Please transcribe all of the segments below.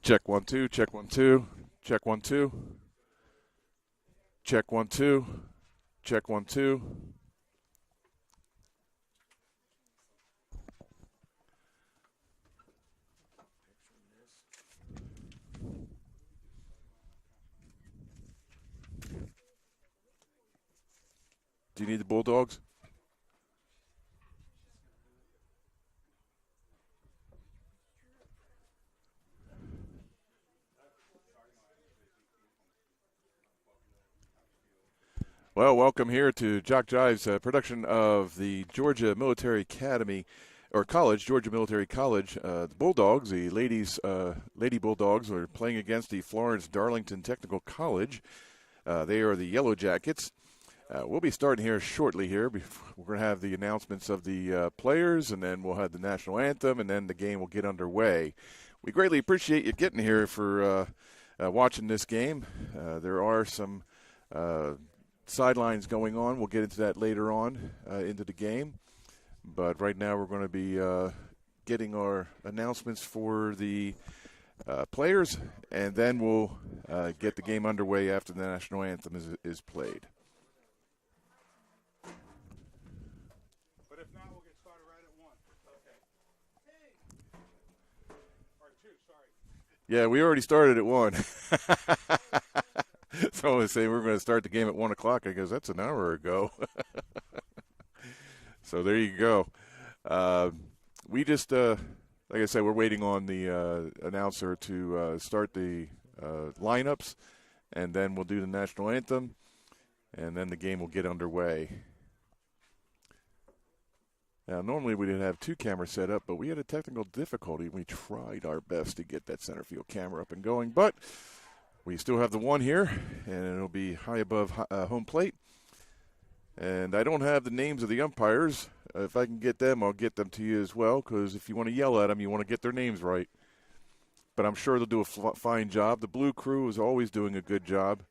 Check 1 2, check 1 2, check 1 2, check 1 2, check 1 2. Do you need the Bulldogs? Well, welcome here to JockJive's production of the Georgia Military Academy, or College, Georgia Military College. The Bulldogs, the Lady Bulldogs, are playing against the Florence-Darlington Technical College. They are the Yellow Jackets. We'll be starting here shortly here. We're going to have the announcements of the players, and then we'll have the national anthem, and then the game will get underway. We greatly appreciate you getting here for watching this game. There are some sidelines going on. We'll get into that later on into the game. But right now we're going to be getting our announcements for the players, and then we'll get the game underway after the national anthem is played. But if not, we'll get started right at 1. Okay. Or 2, sorry. Yeah, we already started at 1. So I was saying we're going to start the game at 1 o'clock. I guess that's an hour ago. So there you go. We just, like I said, we're waiting on the announcer to start the lineups, and then we'll do the national anthem, and then the game will get underway. Now, normally we didn't have 2 cameras set up, but we had a technical difficulty. We tried our best to get that center field camera up and going, but we still have the 1 here, and it'll be high above home plate. And I don't have the names of the umpires. If I can get them, I'll get them to you as well, because if you want to yell at them, you want to get their names right. But I'm sure they'll do a fine job. The Blue Crew is always doing a good job.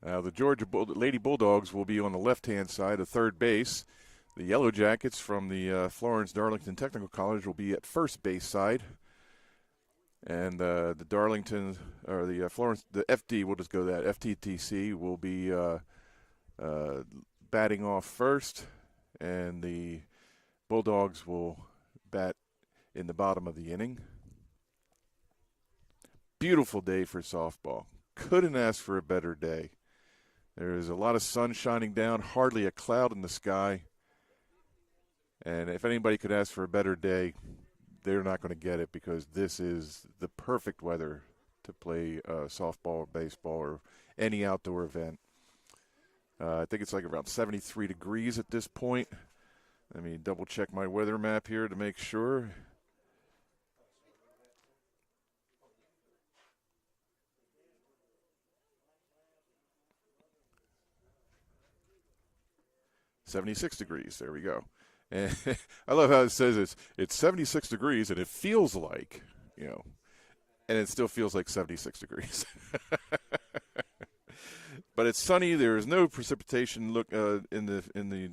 The Georgia Lady Bulldogs will be on the left-hand side of third base. The Yellow Jackets from the Florence-Darlington Technical College will be at first base side. And the Darlington, or the Florence, the FD, we'll just go that, FTTC will be batting off first. And the Bulldogs will bat in the bottom of the inning. Beautiful day for softball. Couldn't ask for a better day. There's a lot of sun shining down, hardly a cloud in the sky. And if anybody could ask for a better day, they're not going to get it, because this is the perfect weather to play softball or baseball or any outdoor event. I think it's like around 73 degrees at this point. Let me double check my weather map here to make sure. .76 degrees. There we go. And I love how it says it's 76 degrees, and it feels like, and it still feels like 76 degrees. But it's sunny. There is no precipitation in the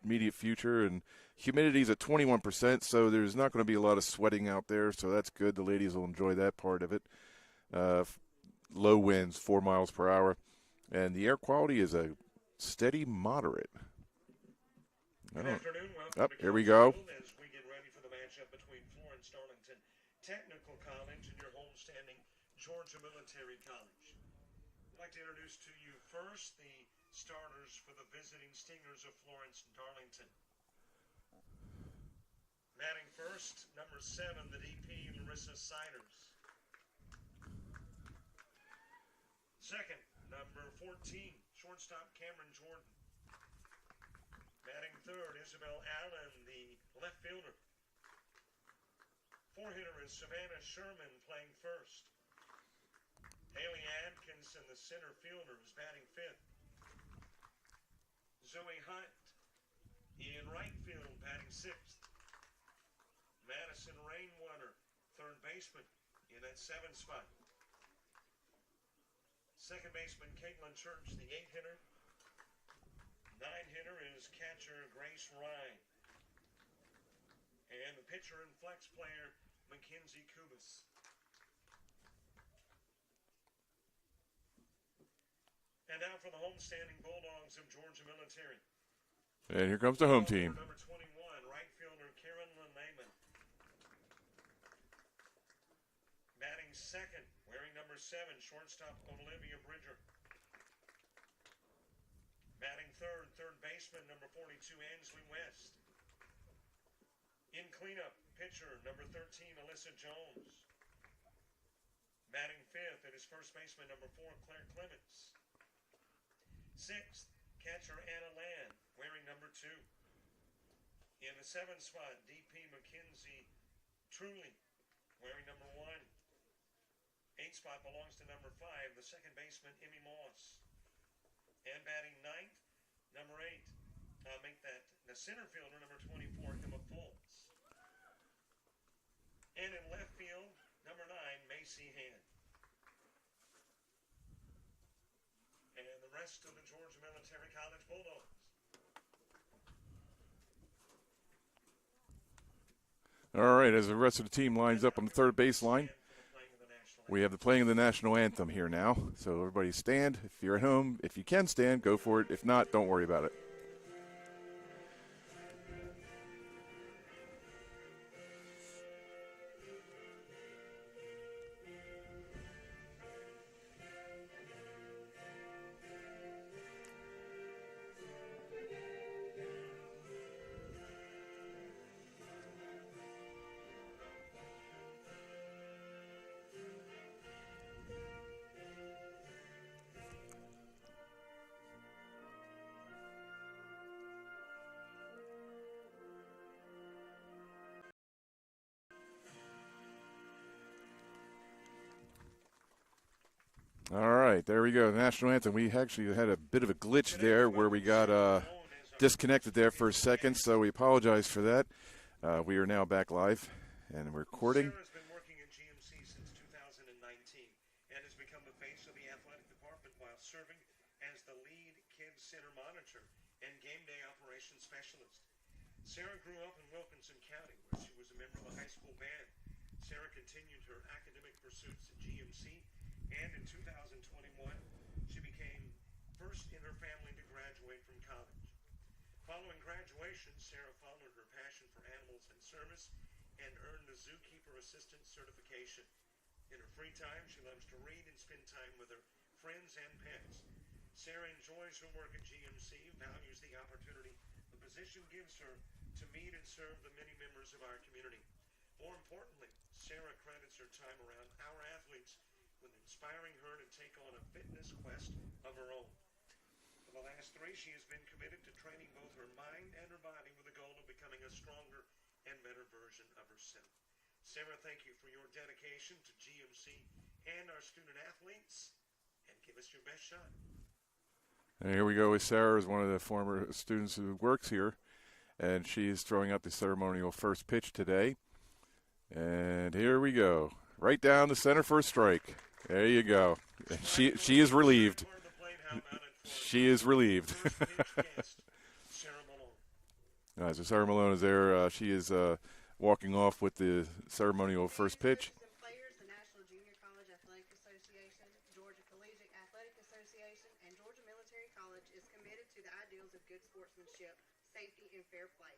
immediate future, and humidity is at 21%, so there's not going to be a lot of sweating out there, so that's good. The ladies will enjoy that part of it. Low winds, 4 miles per hour, and the air quality is a steady moderate. Good afternoon. Welcome to here we go. As we get ready for the matchup between Florence-Darlington Technical College and your homestanding Georgia Military College. I'd like to introduce to you first the starters for the visiting Stingers of Florence-Darlington. Batting first, number 7, the DP, Larissa Siders. Second, number 14, shortstop Cameron Jordan. Batting third, Isabel Allen, the left fielder. Four-hitter is Savannah Sherman playing first. Haley Adkinson, the center fielder, is batting fifth. Zoe Hunt in right field, batting sixth. Madison Rainwater, third baseman, in that 7th spot. Second baseman Caitlin Church, the 8th hitter. catcher Grace Ryan. And the pitcher and flex player Mackenzie Kubis. And now for the homestanding Bulldogs of Georgia Military. And here comes the home team. Number 21, right fielder Karen Lehman. Batting second, wearing number 7, shortstop Olivia Bridger. Batting third, third baseman number 42, Ansley West. In cleanup, pitcher number 13, Alyssa Jones. Batting fifth, it is first baseman number 4, Claire Clements. Sixth, catcher Anna Land, wearing number 2. In the 7th spot, DP Mackenzie Truly, wearing number 1. 8th spot belongs to number 5, the second baseman Emmy Moss. And batting 9th, number 8, make that the center fielder, number 24, Emma Fultz. And in left field, number 9, Macy Hand. And the rest of the Georgia Military College Bulldogs. All right, as the rest of the team lines up on the third baseline, we have the playing of the national anthem here now. So everybody stand. If you're at home, if you can stand, go for it. If not, don't worry about it. All right, there we go. The national anthem. We actually had a bit of a glitch there where we got disconnected there for a second, so we apologize for that. We are now back live and recording. Sarah's been working at GMC since 2019 and has become the face of the athletic department while serving as the lead kids center monitor and game day operations specialist. Sarah grew up in Wilkinson County, where she was a member of the high school band. Sarah continued her academic pursuits at GMC, and in 2021, she became first in her family to graduate from college. Following graduation, Sarah followed her passion for animals and service and earned the Zookeeper Assistant certification. In her free time, she loves to read and spend time with her friends and pets. Sarah enjoys her work at GMC, values the opportunity the position gives her to meet and serve the many members of our community. More importantly, Sarah credits her time around our athletes with inspiring her to take on a fitness quest of her own. For the last 3, she has been committed to training both her mind and her body with the goal of becoming a stronger and better version of herself. Sarah, thank you for your dedication to GMC and our student athletes, and give us your best shot. And here we go with Sarah, is one of the former students who works here, and she's throwing out the ceremonial first pitch today. And here we go, right down the center for a strike. There you go. She is relieved. She is relieved. So Sarah Malone is there. She is walking off with the ceremonial first pitch. Players, the National Junior College Athletic Association, Georgia Collegiate Athletic Association, and Georgia Military College is committed to the ideals of good sportsmanship, safety, and fair play.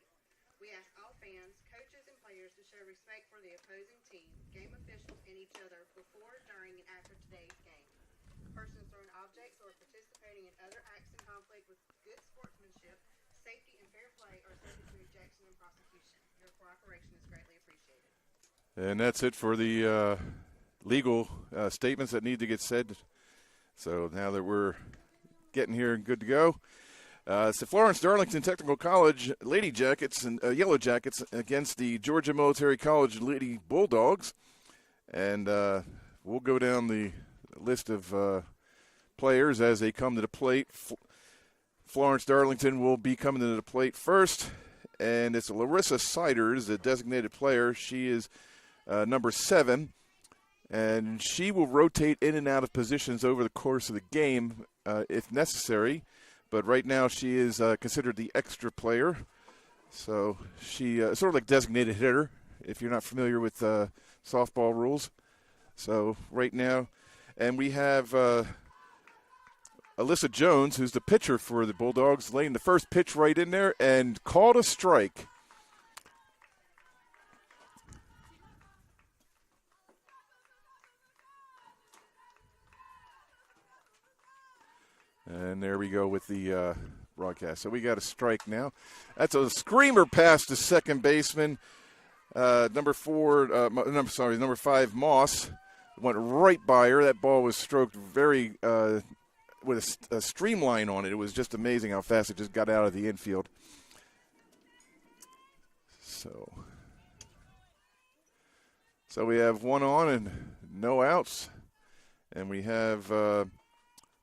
We ask all fans, coaches, and players to show respect for the opposing team, game officials, and each other before, during, and after today's game. Persons throwing objects or participating in other acts in conflict with good sportsmanship, safety, and fair play are subject to rejection and prosecution. Your cooperation is greatly appreciated. And that's it for the legal statements that need to get said. So now that we're getting here and good to go, it's the Florence-Darlington Technical College Lady Jackets and Yellow Jackets against the Georgia Military College Lady Bulldogs. And we'll go down the list of players as they come to the plate. Florence-Darlington will be coming to the plate first, and it's Larissa Siders, the designated player. She is number 7, and she will rotate in and out of positions over the course of the game if necessary. but right now she is considered the extra player. So she sort of like designated hitter, if you're not familiar with softball rules. So right now, and we have Alyssa Jones, who's the pitcher for the Bulldogs, laying the first pitch right in there and called a strike. And there we go with the broadcast. So we got a strike now. That's a screamer pass to second baseman. Number 5, Moss, went right by her. That ball was stroked very with a streamline on it. It was just amazing how fast it just got out of the infield. So we have one on and no outs. And we have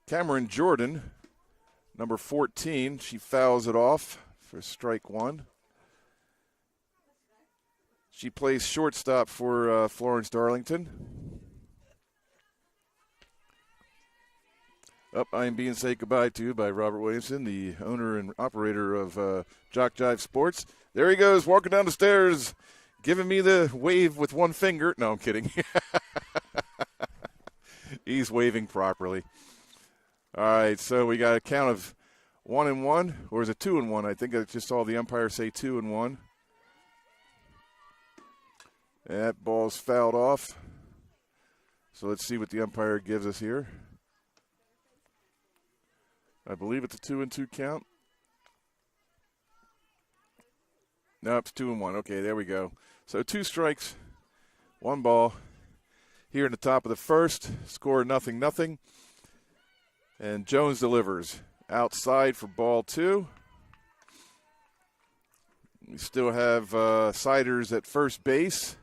Cameron Jordan, number 14. She fouls it off for strike one. She plays shortstop for Florence-Darlington. I am being said goodbye to by Robert Williamson, the owner and operator of JockJive Sports. There he goes, walking down the stairs, giving me the wave with one finger. No, I'm kidding. He's waving properly. All right, so we got a count of 1-1, or is it 2-1? I think I just saw the umpire say 2-1. That ball's fouled off. So let's see what the umpire gives us here. I believe it's a 2-2 count. No, it's 2-1. Okay, there we go. So 2 strikes, 1 ball. Here in the top of the first, score 0-0. And Jones delivers outside for ball 2. We still have Siders at first base.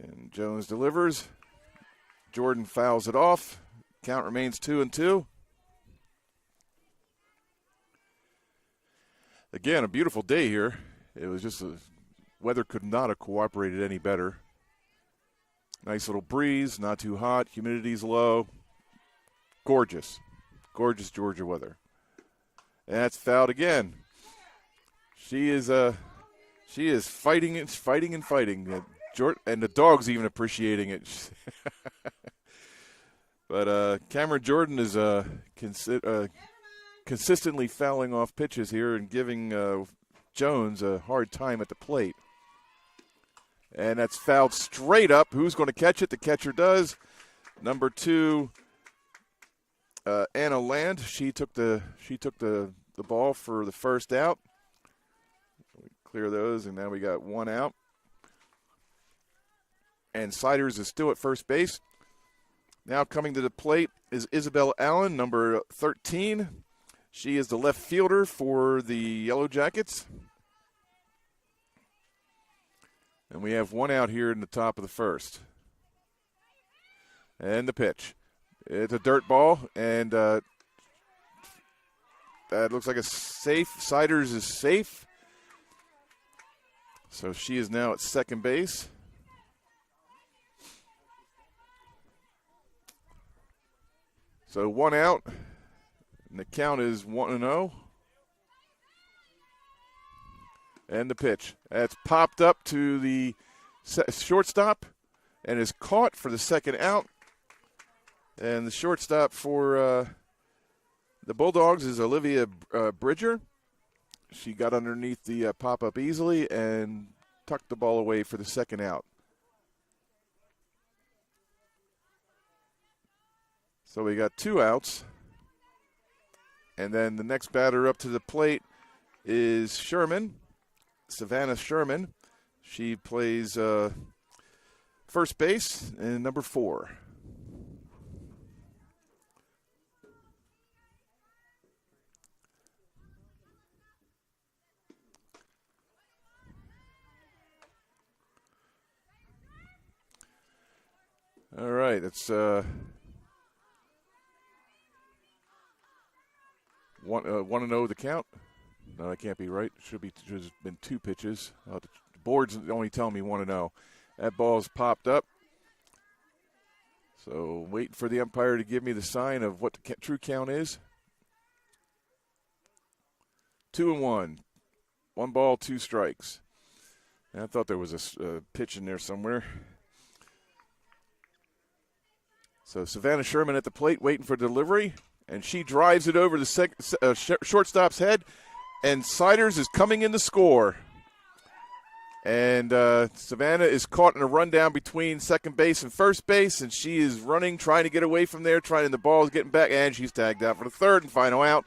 And Jones delivers. Jordan fouls it off. Count remains 2-2. Again, a beautiful day here. It was just weather could not have cooperated any better. Nice little breeze, not too hot. Humidity's low. Gorgeous. Gorgeous Georgia weather. And that's fouled again. She is fighting and fighting and fighting. And the dog's even appreciating it. But Cameron Jordan is consistently fouling off pitches here and giving Jones a hard time at the plate. And that's fouled straight up. Who's going to catch it? The catcher does. Number 2, Anna Land. She took the ball for the first out. We clear those, and now we got 1 out. And Siders is still at first base. Now coming to the plate is Isabel Allen, number 13. She is the left fielder for the Yellow Jackets. And we have 1 out here in the top of the first. And the pitch. It's a dirt ball, and that looks like a safe. Siders is safe. So she is now at second base. So 1 out, and the count is 1-0. And the pitch. That's popped up to the shortstop and is caught for the second out. And the shortstop for the Bulldogs is Olivia Bridger. She got underneath the pop-up easily and tucked the ball away for the second out. So we got 2 outs. And then the next batter up to the plate is Sherman, Savannah Sherman. She plays first base and number 4. All right, it's 1-0 the count. No, that can't be right. Should have been 2 pitches. The board's only telling me 1-0. That ball's popped up. So waiting for the umpire to give me the sign of what the true count is. 2-1. 1 ball, 2 strikes. And I thought there was a pitch in there somewhere. So Savannah Sherman at the plate waiting for delivery. And she drives it over the shortstop's head. And Siders is coming in to score. And Savannah is caught in a rundown between second base and first base, and she is running, trying to get away from there, the ball is getting back, and she's tagged out for the third and final out.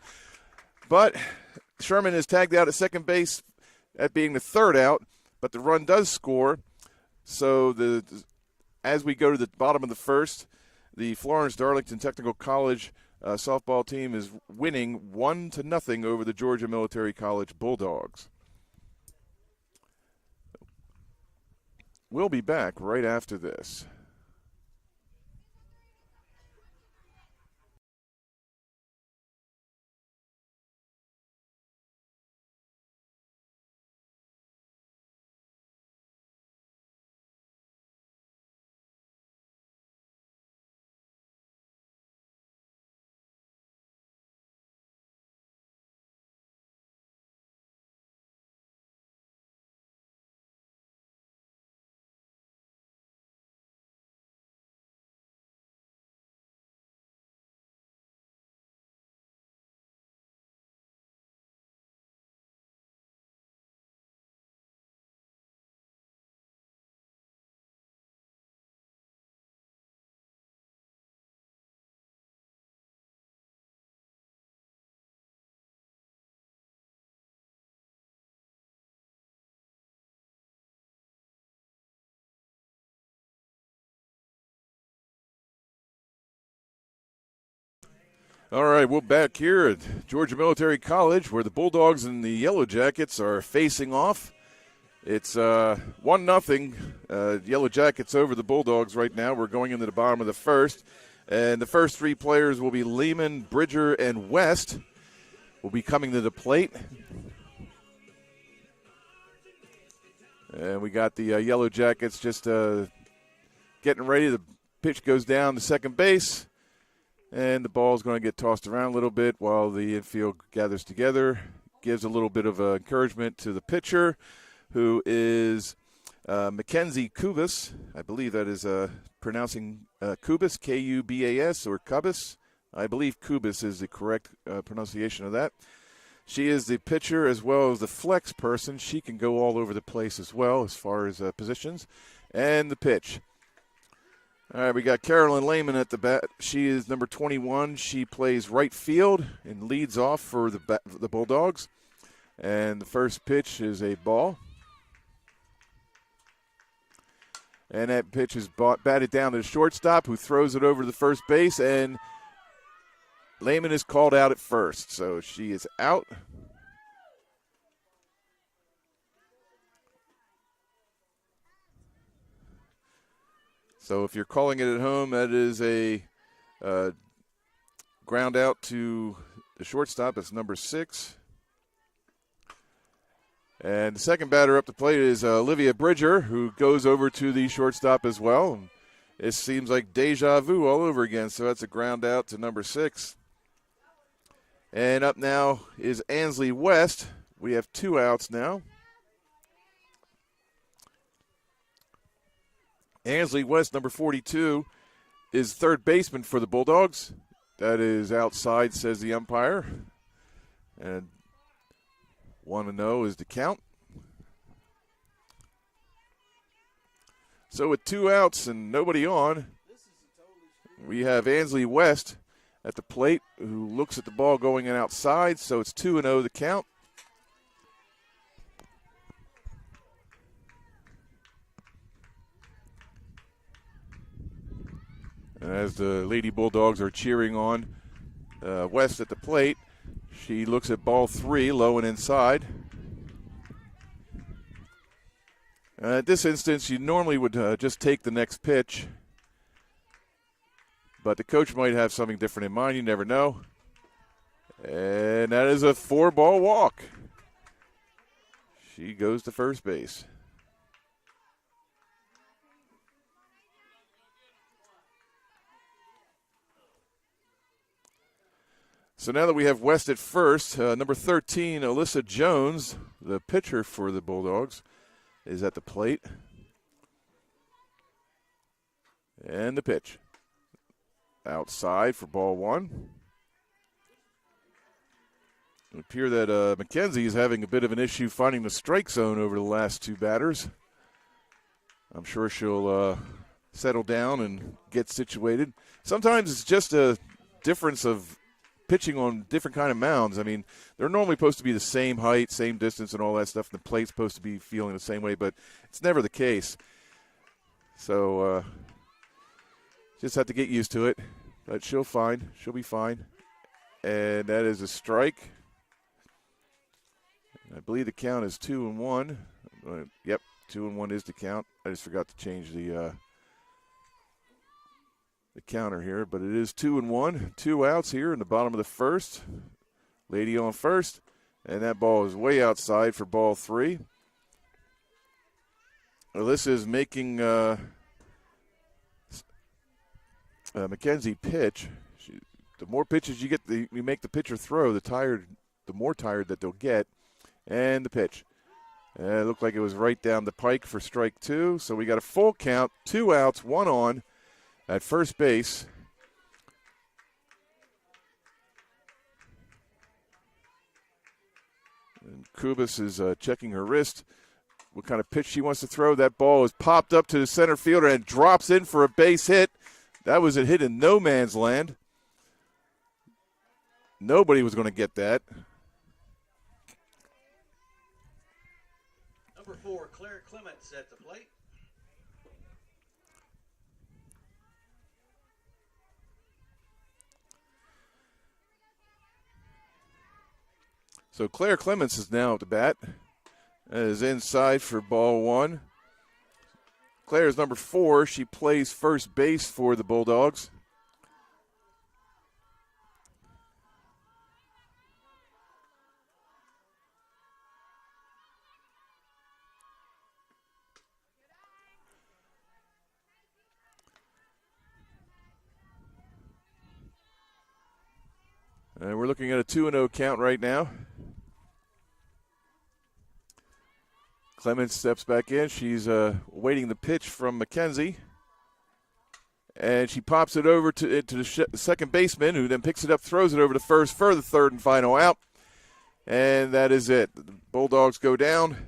But Sherman is tagged out at second base, that being the third out, but the run does score. So as we go to the bottom of the first, the Florence-Darlington Technical College softball team is winning 1-0 over the Georgia Military College Bulldogs. We'll be back right after this. All right, we're back here at Georgia Military College where the Bulldogs and the Yellow Jackets are facing off. It's 1-0 Yellow Jackets over the Bulldogs right now. We're going into the bottom of the first. And the first 3 players will be Lehman, Bridger, and West will be coming to the plate. And we got the Yellow Jackets just getting ready. The pitch goes down to second base. And the ball is going to get tossed around a little bit while the infield gathers together. Gives a little bit of encouragement to the pitcher, who is Mackenzie Kubas. I believe that is pronouncing Kubas, K-U-B-A-S, or Kubas. I believe Kubas is the correct pronunciation of that. She is the pitcher as well as the flex person. She can go all over the place as well as far as positions. And the pitch. All right, we got Carolyn Lehman at the bat. She is number 21. She plays right field and leads off for the Bulldogs. And the first pitch is a ball. And that pitch is batted down to the shortstop, who throws it over to the first base. And Lehman is called out at first, so she is out. So if you're calling it at home, that is a ground out to the shortstop. That's number 6. And the second batter up the plate is Olivia Bridger, who goes over to the shortstop as well. It seems like deja vu all over again, so that's a ground out to number 6. And up now is Ansley West. We have 2 outs now. Ansley West, number 42, is third baseman for the Bulldogs. That is outside, says the umpire. And 1-0 is the count. So with 2 outs and nobody on, we have Ansley West at the plate, who looks at the ball going in outside. So it's 2-0 the count. And as the Lady Bulldogs are cheering on West at the plate, she looks at ball 3, low and inside. At this instance, you normally would just take the next pitch, but the coach might have something different in mind. You never know. And that is a 4-ball walk. She goes to first base. So now that we have West at first, number 13, Alyssa Jones, the pitcher for the Bulldogs, is at the plate. And the pitch. Outside for ball one. It would appear that McKenzie is having a bit of an issue finding the strike zone over the last two batters. I'm sure she'll settle down and get situated. Sometimes it's just a difference of pitching on different kind of mounds. I mean, they're normally supposed to be the same height, same distance, and all that stuff, and the plate's supposed to be feeling the same way, but it's never the case. So just have to get used to it. But she'll be fine. And that is a strike. I believe the count is 2-1. Yep, 2-1 is the count. I just forgot to change the counter here, but it is 2-1. 2 outs here in the bottom of the first. Lady on first, and that ball is way outside for ball three. Alyssa is making McKenzie pitch. The more pitches you get, you make the pitcher throw, the more tired that they'll get. And the pitch. It looked like it was right down the pike for strike two. So we got a full count, 2 outs, 1 on at first base. And Kubas is checking her wrist. What kind of pitch she wants to throw. That ball is popped up to the center fielder and drops in for a base hit. That was a hit in no man's land. Nobody was going to get that. Number 4, Claire Clements at the plate. So Claire Clements is now at the bat. That is inside for ball one. Claire is number 4. She plays first base for the Bulldogs. And we're looking at a 2-0 count right now. Clemens steps back in. She's waiting the pitch from McKenzie. And she pops it over to the second baseman, who then picks it up, throws it over to first for the third and final out. And that is it. The Bulldogs go down.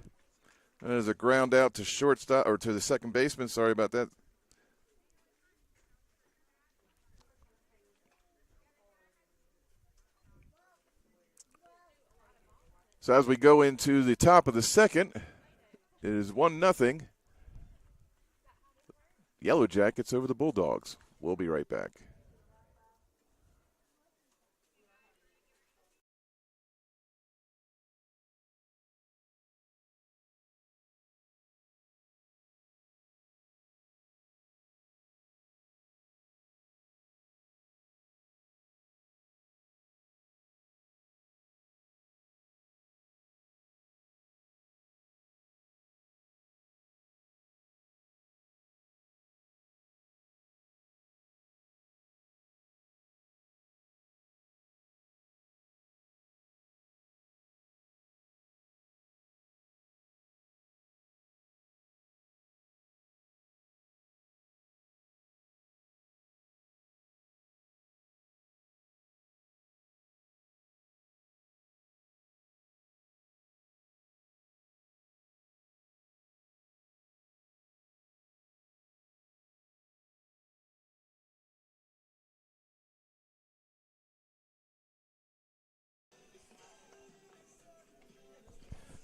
There's a ground out to shortstop, or to the second baseman. Sorry about that. So as we go into the top of the second, it is 1-0. Yellow Jackets over the Bulldogs. We'll be right back.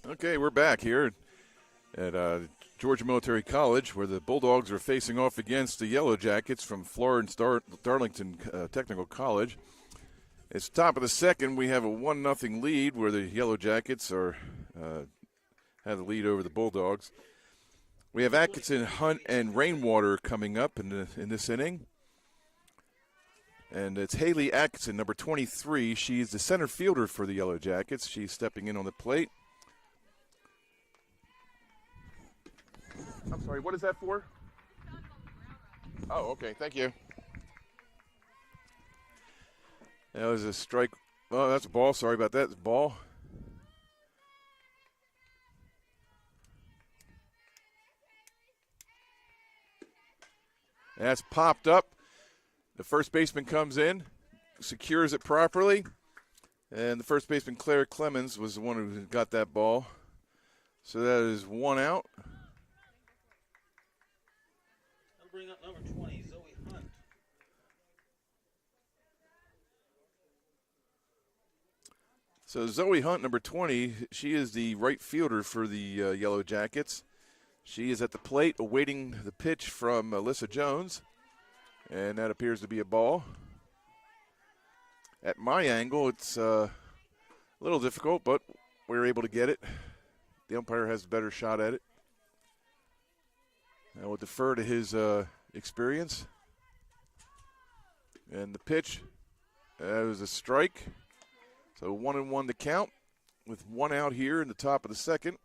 Okay, we're back here at Georgia Military College, where the Bulldogs are facing off against the Yellow Jackets from Florence-Darlington Technical College. It's top of the second. We have a 1-0 lead, where the Yellow Jackets have the lead over the Bulldogs. We have Atkinson, Hunt, and Rainwater coming up in this inning. And it's Haley Atkinson, number 23. She's the center fielder for the Yellow Jackets. She's stepping in on the plate. I'm sorry, what is that for? Oh, okay, thank you. That was a strike Oh, that's a ball. Sorry about that. It's a ball. That's popped up. The first baseman comes in, secures it properly, and the first baseman, Claire Clemens, was the one who got that ball. So that is one out. I'll bring up number 20, Zoe Hunt. So Zoe Hunt, number 20, she is the right fielder for the Yellow Jackets. She is at the plate awaiting the pitch from Alyssa Jones, and that appears to be a ball. At my angle, it's a little difficult, but we're able to get it. The umpire has a better shot at it. I will defer to his experience. And the pitch, that was a strike. So 1-1 to count with one out here in the top of the second.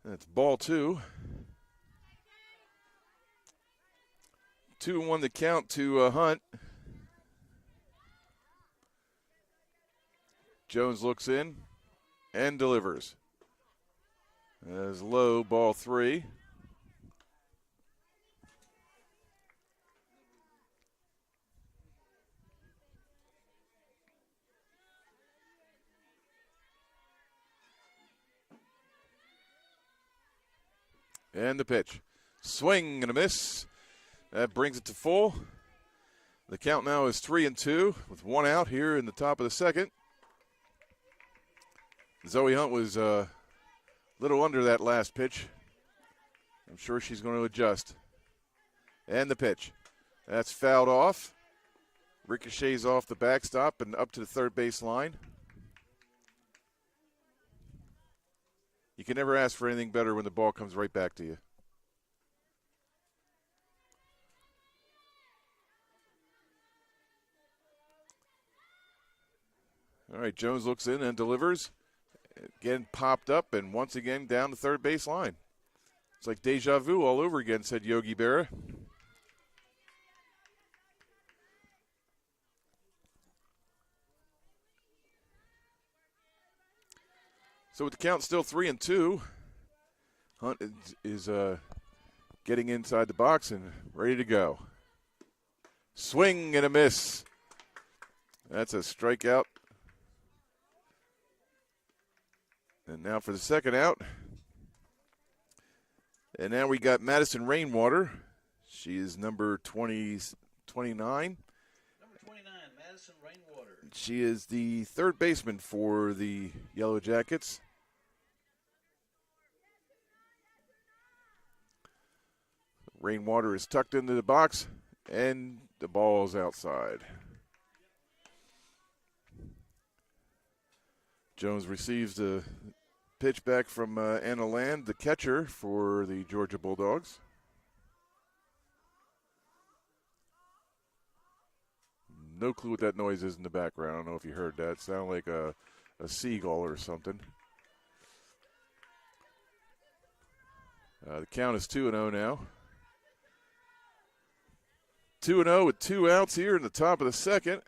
That's ball two. 2-1 to count to Hunt. Jones looks in and delivers. As low, ball three. And the pitch. Swing and a miss. That brings it to full. The count now is 3-2 with one out here in the top of the second. Zoe Hunt was a little under that last pitch. I'm sure she's going to adjust. And the pitch. That's fouled off. Ricochets off the backstop and up to the third base line. You can never ask for anything better when the ball comes right back to you. All right, Jones looks in and delivers. Again, popped up and once again down the third base line. It's like deja vu all over again, said Yogi Berra. So with the count still 3-2, Hunt is getting inside the box and ready to go. Swing and a miss. That's a strikeout. And now for the second out. And now we got Madison Rainwater. She is number 29. Number 29, Madison Rainwater. She is the third baseman for the Yellow Jackets. Rainwater is tucked into the box, and the ball is outside. Jones receives the pitch back from Anna Land, the catcher for the Georgia Bulldogs. No clue what that noise is in the background. I don't know if you heard that. It sounded like a seagull or something. The count is 2-0 now. 2-0 with two outs here in the top of the second.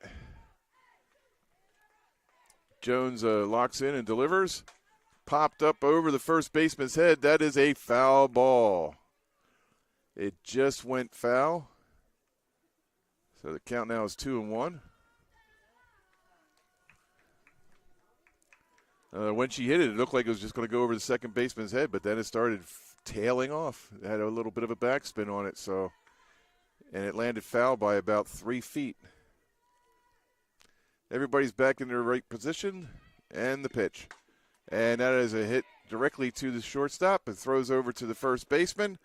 Jones locks in and delivers. Popped up over the first baseman's head. That is a foul ball. It just went foul. So the count now is 2-1. When she hit it, it looked like it was just going to go over the second baseman's head, but then it started tailing off. It had a little bit of a backspin on it, and it landed foul by about 3 feet. Everybody's back in their right position, and the pitch. And that is a hit directly to the shortstop. It throws over to the first baseman.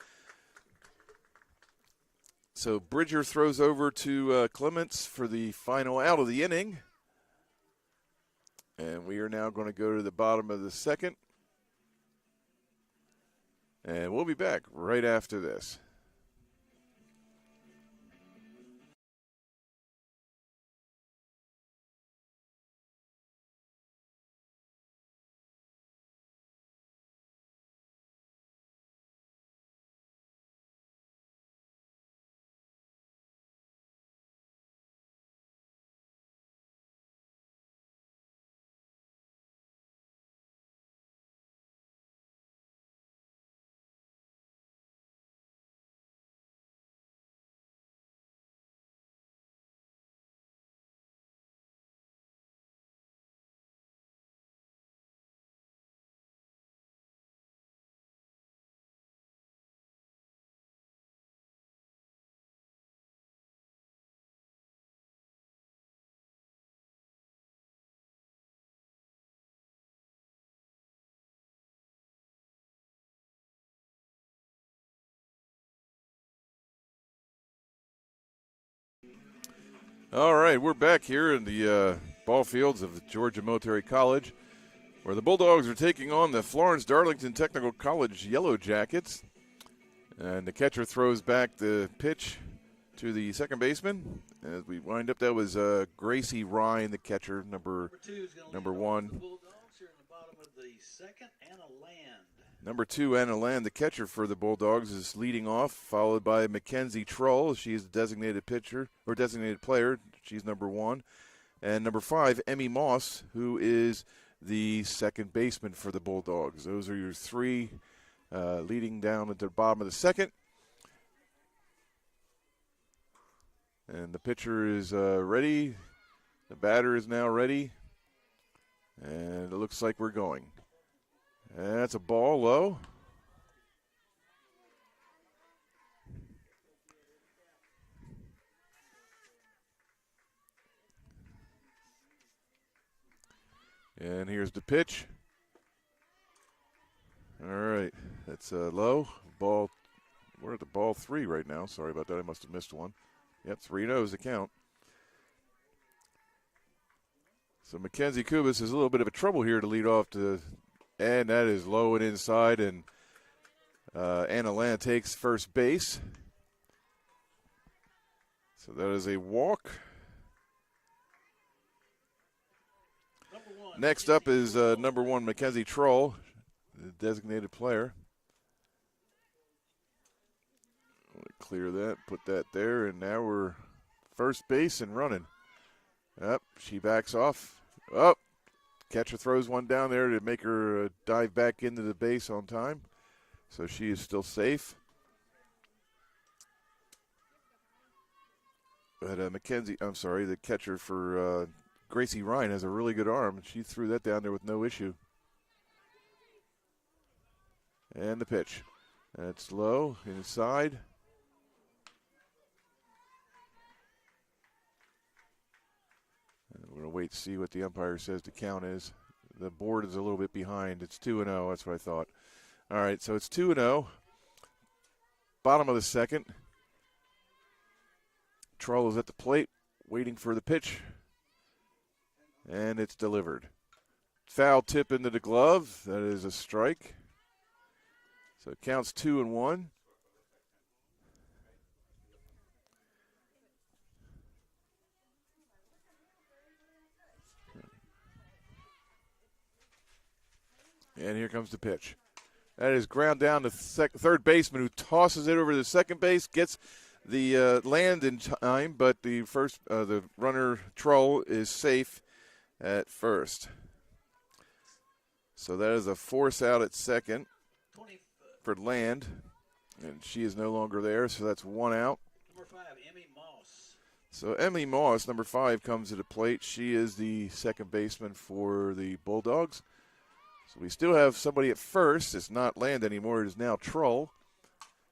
So Bridger throws over to Clements for the final out of the inning. And we are now going to go to the bottom of the second. And we'll be back right after this. All right, we're back here in the ball fields of Georgia Military College, where the Bulldogs are taking on the Florence-Darlington Technical College Yellow Jackets. And the catcher throws back the pitch to the second baseman. As we wind up, that was Gracie Ryan, the catcher, number one. The Bulldogs here in the bottom of the second, Anna Land. Number 2, Anna Land, the catcher for the Bulldogs, is leading off, followed by Mackenzie Troll. She's the designated pitcher or designated player. She's number 1. And number 5, Emmy Moss, who is the second baseman for the Bulldogs. Those are your 3 leading down at the bottom of the second. And the pitcher is ready. The batter is now ready. And it looks like we're going. And that's a ball low. And here's the pitch. All right, that's low. Ball, we're at the ball 3 right now. Sorry about that, I must have missed one. Yep, 3-0 is the count. So Mackenzie Kubis has a little bit of a trouble here to lead off and that is low and inside, and Anna Land takes first base. So that is a walk. Next up is number 1, Mackenzie Troll, the designated player. Clear that, put that there, and now we're first base and running. Yep, she backs off. Oh, catcher throws one down there to make her dive back into the base on time. So she is still safe. But the catcher for Gracie Ryan has a really good arm. She threw that down there with no issue. And the pitch. That's low, inside. We're going to wait to see what the umpire says the count is. The board is a little bit behind. It's 2-0. That's what I thought. All right, so it's 2-0. Bottom of the second. Troll is at the plate, waiting for the pitch. And it's delivered. Foul tip into the glove. That is a strike. So it counts 2-1. And here comes the pitch. That is ground down to third baseman, who tosses it over to the second base, gets the land in time, but the runner Troll is safe at first. So that is a force out at second for Land, and she is no longer there, so that's 1 out. Number 5, Emmy Moss. So Emily Moss, number 5, comes to the plate. She is the second baseman for the Bulldogs. So we still have somebody at first. It's not Land anymore. It is now Troll.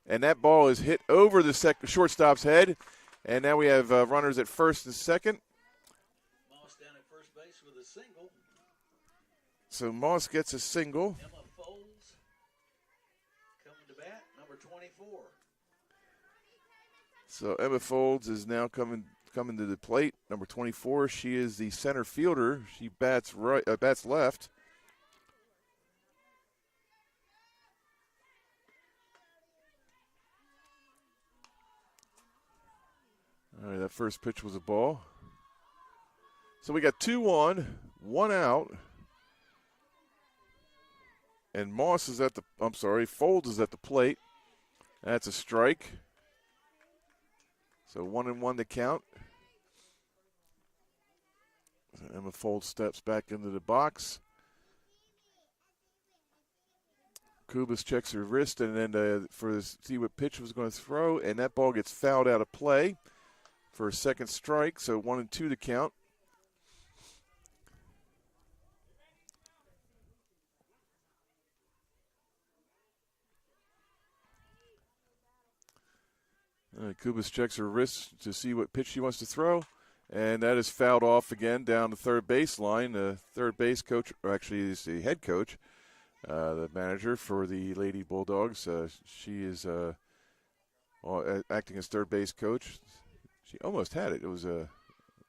And that ball is hit over the shortstop's head. And now we have runners at first and second. Moss down at first base with a single. So Moss gets a single. Emma Folds coming to bat, number 24. So Emma Folds is now coming to the plate. Number 24. She is the center fielder. She bats left. All right, that first pitch was a ball. So we got 2-1, 1 out. And Folds is at the plate. That's a strike. So 1-1 to count. So Emma Folds steps back into the box. Kubis checks her wrist and then see what pitch was going to throw, and that ball gets fouled out of play for a second strike, so 1-2 to count. Kubis checks her wrist to see what pitch she wants to throw, and that is fouled off again down the third base line. The third base coach, or actually is the head coach, the manager for the Lady Bulldogs. She is acting as third base coach. She almost had it. It was a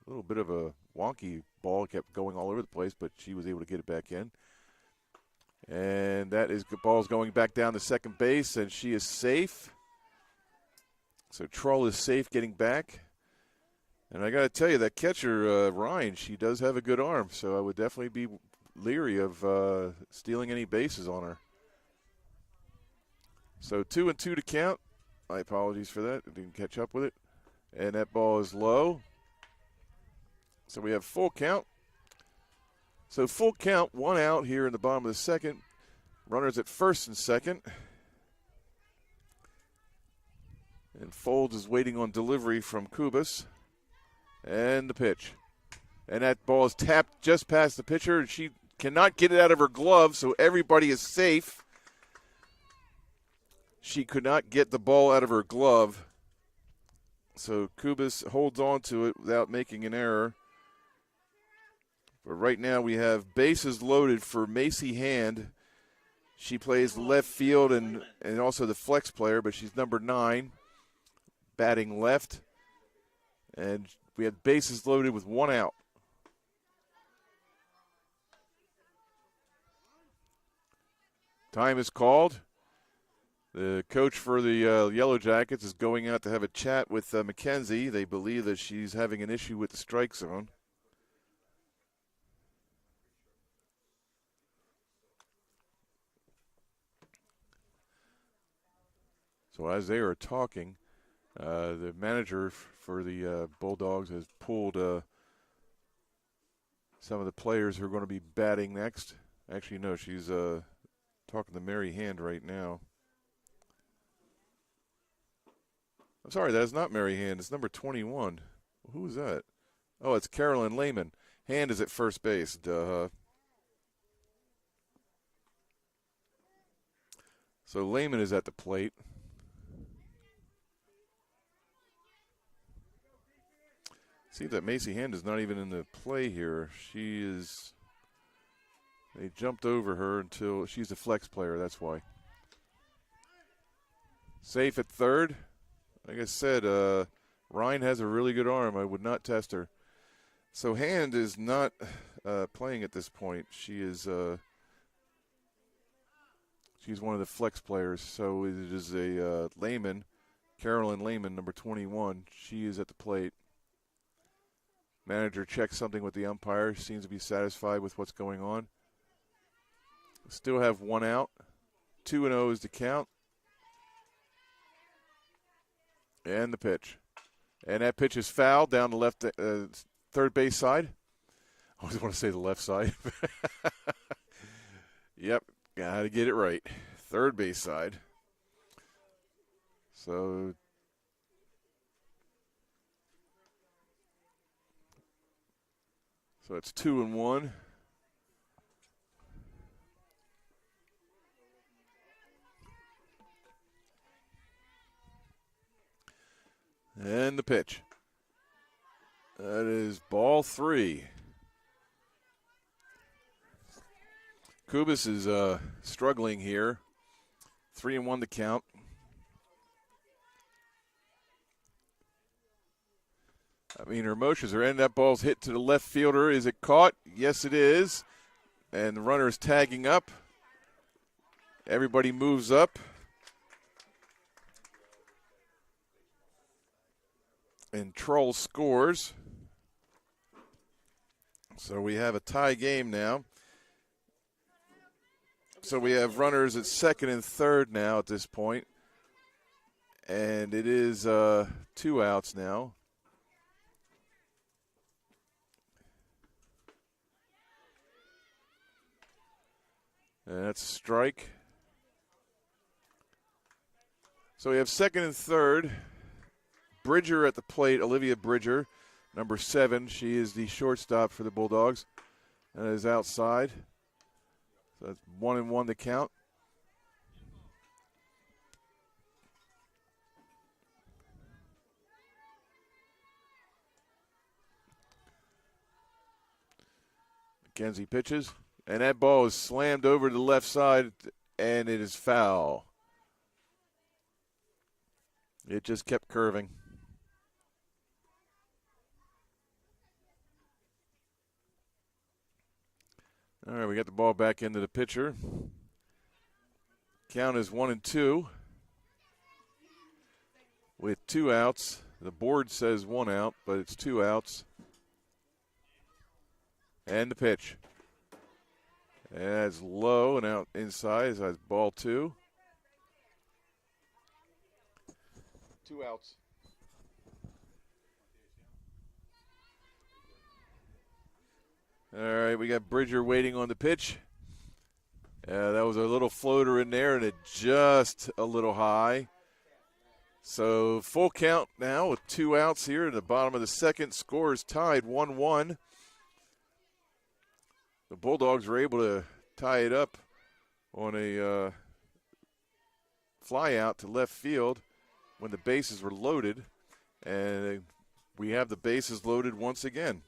A little bit of a wonky ball, kept going all over the place, but she was able to get it back in. And that is the ball's going back down to second base, and she is safe. So Trull is safe getting back. And I got to tell you, that catcher, Ryan, she does have a good arm, so I would definitely be leery of stealing any bases on her. So 2-2 to count. My apologies for that. I didn't catch up with it. And that ball is low. So we have full count. So full count, 1 out here in the bottom of the second. Runners at first and second. And Folds is waiting on delivery from Kubas. And the pitch. And that ball is tapped just past the pitcher. She cannot get it out of her glove, so everybody is safe. She could not get the ball out of her glove. So Kubas holds on to it without making an error. But right now we have bases loaded for Macy Hand. She plays left field and also the flex player, but she's number 9, batting left. And we have bases loaded with 1 out. Time is called. The coach for the Yellow Jackets is going out to have a chat with McKenzie. They believe that she's having an issue with the strike zone. So as they are talking, the manager for the Bulldogs has pulled some of the players who are going to be batting next. Actually, no, she's talking to Mary Hand right now. I'm sorry, that is not Mary Hand. It's number 21. Who is that? Oh, it's Carolyn Lehman. Hand is at first base. Duh. So Lehman is at the plate. See that Macy Hand is not even in the play here. She is. They jumped over her until she's a flex player. That's why. Safe at third. Like I said, Ryan has a really good arm. I would not test her. So Hand is not playing at this point. She is. She's one of the flex players. So it is a Lehman, Carolyn Lehman, number 21. She is at the plate. Manager checks something with the umpire. Seems to be satisfied with what's going on. Still have 1 out. 2-0 is the count. And the pitch. And that pitch is fouled down the left third base side. I always want to say the left side. Yep, got to get it right. Third base side. So it's 2-1. And the pitch. That is ball 3. Kubas is struggling here. 3-1 to count. I mean, her motions are in. That ball's hit to the left fielder. Is it caught? Yes, it is. And the runner is tagging up. Everybody moves up. And Trull scores. So we have a tie game now. So we have runners at second and third now at this point. And it is 2 outs now. And that's a strike. So we have second and third. Bridger at the plate, Olivia Bridger, number 7. She is the shortstop for the Bulldogs. And is outside. So that's 1-1 to count. McKenzie pitches. And that ball is slammed over to the left side, and it is foul. It just kept curving. All right, we got the ball back into the pitcher. Count is 1-2 with 2 outs. The board says 1 out, but it's 2 outs. And the pitch. And that's low and out inside. So that's ball 2. 2 outs. All right, we got Bridger waiting on the pitch. That was a little floater in there, and it just a little high. So full count now with 2 outs here in the bottom of the second. Score is tied 1-1. The Bulldogs were able to tie it up on a fly out to left field when the bases were loaded, and we have the bases loaded once again.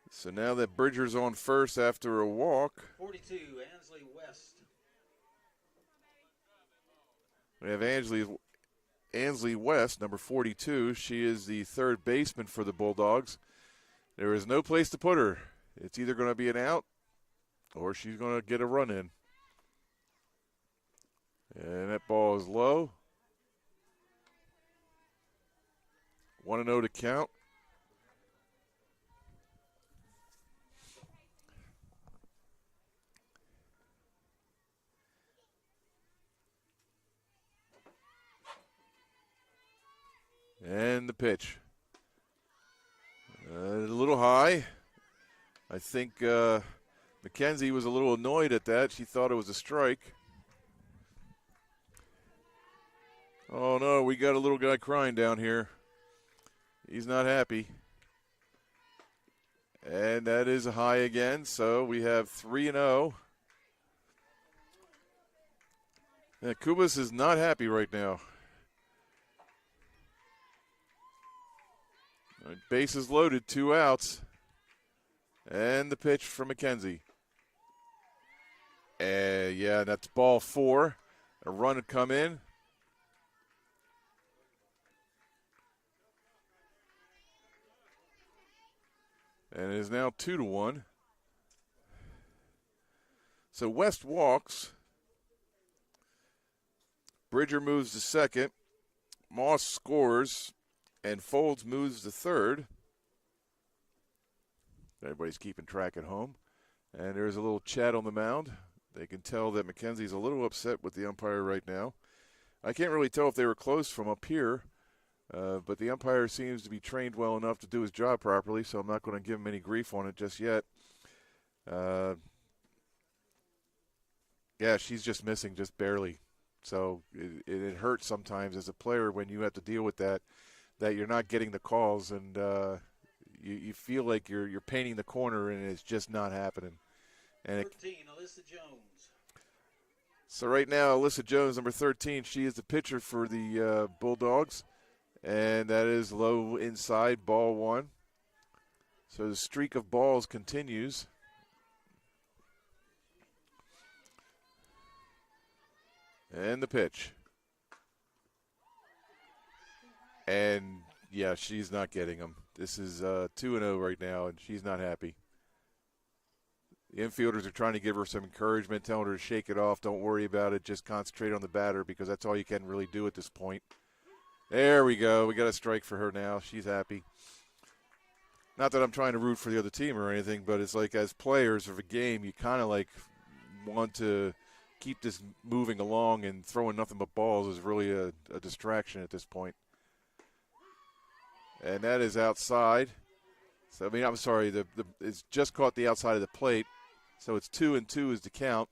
So now that Bridger's on first after a walk. 42, Ansley West. We have Ansley West, number 42. She is the third baseman for the Bulldogs. There is no place to put her. It's either going to be an out or she's going to get a run in. And that ball is low. 1-0 to count. And the pitch. A little high. I think Mackenzie was a little annoyed at that. She thought it was a strike. Oh, no, we got a little guy crying down here. He's not happy. And that is a high again, so we have 3-0. Yeah, Kubas is not happy right now. Bases loaded, 2 outs. And the pitch from McKenzie. Yeah, that's ball 4. A run had come in. And it is now 2-1. So West walks. Bridger moves to second. Moss scores. And Folds moves to third. Everybody's keeping track at home. And there's a little chat on the mound. They can tell that McKenzie's a little upset with the umpire right now. I can't really tell if they were close from up here, but the umpire seems to be trained well enough to do his job properly, so I'm not going to give him any grief on it just yet. Yeah, she's just missing just barely. So it hurts sometimes as a player when you have to deal with that you're not getting the calls, and you feel like you're painting the corner, and it's just not happening. And 13, Alyssa Jones. So right now, Alyssa Jones, number 13, she is the pitcher for the Bulldogs, and that is low inside, ball 1. So the streak of balls continues. And the pitch. And, yeah, she's not getting them. This is 2-0 right now, and she's not happy. The infielders are trying to give her some encouragement, telling her to shake it off. Don't worry about it. Just concentrate on the batter because that's all you can really do at this point. There we go. We got a strike for her now. She's happy. Not that I'm trying to root for the other team or anything, but it's like as players of a game, you kind of like want to keep this moving along, and throwing nothing but balls is really a distraction at this point. And that is outside. So, I mean, I'm sorry, it's just caught the outside of the plate. So it's 2-2 is the count.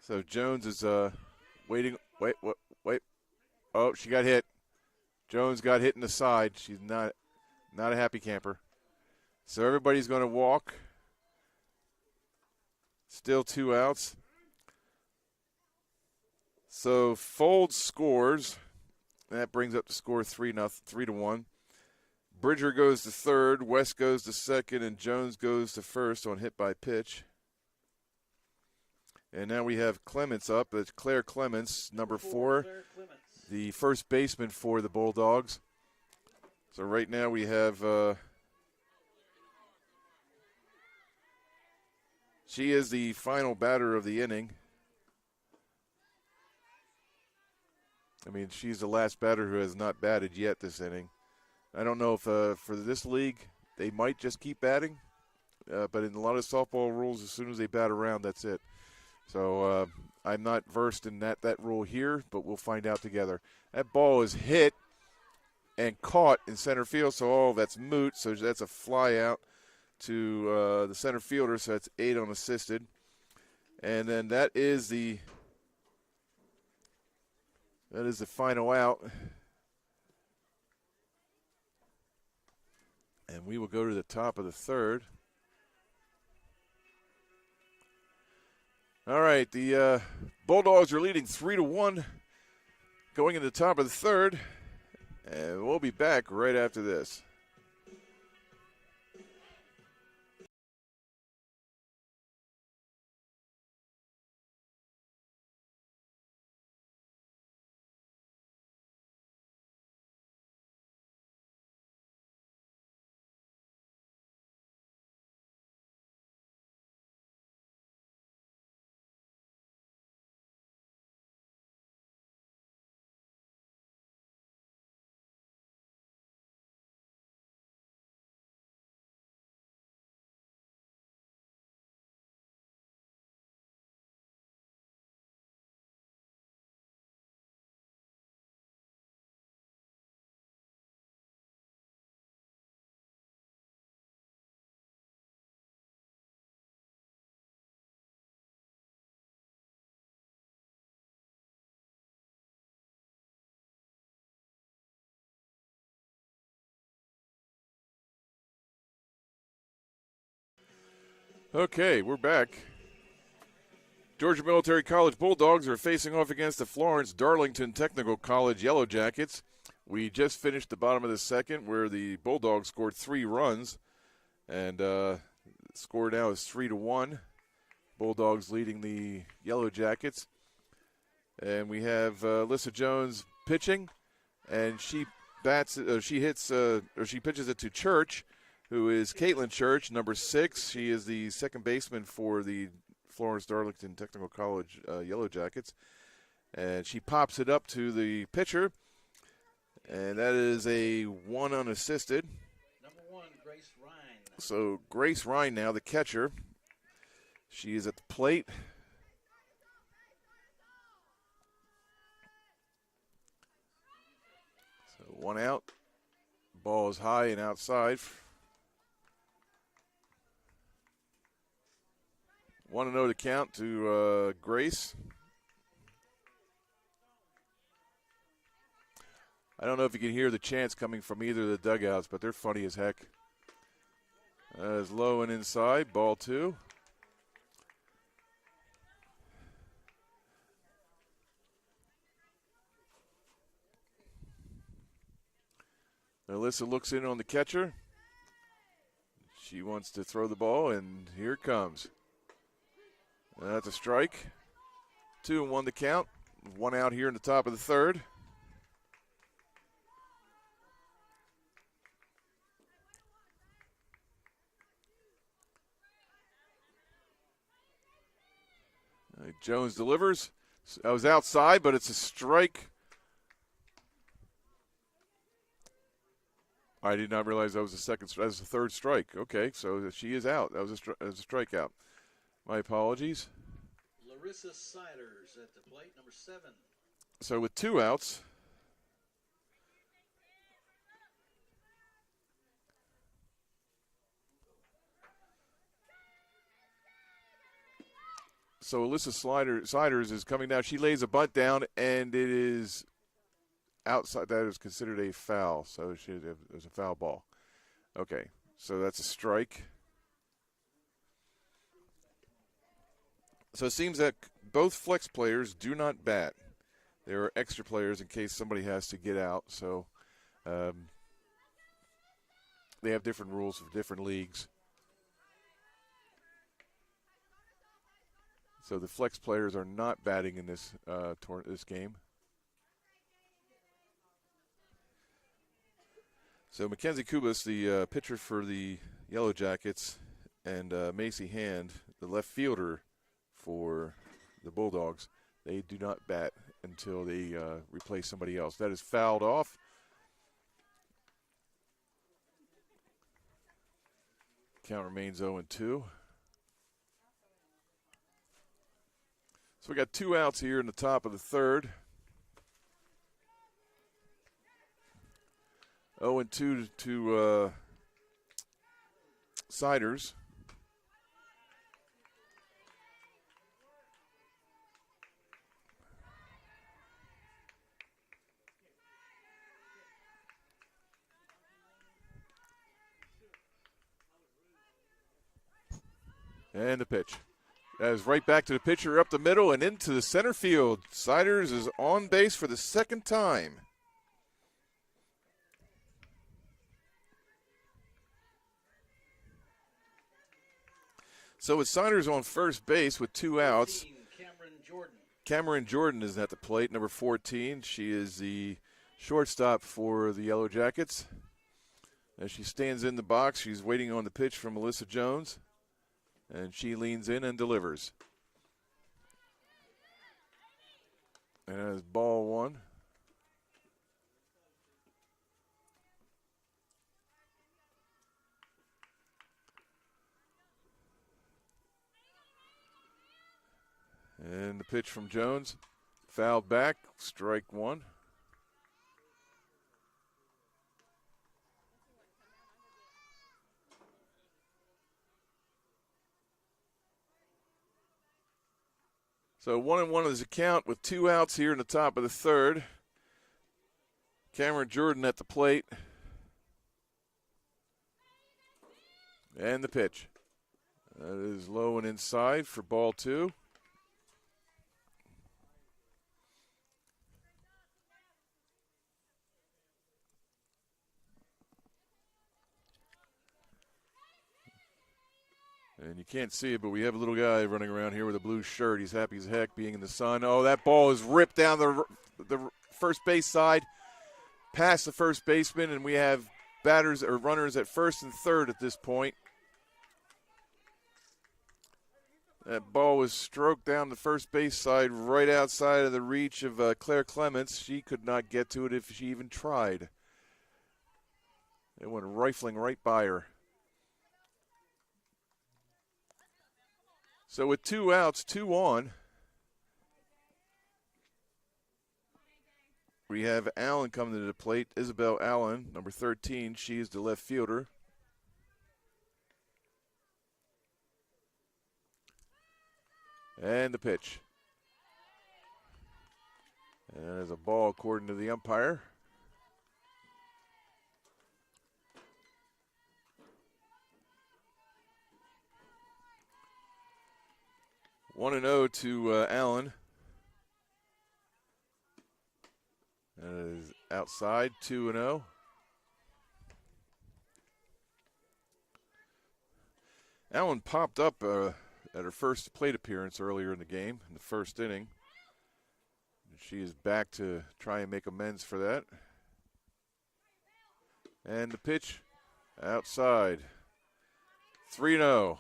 So Jones is waiting. Wait. Oh, she got hit. Jones got hit in the side. She's not a happy camper. So everybody's going to walk. Still 2 outs. So Folds scores. That brings up the score 3-1. Bridger goes to third, West goes to second, and Jones goes to first on hit by pitch. And now we have Clements up. It's Claire Clements, number 4, Claire Clements. the first baseman for the Bulldogs. So right now we have she is the final batter of the inning. I mean, she's the last batter who has not batted yet this inning. I don't know if for this league they might just keep batting, but in a lot of softball rules, as soon as they bat around, that's it. So I'm not versed in that rule here, but we'll find out together. That ball is hit and caught in center field, so that's moot. So that's a fly out to the center fielder, so that's 8 unassisted. And then that is the final out. And we will go to the top of the third. All right, the Bulldogs are leading 3-1 going into the top of the third. And we'll be back right after this. Okay, we're back. Georgia Military College Bulldogs are facing off against the Florence-Darlington Technical College Yellow Jackets. We just finished the bottom of the second where the Bulldogs scored 3 runs. And the score now is 3-1. Bulldogs leading the Yellow Jackets. And we have Alyssa Jones pitching. And she pitches it to Church, who is Caitlin Church, number 6. She is the second baseman for the Florence-Darlington Technical College Yellow Jackets. And she pops it up to the pitcher, and that is a 1 unassisted. Number 1, Grace Ryan. So Grace Ryan now, the catcher. She is at the plate. So 1 out. Ball is high and outside. 1-0 to count to Grace. I don't know if you can hear the chants coming from either of the dugouts, but they're funny as heck. That is low and inside, ball 2. Alyssa looks in on the catcher. She wants to throw the ball, and here it comes. That's a strike. 2-1 to count. 1 out here in the top of the third. Jones delivers. I was outside, but it's a strike. I did not realize that was that was the third strike. Okay, so she is out. That was a strikeout. My apologies. Larissa Siders at the plate, number 7. So with 2 outs, so Alyssa Siders is coming down. She lays a bunt down, and it is outside. That is considered a foul. So it was a foul ball. Okay, so that's a strike. So it seems that both flex players do not bat. There are extra players in case somebody has to get out. So they have different rules for different leagues. So the flex players are not batting in this this game. So Mackenzie Kubas, the pitcher for the Yellow Jackets, and Macy Hand, the left fielder for the Bulldogs, they do not bat until they replace somebody else. That is fouled off. Count remains 0-2. So we got 2 outs here in the top of the third. 0-2 to Siders. And the pitch. That is right back to the pitcher up the middle and into the center field. Siders is on base for the second time. So with Siders on first base with 2 outs, Cameron Jordan is at the plate, number 14. She is the shortstop for the Yellow Jackets. As she stands in the box, she's waiting on the pitch from Melissa Jones. And she leans in and delivers. And that is ball 1. And the pitch from Jones, fouled back, strike 1. So 1-1 is the count with 2 outs here in the top of the third. Cameron Jordan at the plate. And the pitch. That is low and inside for ball 2. And you can't see it, but we have a little guy running around here with a blue shirt. He's happy as heck being in the sun. Oh, that ball is ripped down the first base side, past the first baseman, and we have batters or runners at first and third at this point. That ball was stroked down the first base side right outside of the reach of Claire Clements. She could not get to it if she even tried. It went rifling right by her. So with 2 outs, 2 on, we have Allen coming to the plate. Isabel Allen, number 13. She is the left fielder. And the pitch. And that is a ball according to the umpire. One and 0 to Allen. That is outside, 2-0. Allen popped up at her first plate appearance earlier in the game, in the first inning. She is back to try and make amends for that. And the pitch outside, 3-0.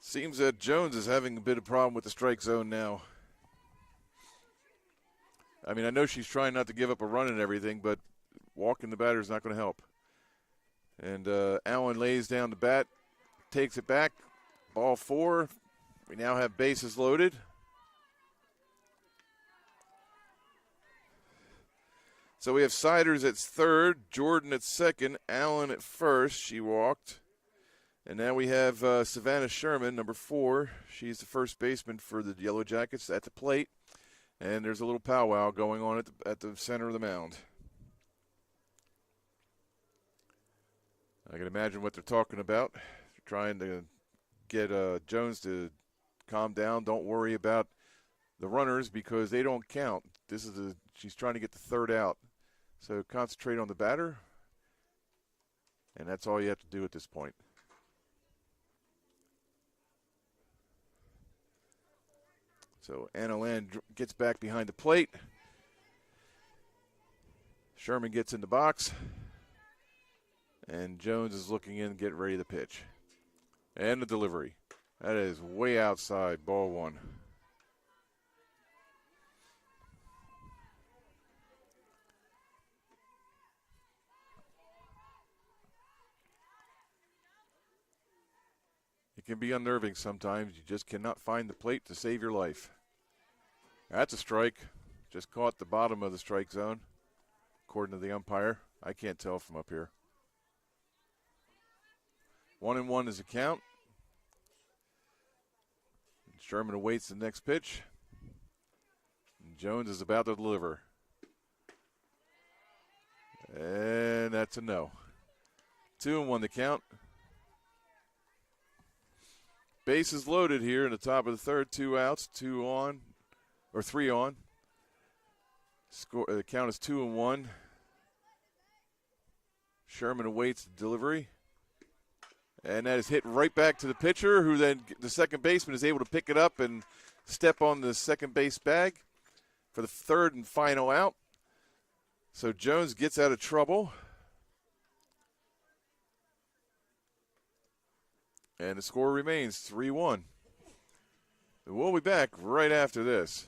Seems that Jones is having a bit of problem with the strike zone now. I mean, I know she's trying not to give up a run and everything, but walking the batter is not going to help. And Allen lays down the bat, takes it back. Ball 4. We now have bases loaded. So we have Siders at third, Jordan at second, Allen at first. She walked. And now we have Savannah Sherman, number 4. She's the first baseman for the Yellow Jackets at the plate. And there's a little powwow going on at the center of the mound. I can imagine what they're talking about. They're trying to get Jones to calm down. Don't worry about the runners because they don't count. She's trying to get the third out. So concentrate on the batter. And that's all you have to do at this point. So Anna Land gets back behind the plate. Sherman gets in the box. And Jones is looking in, getting ready to pitch. And the delivery. That is way outside, ball one. It can be unnerving sometimes. You just cannot find the plate to save your life. That's a strike. Just caught the bottom of the strike zone, according to the umpire. I can't tell from up here. 1-1 is the count. Sherman awaits the next pitch. Jones is about to deliver. And that's a no. 2-1 the count. Bases loaded here in the top of the third. 2 outs, 3 on. Score. The count is 2-1. Sherman awaits the delivery. And that is hit right back to the pitcher, who then, the second baseman, is able to pick it up and step on the second base bag for the third and final out. So Jones gets out of trouble. And the score remains 3-1. We'll be back right after this.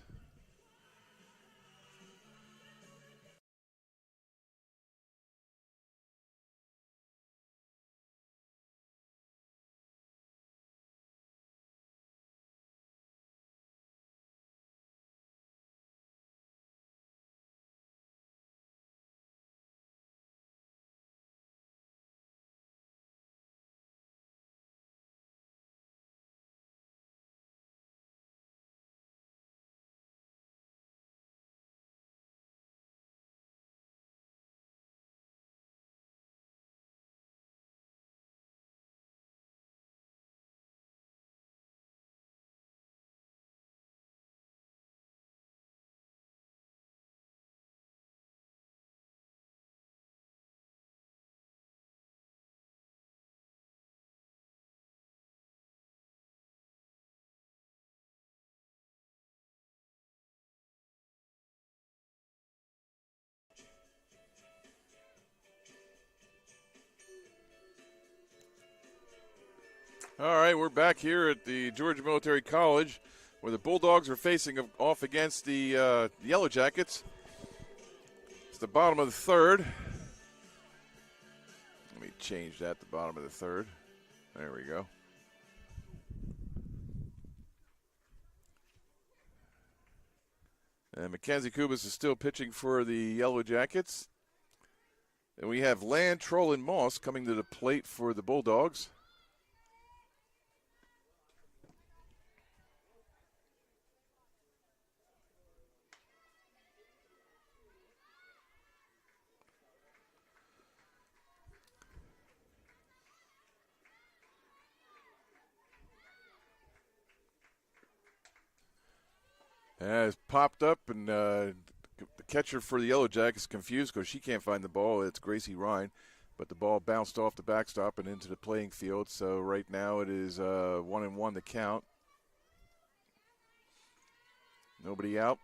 All right, we're back here at the Georgia Military College, where the Bulldogs are facing off against the Yellow Jackets. It's the bottom of the third. Let me change that, the bottom of the third. There we go. And Mackenzie Kubas is still pitching for the Yellow Jackets. And we have Land, Troll, and Moss coming to the plate for the Bulldogs. Has popped up, and the catcher for the Yellow Jackets is confused because she can't find the ball. It's Gracie Ryan, but the ball bounced off the backstop and into the playing field. So right now it is 1-1 the count. Nobody out.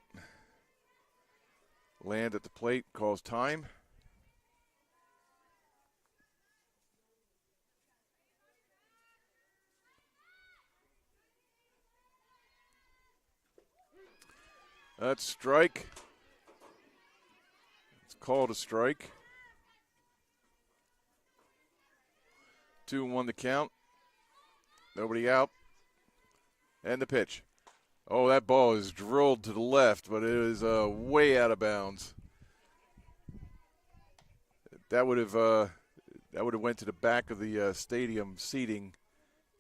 Land at the plate, calls time. That's strike. It's called a strike. 2-1 the count. Nobody out. And the pitch. Oh, that ball is drilled to the left, but it is way out of bounds. That would have went to the back of the stadium seating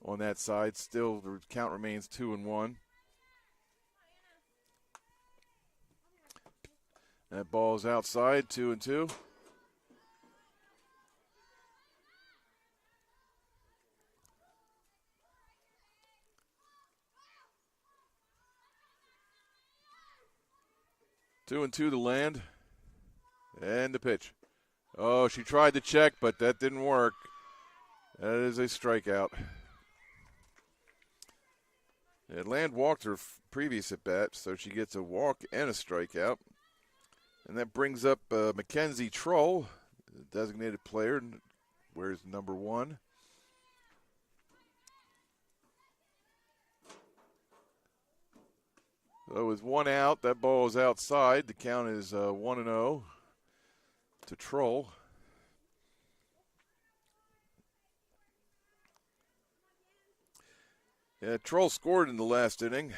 on that side. Still, the count remains 2-1. That ball is outside, 2-2. Two and two to Land. And the pitch. Oh, she tried to check, but that didn't work. That is a strikeout. And Land walked her previous at bat, so she gets a walk and a strikeout. And that brings up Mackenzie Troll, the designated player, wears number 1. So with 1 out, that ball is outside. The count is 1-0 to Troll. Yeah, Troll scored in the last inning.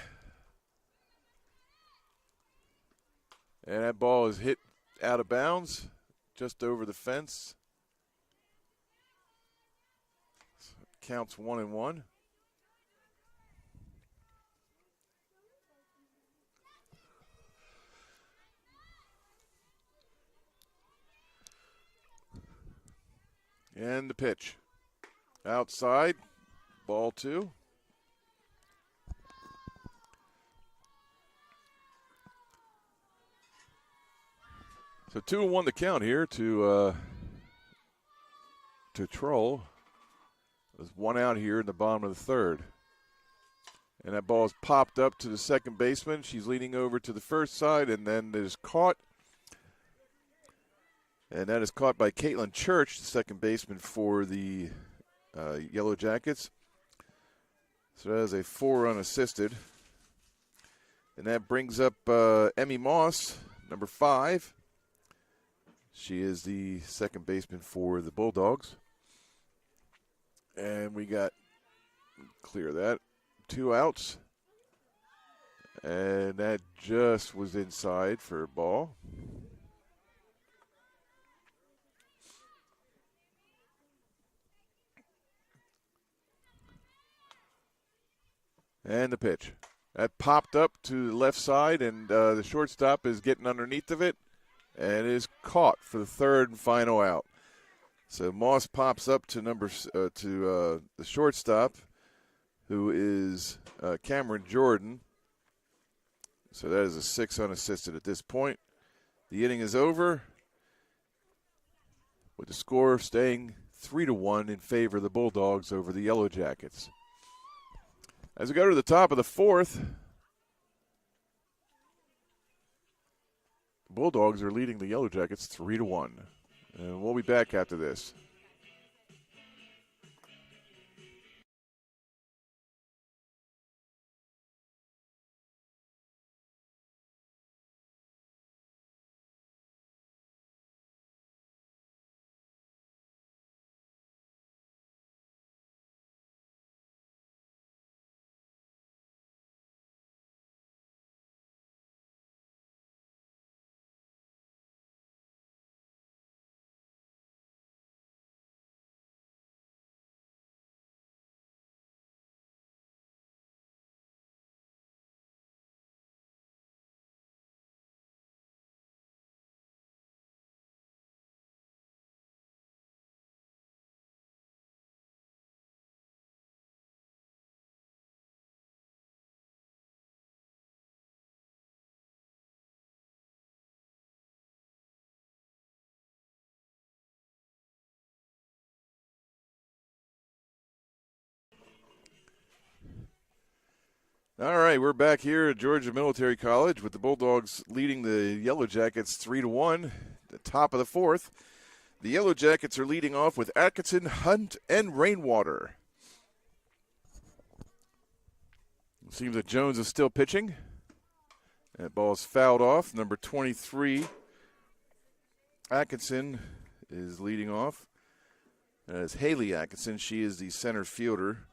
And that ball is hit out of bounds, just over the fence. So it counts 1-1. And the pitch. Outside, ball 2. So 2-1 the count here to Troll. There's 1 out here in the bottom of the 3rd. And that ball is popped up to the second baseman. She's leaning over to the first side, and then it is caught. And that is caught by Caitlin Church, the second baseman for the Yellow Jackets. So that is a 4 unassisted. And that brings up Emmy Moss, number 5. She is the second baseman for the Bulldogs. And we got, clear that, 2 outs. And that just was inside for a ball. And the pitch. That popped up to the left side, and the shortstop is getting underneath of it. And is caught for the 3rd and final out. So Moss pops up to the shortstop, who is Cameron Jordan. So that is a 6 unassisted at this point. The inning is over, with the score staying 3-1 in favor of the Bulldogs over the Yellow Jackets. As we go to the top of the 4th, Bulldogs are leading the Yellow Jackets 3-1. And we'll be back after this. All right, we're back here at Georgia Military College with the Bulldogs leading the Yellow Jackets 3-1, the top of the 4th. The Yellow Jackets are leading off with Atkinson, Hunt, and Rainwater. It seems that Jones is still pitching. That ball is fouled off. Number 23, Atkinson, is leading off. That is Haley Atkinson. She is the center fielder.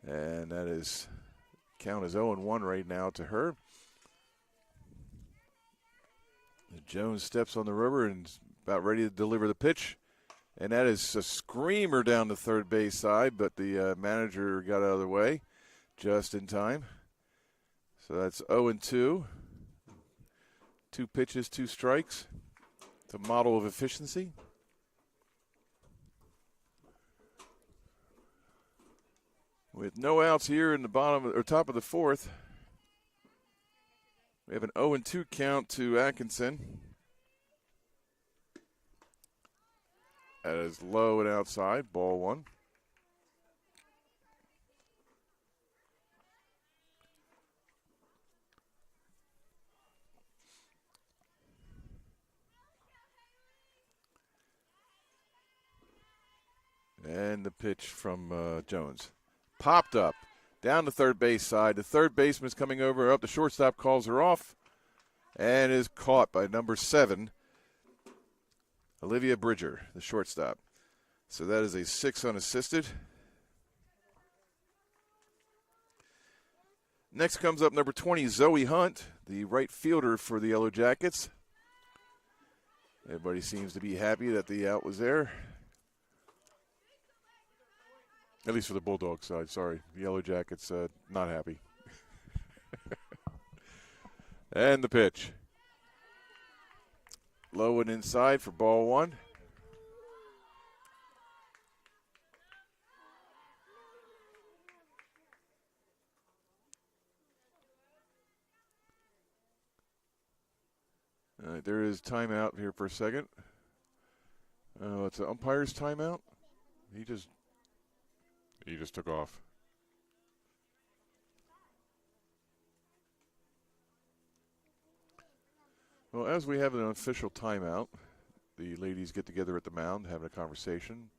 And that is... count is 0-1 right now to her. Jones steps on the rubber and is about ready to deliver the pitch. And that is a screamer down the third base side, but the manager got out of the way just in time. So that's 0-2. 2 pitches, 2 strikes. It's a model of efficiency. With no outs here in the top of the 4th, we have an 0-2 count to Atkinson. That is low and outside, ball 1. And the pitch from Jones. Popped up. Down the third base side. The third baseman's coming over. Up the shortstop calls her off. And is caught by number 7, Olivia Bridger, the shortstop. So that is a 6 unassisted. Next comes up number 20, Zoe Hunt, the right fielder for the Yellow Jackets. Everybody seems to be happy that the out was there. At least for the Bulldogs side, sorry. The Yellow Jackets not happy. And the pitch. Low and inside for ball 1. All right, there is timeout here for a second. It's an umpire's timeout. He just took off. Well, as we have an official timeout, the ladies get together at the mound, having a conversation,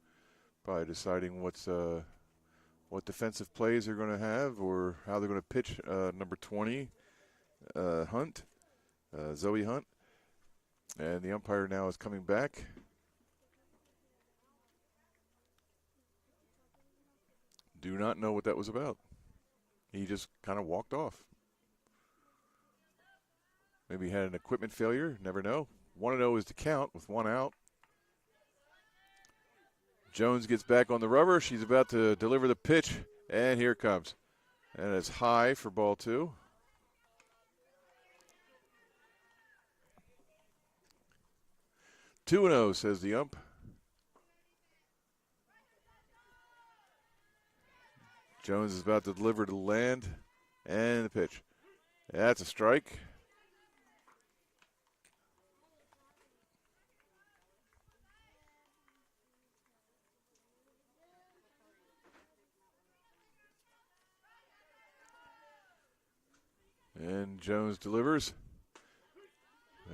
probably deciding what defensive plays they're going to have or how they're going to pitch number 20, Hunt, Zoe Hunt. And the umpire now is coming back. Do not know what that was about. He just kind of walked off. Maybe he had an equipment failure. Never know. 1-0 is the count with 1 out. Jones gets back on the rubber. She's about to deliver the pitch. And here it comes. And it's high for ball 2. Two and 0, says the ump. Jones is about to deliver to land. And the pitch. That's a strike. And Jones delivers.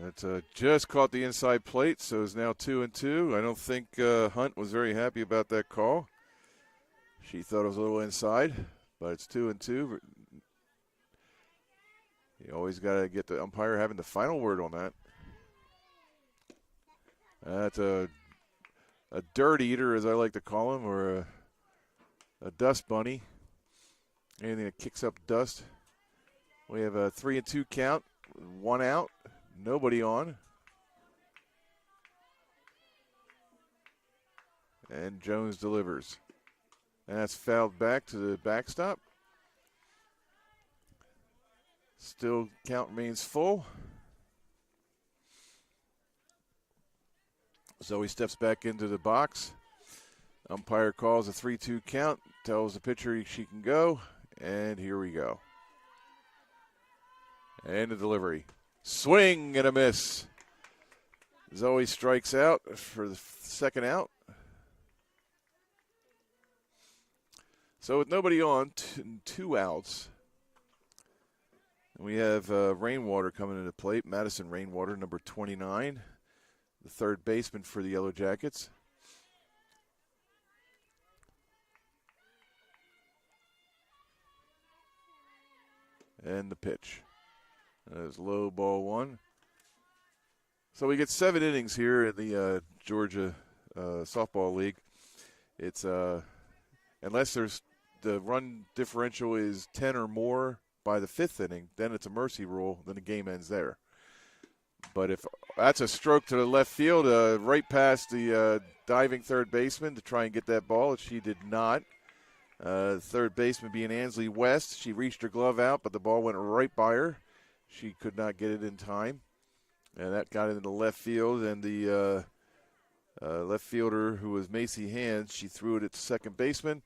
That's just caught the inside plate, so it's now 2-2. I don't think Hunt was very happy about that call. She thought it was a little inside, but it's 2-2. You always got to get the umpire having the final word on that. That's a dirt eater, as I like to call him, or a dust bunny. Anything that kicks up dust. We have a 3-2 count, 1 out. Nobody on. And Jones delivers. And that's fouled back to the backstop. Still count remains full. Zoe steps back into the box. Umpire calls a 3-2 count, tells the pitcher she can go, and here we go. And the delivery. Swing and a miss. Zoe strikes out for the 2nd out. So with nobody on, 2 outs, we have Rainwater coming into plate. Madison Rainwater, number 29, the 3rd baseman for the Yellow Jackets. And the pitch. That is low, ball 1. So we get 7 innings here in the Georgia Softball League. It's unless there's the run differential is 10 or more by the 5th inning, then it's a mercy rule. Then the game ends there. But if that's a stroke to the left field, right past the diving 3rd baseman to try and get that ball, she did not. 3rd baseman being Ansley West, she reached her glove out, but the ball went right by her. She could not get it in time, and that got into left field. And the left fielder, who was Macy Hands, she threw it at the 2nd baseman,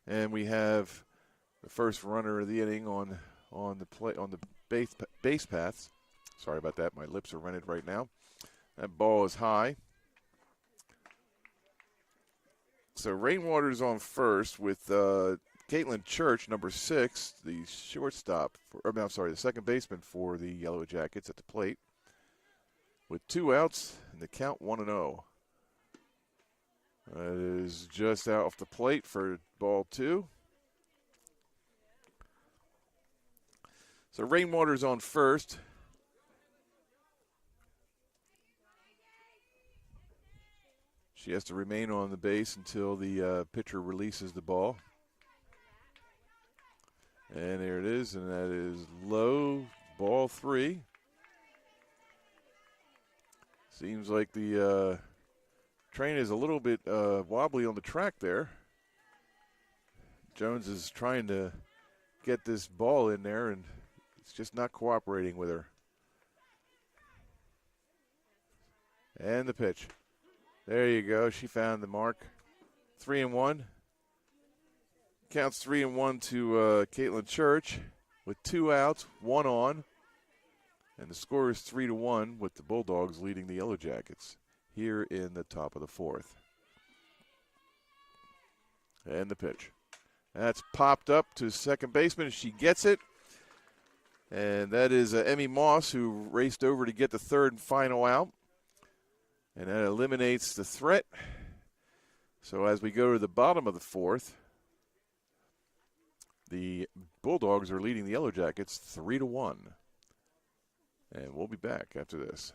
and we have the first runner of the inning on the base paths. Sorry about that, my lips are rented right now. That ball is high. So Rainwater's on first with Caitlin Church, number 6, the shortstop, the 2nd baseman for the Yellow Jackets at the plate. With 2 outs and the count 1-0. That is just out off the plate for ball 2. So Rainwater's on first. She has to remain on the base until the pitcher releases the ball. And there it is, and that is low, ball 3. Seems like the train is a little bit wobbly on the track there. Jones is trying to get this ball in there, and it's just not cooperating with her. And the pitch. There you go. She found the mark. 3-1. Counts 3-1 to Caitlin Church with 2 outs, 1 on. And the score is 3-1 with the Bulldogs leading the Yellow Jackets here in the top of the 4th. And the pitch. That's popped up to second baseman. She gets it. And that is Emmy Moss, who raced over to get the third and final out. And that eliminates the threat. So as we go to the bottom of the 4th, the Bulldogs are leading the Yellow Jackets 3-1. And we'll be back after this.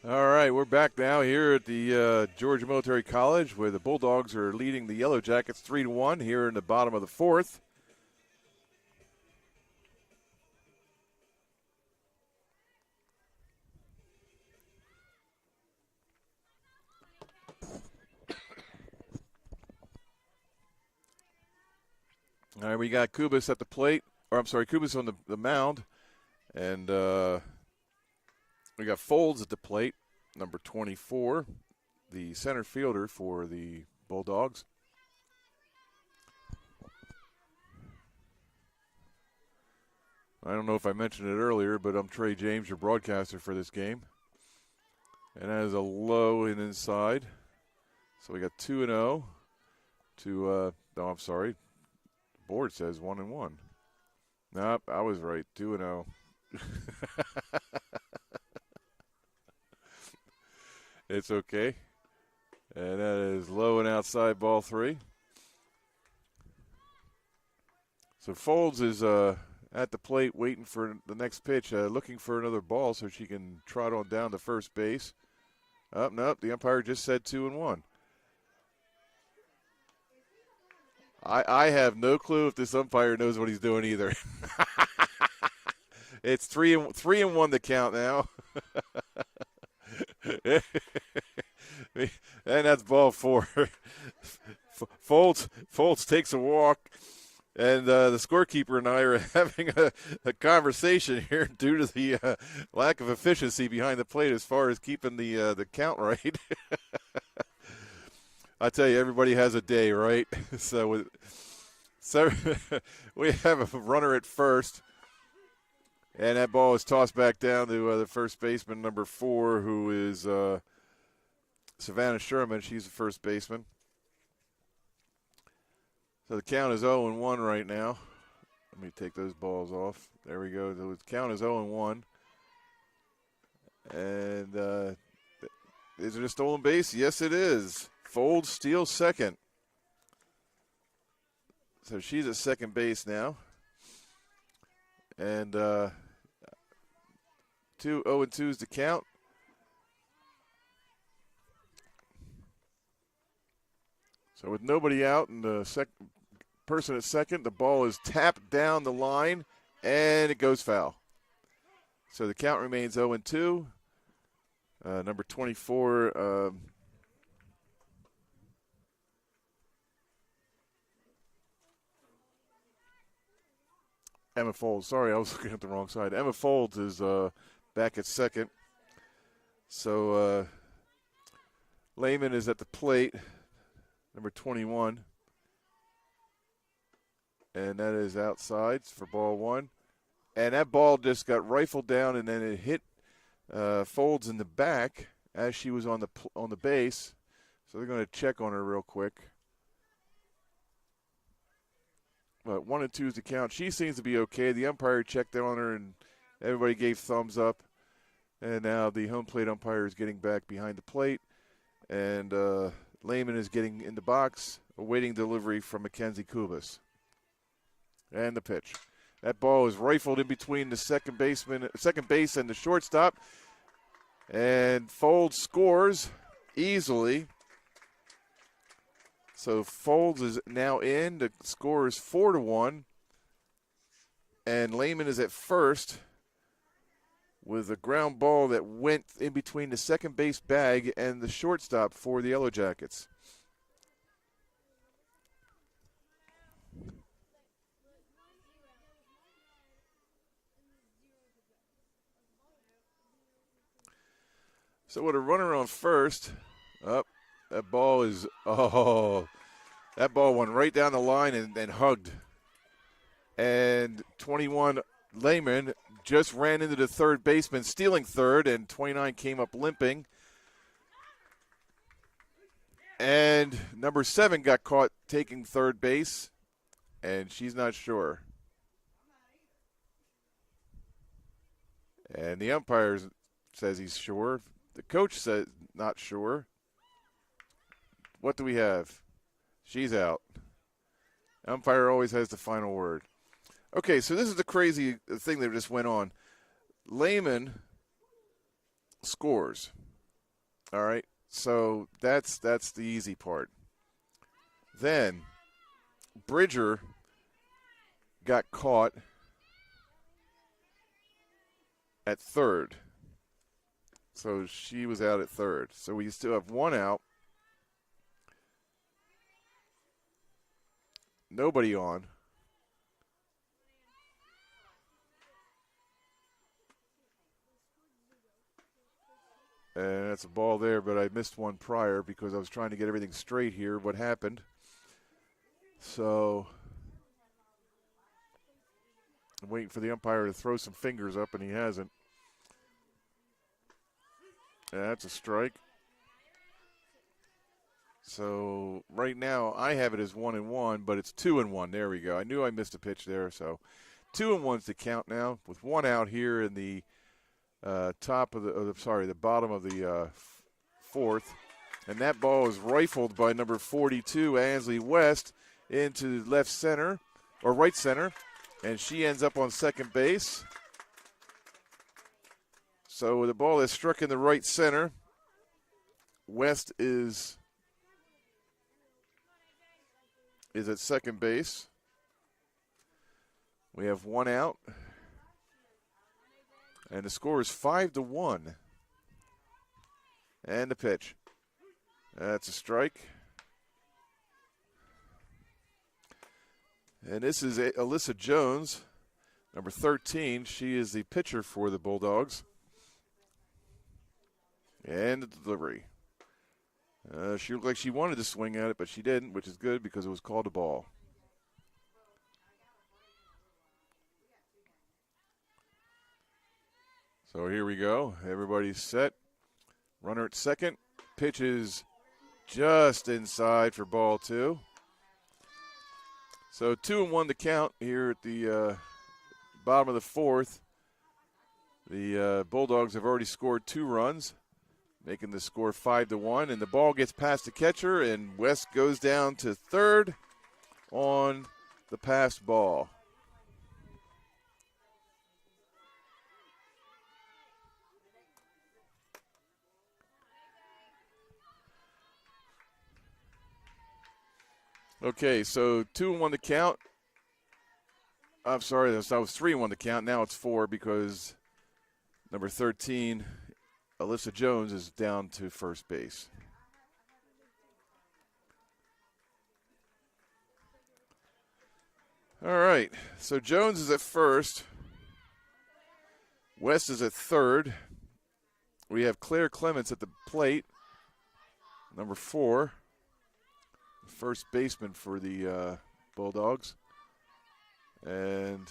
All right, we're back now here at the Georgia Military College, where the Bulldogs are leading the Yellow Jackets 3-1 here in the bottom of the 4th. All right, we got Kubas at the plate, or I'm sorry, Kubas on the mound, and we got Folds at the plate, number 24, the center fielder for the Bulldogs. I don't know if I mentioned it earlier, but I'm Trey James, your broadcaster for this game. And that is a low and inside. So we got 2-0 to, no, I'm sorry. The board says 1-1. Nope, I was right, 2-0. It's okay. And that is low and outside, ball 3. So Folds is at the plate waiting for the next pitch, looking for another ball so she can trot on down to first base. Oh, no, the umpire just said 2-1. I have no clue if this umpire knows what he's doing either. It's 3-1 the count now. And that's ball 4. Folds takes a walk, and the scorekeeper and I are having a conversation here due to the lack of efficiency behind the plate as far as keeping the count right. I tell you, everybody has a day, right? So we have a runner at first. And that ball is tossed back down to the first baseman, number 4, who is Savannah Sherman. She's the first baseman. So the count is 0-1 right now. Let me take those balls off. There we go. The count is 0-1. And is it a stolen base? Yes, it is. Folds steals second. So she's at second base now. And 0-2 is the count. So with nobody out and the person at second, the ball is tapped down the line, and it goes foul. So the count remains 0-2. Number 24, Emma Folds. Sorry, I was looking at the wrong side. Emma Folds is back at second. So Lehman is at the plate, number 21. And that is outside for ball one. And that ball just got rifled down, and then it hit Folds in the back as she was on the base. So they're going to check on her real quick. But 1-2 is the count. She seems to be okay. The umpire checked on her, and everybody gave thumbs up. And now the home plate umpire is getting back behind the plate. And Lehman is getting in the box, awaiting delivery from Mackenzie Kubas. And the pitch. That ball is rifled in between the second base and the shortstop. And Folds scores easily. So Folds is now in. The score is 4-1. And Lehman is at first with a ground ball that went in between the second base bag and the shortstop for the Yellow Jackets. So with a runner on first, that ball went right down the line and hugged. And 21 Lehman just ran into the third baseman, stealing third, and 29 came up limping. And number 7 got caught taking third base, and she's not sure. And the umpire says he's sure. The coach says not sure. What do we have? She's out. Umpire always has the final word. Okay, so this is the crazy thing that just went on. Lehman scores. All right, so that's the easy part. Then Bridger got caught at third. So she was out at third. So we still have one out. Nobody on. And that's a ball there, but I missed one prior because I was trying to get everything straight here, what happened. So I'm waiting for the umpire to throw some fingers up, and he hasn't. That's a strike. So right now I have it as 1-1, but it's 2-1. There we go. I knew I missed a pitch there. So 2-1's the count now with one out here in the the bottom of the fourth. And that ball is rifled by number 42, Ansley West, into left center or right center. And she ends up on second base. So the ball is struck in the right center. West is at second base. We have one out. And the score is 5-1. And the pitch. That's a strike. And this is Alyssa Jones, number 13. She is the pitcher for the Bulldogs. And the delivery. She looked like she wanted to swing at it, but she didn't, which is good because it was called a ball. So here we go. Everybody's set. Runner at second. Pitch is just inside for ball 2. So 2-1 to count here at the bottom of the fourth. The Bulldogs have already scored 2 runs, making the score 5-1. And the ball gets past the catcher, and West goes down to third on the pass ball. Okay, so 2-1 to count. I'm sorry, that was 3-1 to count. Now it's 4 because number 13, Alyssa Jones, is down to first base. All right, so Jones is at first. West is at third. We have Claire Clements at the plate, number 4, first baseman for the Bulldogs. And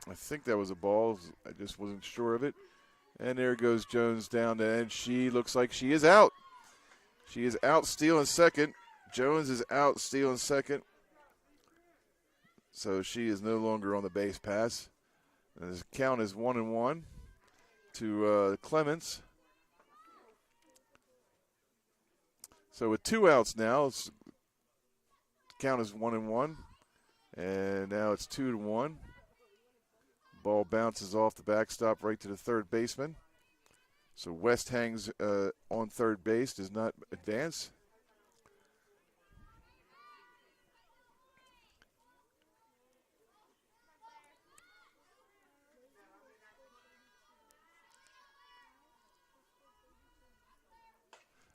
I think that was a ball. I just wasn't sure of it. And there goes Jones down to end. She looks like she is out. She is out stealing second. Jones is out stealing second. So she is no longer on the base pass. And the count is 1-1 to Clements. So with 2 outs now, the count is 1-1. And now it's 2-1. Ball bounces off the backstop right to the third baseman. So West hangs on third base, does not advance.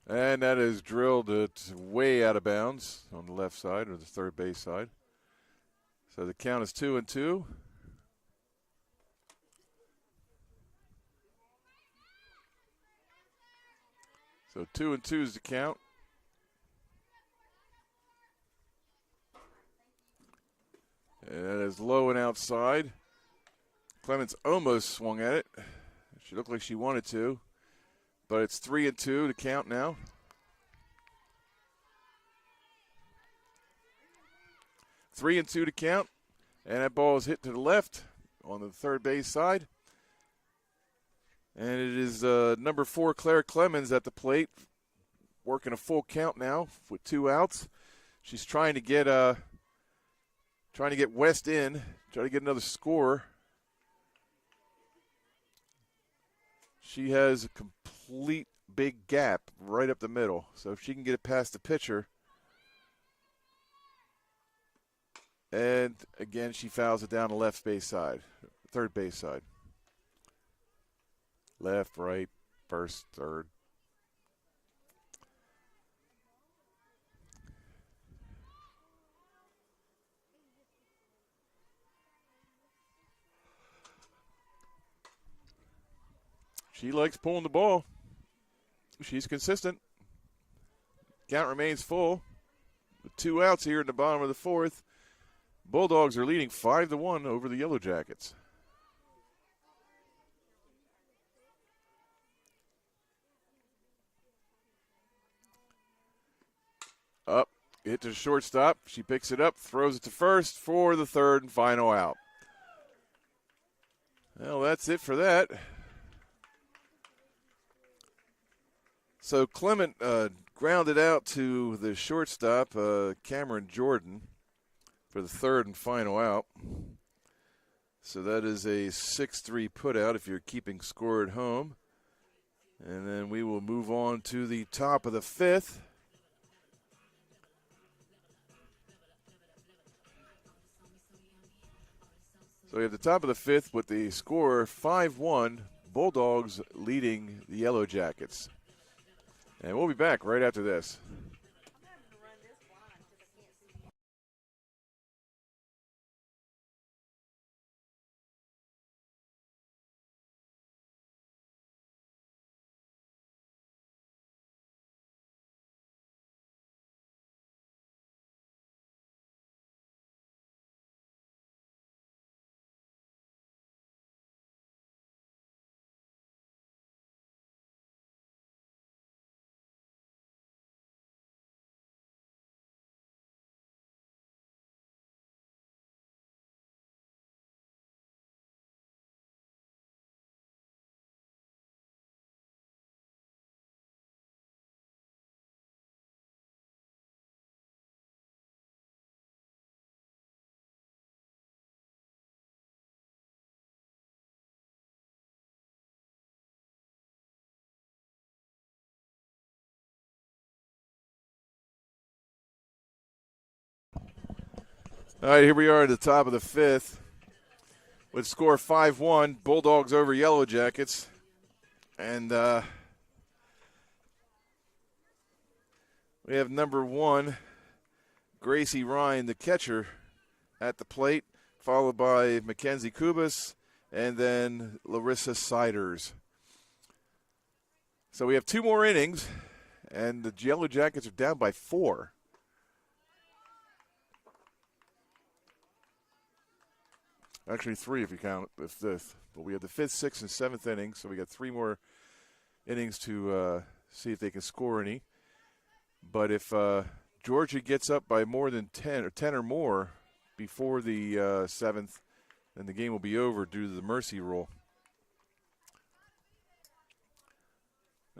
And that is drilled way out of bounds on the left side, or the third base side. So the count is 2-2. So 2-2 is the count. And that is low and outside. Clements almost swung at it. She looked like she wanted to. But it's 3-2 to count now. Three and 2 to count. And that ball is hit to the left on the third base side. And it is number 4, Claire Clemens, at the plate, working a full count now with 2 outs. She's trying to get West in, try to get another score. She has a complete big gap right up the middle. So if she can get it past the pitcher. And again, she fouls it down the left base side, third base side. Left, right, first, third. She likes pulling the ball. She's consistent. Count remains full. With 2 outs here in the bottom of the 4th. Bulldogs are leading 5-1 over the Yellow Jackets. Up, hit to the shortstop. She picks it up, throws it to first for the third and final out. Well, that's it for that. So Clement grounded out to the shortstop, Cameron Jordan, for the third and final out. So that is a 6-3 putout if you're keeping score at home. And then we will move on to the top of the 5th. So we have the top of the 5th with the score 5-1, Bulldogs leading the Yellow Jackets. And we'll be back right after this. All right, here we are at the top of the fifth with score 5-1, Bulldogs over Yellow Jackets. And we have number 1, Gracie Ryan, the catcher, at the plate, followed by Mackenzie Kubas and then Larissa Siders. So we have 2 more innings, and the Yellow Jackets are down by 4. Actually 3 if you count the fifth. But we have the 5th, 6th, and 7th innings, so we got 3 more innings to see if they can score any. But if Georgia gets up by more than 10 or more before the 7th, then the game will be over due to the mercy rule.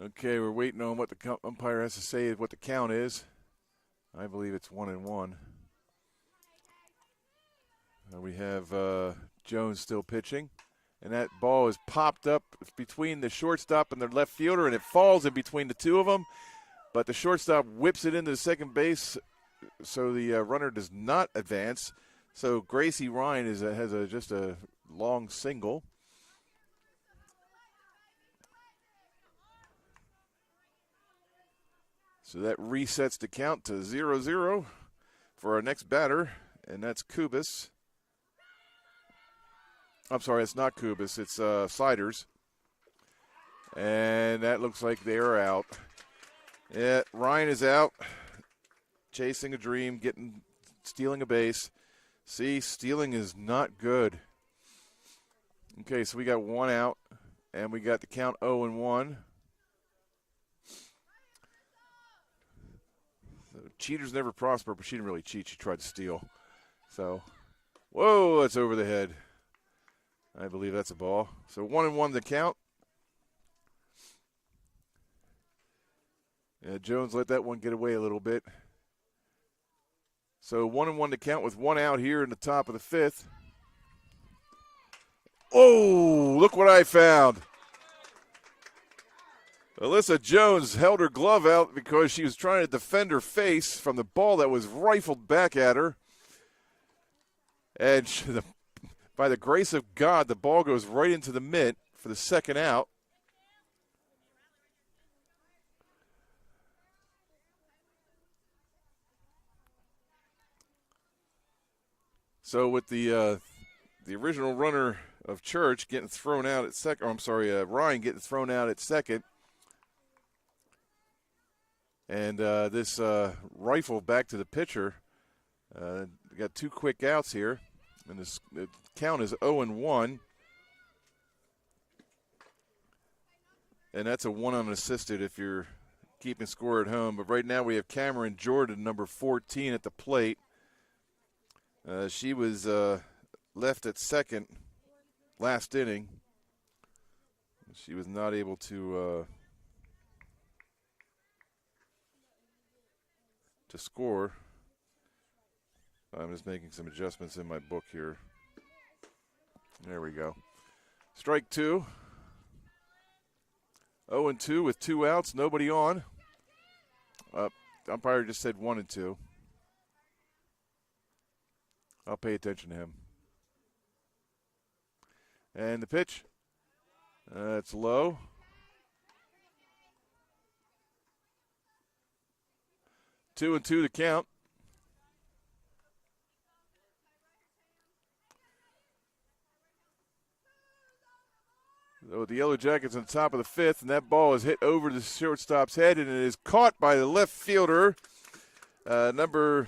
Okay, we're waiting on what the umpire has to say, what the count is. I believe it's 1-1. We have Jones still pitching, and that ball is popped up between the shortstop and the left fielder, and it falls in between the 2 of them. But the shortstop whips it into the second base, so the runner does not advance. So Gracie Ryan has just a long single. So that resets the count to 0-0 for our next batter, and that's Kubas. I'm sorry, it's not Kubas, it's Siders. And that looks like they are out. Yeah, Ryan is out, chasing a dream, stealing a base. See, stealing is not good. Okay, so we got 1 out, and we got the count 0-1. So cheaters never prosper, but she didn't really cheat. She tried to steal. So, whoa, that's over the head. I believe that's a ball. So 1-1 the count. Yeah, Jones let that one get away a little bit. So 1-1 to count with 1 out here in the top of the 5th. Oh, look what I found. Alyssa Jones held her glove out because she was trying to defend her face from the ball that was rifled back at her. And by the grace of God, the ball goes right into the mitt for the 2nd out. So with the original runner of Church getting thrown out at second, Ryan getting thrown out at second, and this rifle back to the pitcher, we got 2 quick outs here, and the count is 0-1, and that's a 1 unassisted if you're keeping score at home. But right now we have Cameron Jordan, number 14, at the plate. She was left at second last inning. She was not able to score. I'm just making some adjustments in my book here. There we go. Strike 2. 0-2 with 2 outs, nobody on. Umpire just said 1-2. I'll pay attention to him. And the pitch. It's low. Two and two to count. So the Yellow Jackets on top of the 5th, and that ball is hit over the shortstop's head, and it is caught by the left fielder. Number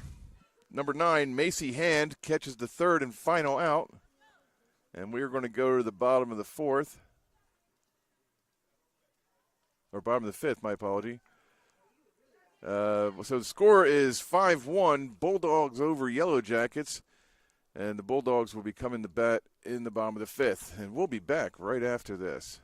9, Macy Hand, catches the 3rd and final out. And we are going to go to the bottom of the 4th. Or bottom of the 5th, my apology. So the score is 5-1, Bulldogs over Yellow Jackets. And the Bulldogs will be coming to bat in the bottom of the 5th. And we'll be back right after this.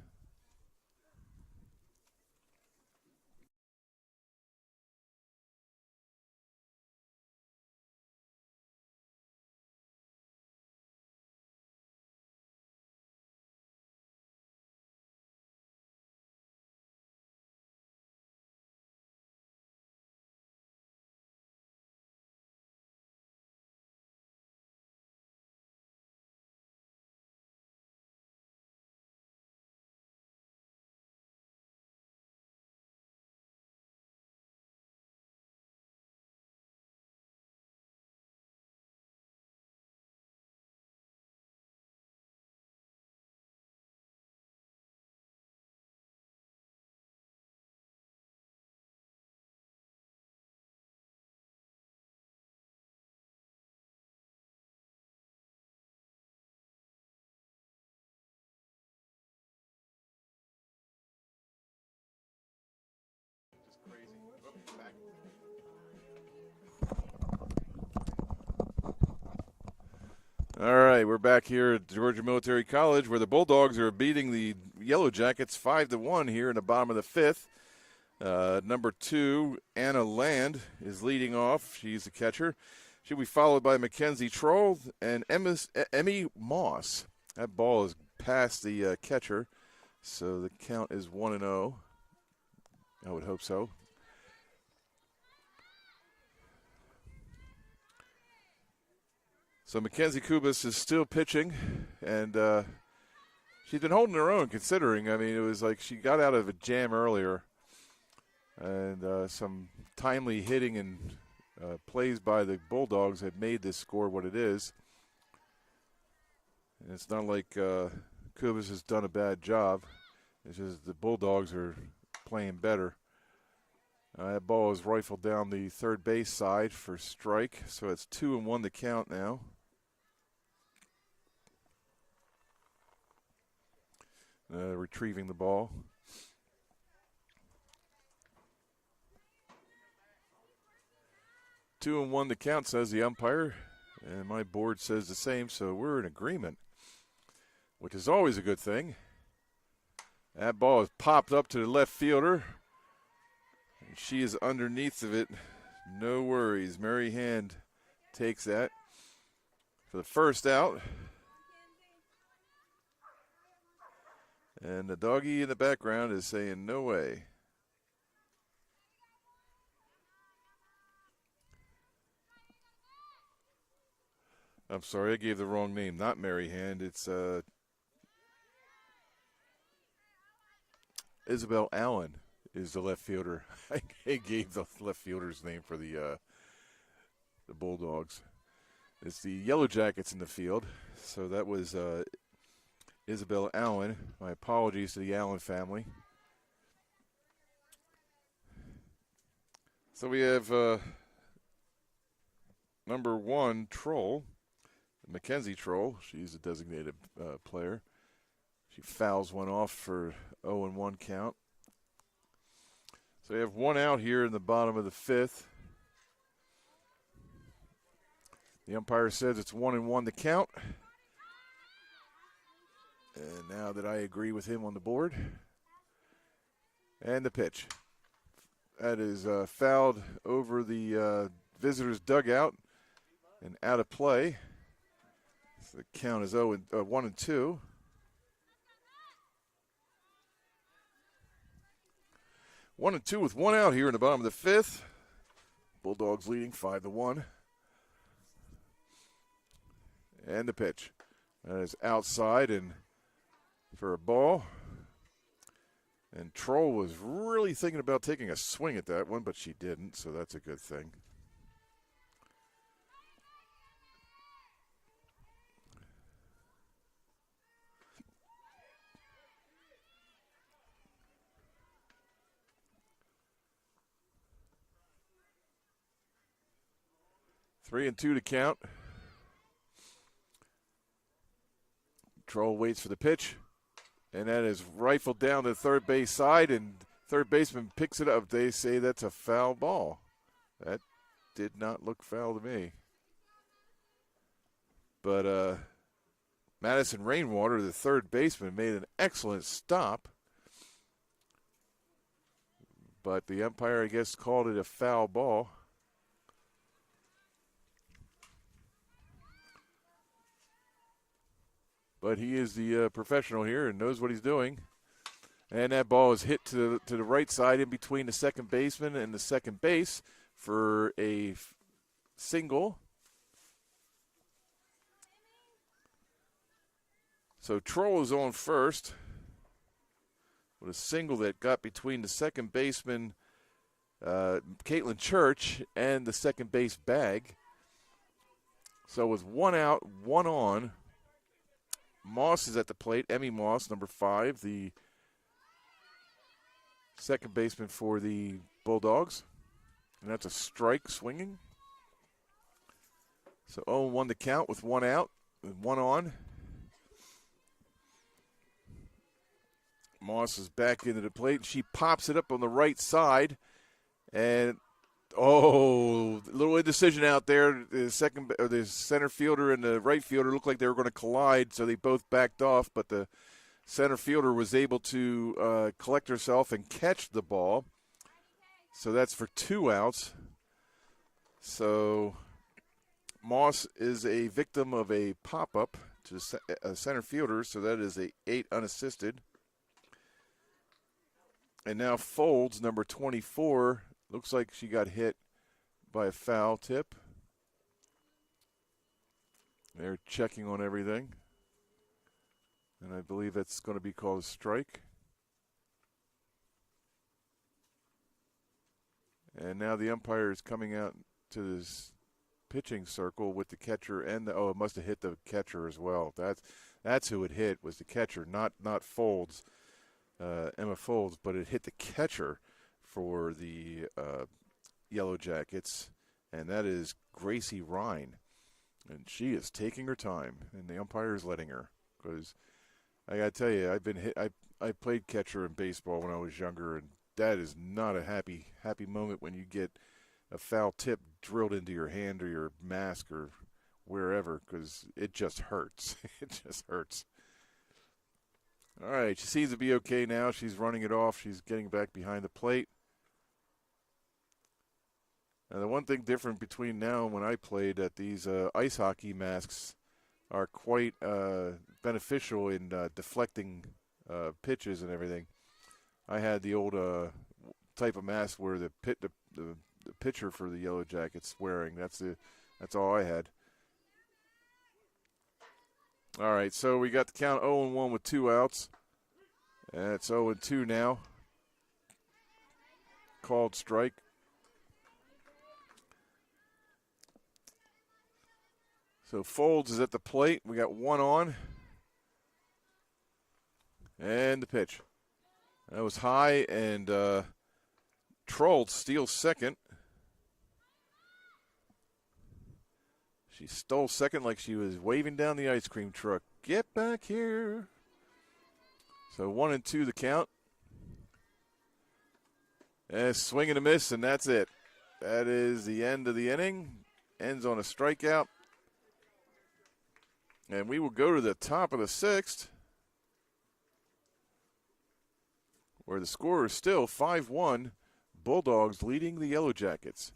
All right, we're back here at Georgia Military College where the Bulldogs are beating the Yellow Jackets 5-1 here in the bottom of the fifth. Number 2, Anna Land, is leading off. She's the catcher. She'll be followed by Mackenzie Troll and Emmy Moss. That ball is past the catcher, so the count is 1-0. I would hope so. So Mackenzie Kubas is still pitching, and she's been holding her own considering. I mean, it was like she got out of a jam earlier, and some timely hitting and plays by the Bulldogs have made this score what it is. And it's not like Kubas has done a bad job. It's just the Bulldogs are playing better. That ball is rifled down the third base side for strike, so it's 2-1 to count now. Retrieving the ball. Two and 1 to count, says the umpire, and my board says the same, so we're in agreement, which is always a good thing. That ball is popped up to the left fielder. She is underneath of it. No worries. Mary Hand takes that for the first out. And the doggy in the background is saying, no way. I'm sorry, I gave the wrong name. Not Mary Hand. It's Isabel Allen is the left fielder. I gave the left fielder's name for the Bulldogs. It's the Yellow Jackets in the field. So that was Isabel Allen. My apologies to the Allen family. So we have number 1, Troll, Mackenzie Troll. She's a designated player. She fouls one off for 0-1 count. So we have one out here in the bottom of the fifth. The umpire says it's 1-1 to count. And now that I agree with him on the board. And the pitch. That is fouled over the visitor's dugout and out of play. So the count is 1-2. One and two with one out here in the bottom of the fifth. Bulldogs leading 5-1. And the pitch. That is outside and for a ball. And Troll was really thinking about taking a swing at that one, but she didn't, so that's a good thing. Three and 2 to count. Troll waits for the pitch. And that is rifled down to the third base side, and third baseman picks it up. They say that's a foul ball. That did not look foul to me. But Madison Rainwater, the third baseman, made an excellent stop. But the umpire, I guess, called it a foul ball. But he is the professional here and knows what he's doing. And that ball is hit to the right side in between the second baseman and the second base for a single. So Troll is on first with a single that got between the second baseman, Caitlin Church, and the second base bag. So with one out, one on, Moss is at the plate. Emmy Moss, number 5, the second baseman for the Bulldogs. And that's a strike swinging. So 0-1 to count with one out and one on. Moss is back into the plate. She pops it up on the right side. And Oh, little indecision out there. The center fielder and the right fielder looked like they were going to collide, so they both backed off. But the center fielder was able to collect herself and catch the ball. So that's for 2 outs. So Moss is a victim of a pop-up to a center fielder, so that is a 8 unassisted. And now Folds, number 24, looks like she got hit by a foul tip. They're checking on everything. And I believe that's going to be called a strike. And now the umpire is coming out to this pitching circle with the catcher and it must have hit the catcher as well. That's who it hit, was the catcher, not Folds, Emma Folds, but it hit the catcher for the Yellow Jackets, and that is Gracie Rhine. And she is taking her time, and the umpire is letting her, because I got to tell you, I've been hit. I played catcher in baseball when I was younger, and that is not a happy moment when you get a foul tip drilled into your hand or your mask or wherever, because it just hurts. It just hurts. All right, she seems to be okay now. She's running it off. She's getting back behind the plate. Now, the one thing different between now and when I played, that these ice hockey masks are quite beneficial in deflecting pitches and everything. I had the old type of mask where the pitcher for the Yellow Jackets wearing. That's all I had. All right, so we got the count 0-1 with 2 outs. And it's 0-2 now. Called strike. So Folds is at the plate. We got 1 on. And the pitch. That was high, and Troll steals second. She stole second like she was waving down the ice cream truck. Get back here. So 1-2 the count. And swing and a miss, and that's it. That is the end of the inning. Ends on a strikeout. And we will go to the top of the 6th, where the score is still 5-1. Bulldogs leading the Yellow Jackets.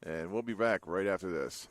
And we'll be back right after this.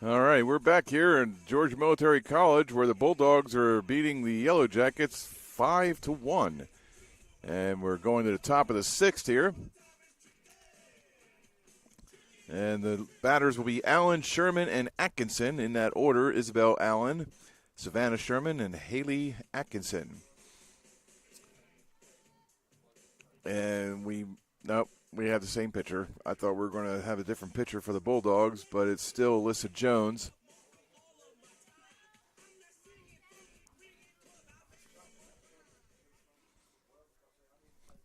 All right, we're back here in Georgia Military College, where the Bulldogs are beating the Yellow Jackets 5-1. And we're going to the top of the 6th here. And the batters will be Allen, Sherman, and Atkinson in that order. Isabel Allen, Savannah Sherman, and Haley Atkinson. And we have the same pitcher. I thought we were going to have a different pitcher for the Bulldogs, but it's still Alyssa Jones.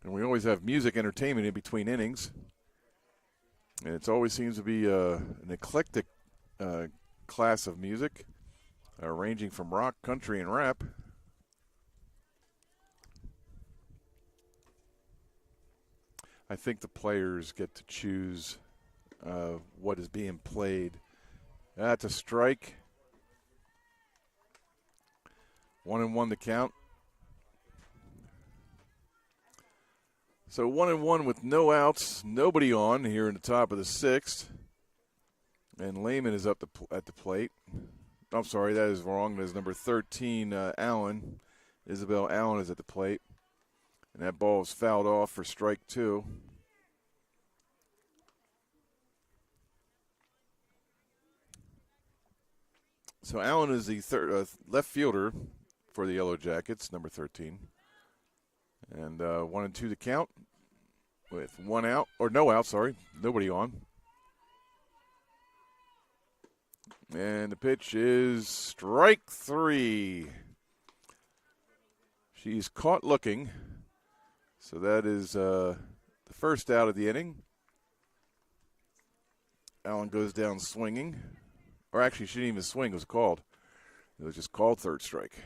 And we always have music entertainment in between innings. And it always seems to be an eclectic class of music, ranging from rock, country, and rap. I think the players get to choose what is being played. That's a strike. 1-1 the count. So 1-1 with no outs, nobody on here in the top of the sixth. And Lehman is up at the plate. I'm sorry, that is wrong. That is number 13, Allen. Isabel Allen is at the plate. And that ball is fouled off for strike 2. So Allen is the left fielder for the Yellow Jackets, number 13. And 1-2 to count with one out, or no out, sorry, nobody on. And the pitch is strike 3. She's caught looking. So that is the first out of the inning. Allen goes down swinging. Or actually, she didn't even swing. It was called. It was just called third strike.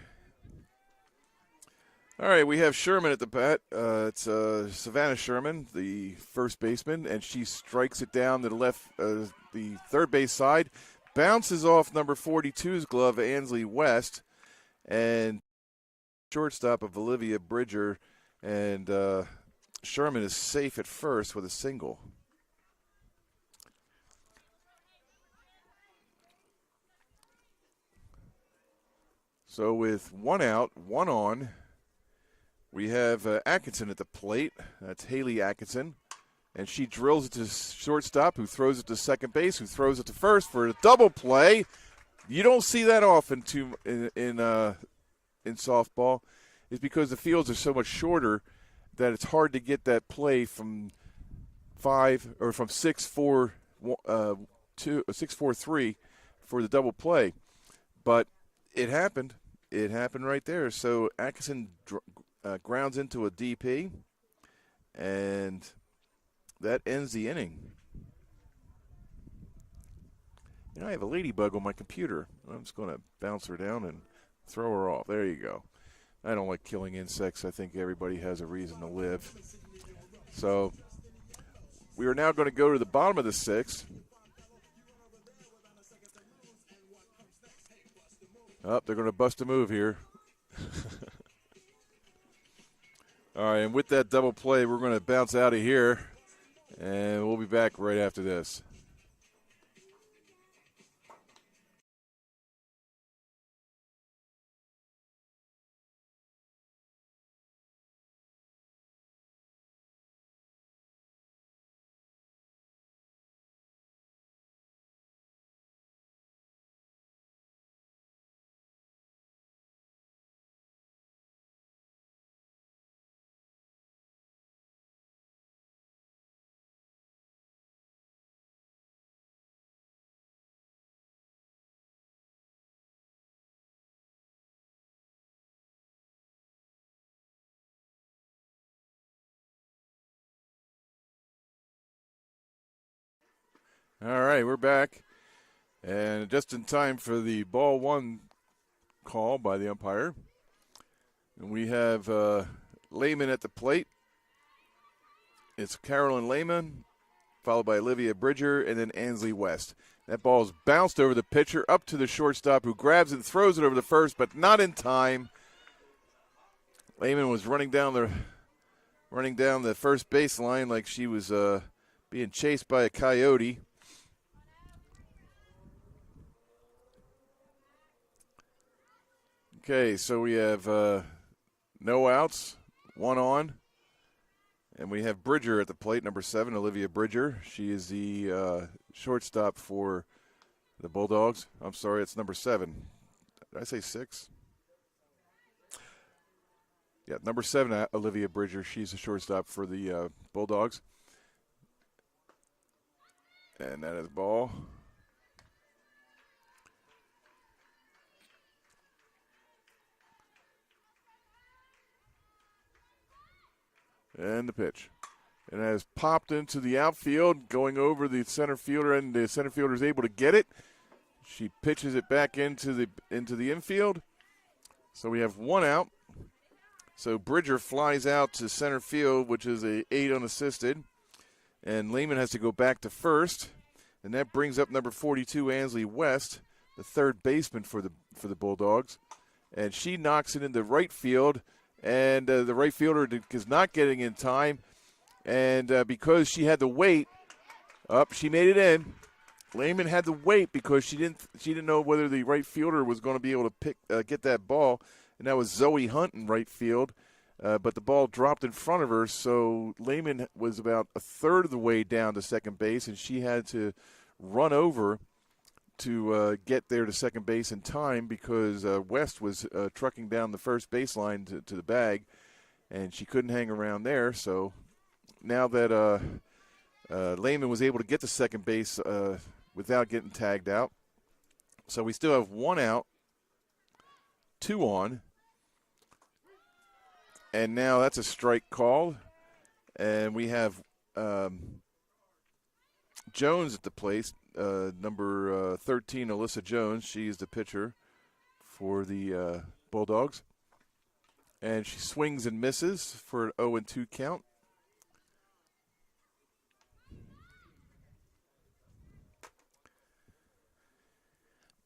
All right, we have Sherman at the bat. It's Savannah Sherman, the first baseman, and she strikes it down to the left, the third base side. Bounces off number 42's glove, Ansley West, and shortstop of Olivia Bridger, and Sherman is safe at first with a single. So with one out, one on, we have Atkinson at the plate. That's Haley Atkinson. And she drills it to shortstop, who throws it to second base, who throws it to first for a double play. You don't see that often in softball. It's because the fields are so much shorter that it's hard to get that play from 6-4-2, 6-4-3 for the double play. But it happened. It happened right there. So Atkinson grounds into a DP, and that ends the inning. You know, I have a ladybug on my computer. I'm just going to bounce her down and throw her off. There you go. I don't like killing insects. I think everybody has a reason to live. So we are now going to go to the bottom of the sixth. Oh, they're going to bust a move here. All right, and with that double play, we're going to bounce out of here, and we'll be back right after this. All right, we're back, and just in time for the ball one call by the umpire. And we have Lehman at the plate. It's Carolyn Lehman, followed by Olivia Bridger, and then Ansley West. That ball is bounced over the pitcher, up to the shortstop, who grabs it and throws it over the first, but not in time. Lehman was running down the first baseline like she was being chased by a coyote. Okay, so we have no outs, one on, and we have Bridger at the plate, number 7, Olivia Bridger. She is the shortstop for the Bulldogs. I'm sorry, it's number 7. Did I say 6? Yeah, number 7, Olivia Bridger. She's the shortstop for the Bulldogs. And that is ball. And the pitch. It has popped into the outfield, going over the center fielder, and the center fielder is able to get it. She pitches it back into the infield. So we have one out. So Bridger flies out to center field, which is a 8 unassisted. And Lehman has to go back to first. And that brings up number 42, Ansley West, the third baseman for the Bulldogs. And she knocks it into right field. And the right fielder is not getting in time. And because she had to wait, she made it in. Lehman had to wait because she didn't know whether the right fielder was going to be able to get that ball, and that was Zoe Hunt in right field. But the ball dropped in front of her, so Lehman was about a third of the way down to second base, and she had to run over to get there to second base in time because West was trucking down the first baseline to the bag, and she couldn't hang around there. So now that Lehman was able to get to second base without getting tagged out, so we still have 1 out, 2 on. And now that's a strike called. And we have Jones at the plate, number 13, Alyssa Jones. She's the pitcher for the Bulldogs. And she swings and misses for an 0-2 count.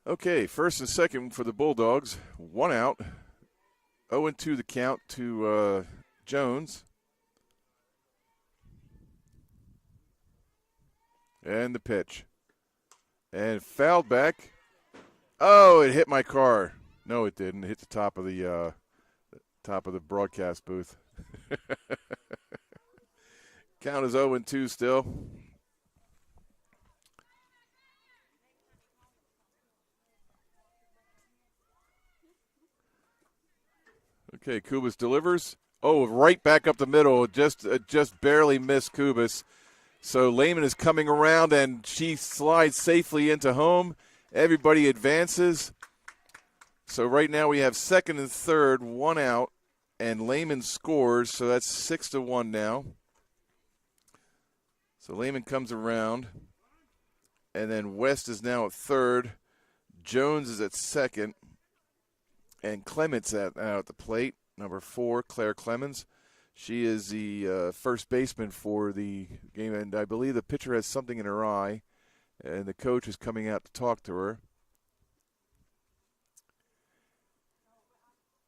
Okay, first and second for the Bulldogs. 1 out. 0-2 the count to Jones. And the pitch. And fouled back. Oh, it hit my car. No, it didn't. It hit the top of the broadcast booth. Count is 0-2 still. Okay, Kubas delivers. Oh, right back up the middle. Just barely missed Kubas. So Lehman is coming around, and she slides safely into home. Everybody advances. So right now we have second and third, 1 out, and Lehman scores. So that's 6-1 now. So Lehman comes around, and then West is now at third. Jones is at second. And Clements out at the plate, number 4, Claire Clemens. She is the first baseman for the game, and I believe the pitcher has something in her eye, and the coach is coming out to talk to her.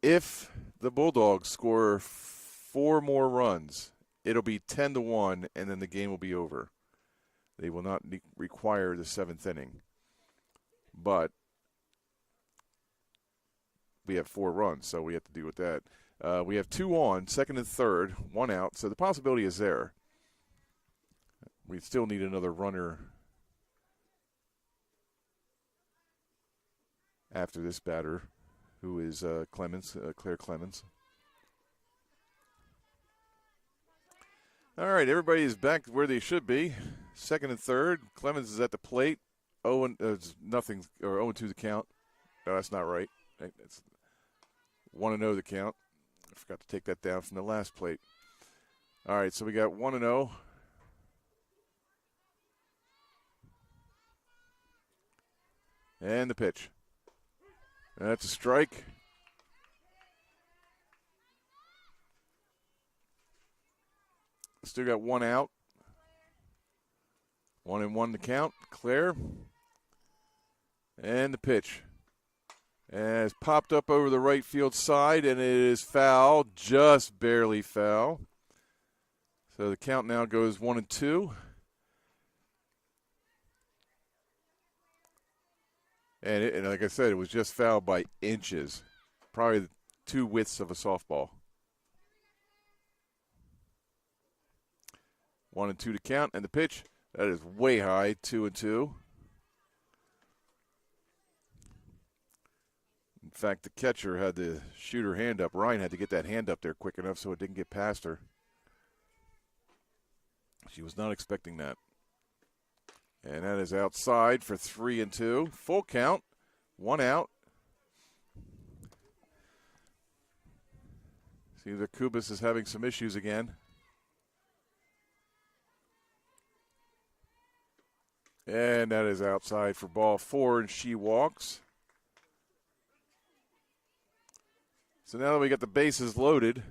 If the Bulldogs score 4 more runs, it'll be 10-1, and then the game will be over. They will not require the 7th inning. But we have 4 runs, so we have to deal with that. We have 2 on, second and third, 1 out, so the possibility is there. We still need another runner after this batter, who is Clemens, Claire Clemens. All right, everybody is back where they should be. Second and third, Clemens is at the plate. 0-2 the count. No, that's not right. It's 1-0 the count. I forgot to take that down from the last plate. All right, so we got 1-0. And the pitch. That's a strike. Still got 1 out. 1-1 the count. Claire. And the pitch. And it's popped up over the right field side, and it is foul, just barely foul. So the count now goes 1-2. And like I said, it was just fouled by inches, probably 2 widths of a softball. 1-2 to count, and the pitch, that is way high, 2-2. In fact, the catcher had to shoot her hand up. Ryan had to get that hand up there quick enough so it didn't get past her. She was not expecting that. And that is outside for 3-2. Full count, 1 out. Seems that Kubas is having some issues again. And that is outside for ball 4, and she walks. So now that we got the bases loaded,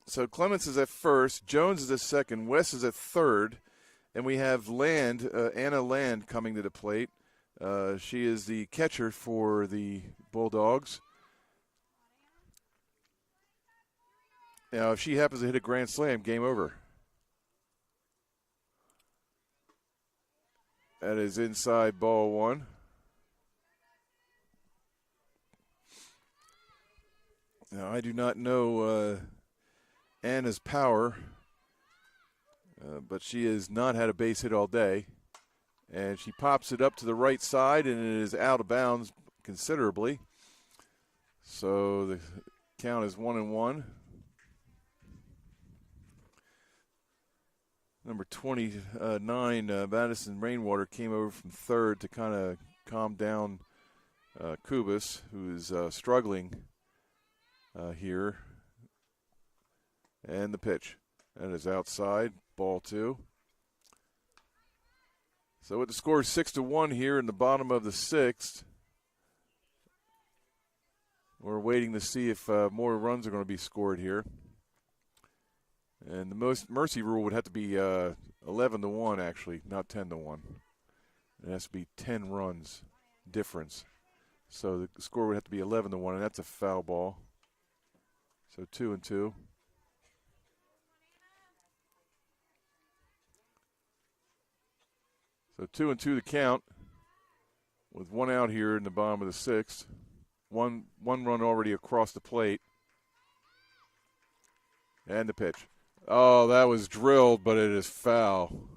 so Clements is at first, Jones is at second, West is at third, and we have Anna Land coming to the plate. She is the catcher for the Bulldogs. Now, if she happens to hit a grand slam, game over. That is inside ball one. Now, I do not know Anna's power, but she has not had a base hit all day. And she pops it up to the right side, and it is out of bounds considerably. So the count is 1-1. Number 29, Madison Rainwater, came over from third to kind of calm down Kubas, who is struggling here. And the pitch. That is outside, ball two. So with the score 6-1 here in the bottom of the sixth, we're waiting to see if more runs are going to be scored here. And the most mercy rule would have to be 11-1, actually, not 10-1. It has to be 10 runs difference. So the score would have to be 11-1, and that's a foul ball. So 2-2. So 2-2 the count, with one out here in the bottom of the sixth. One run already across the plate. And the pitch. Oh, that was drilled, but it is foul.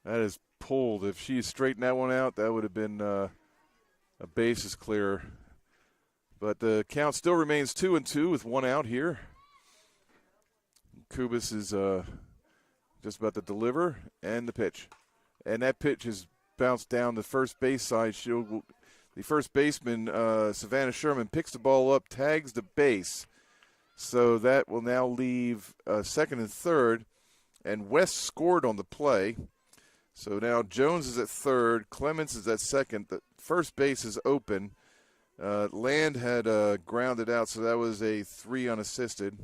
That is pulled. If she straightened that one out, that would have been a bases clear. But the count still remains 2-2 with one out here. Kubas is just about to deliver, and the pitch. And that pitch is bounced down the first base side. The first baseman, Savannah Sherman, picks the ball up, tags the base. So that will now leave second and third. And West scored on the play. So now Jones is at third. Clemens is at second. The first base is open. Land had grounded out, so that was a 3 unassisted.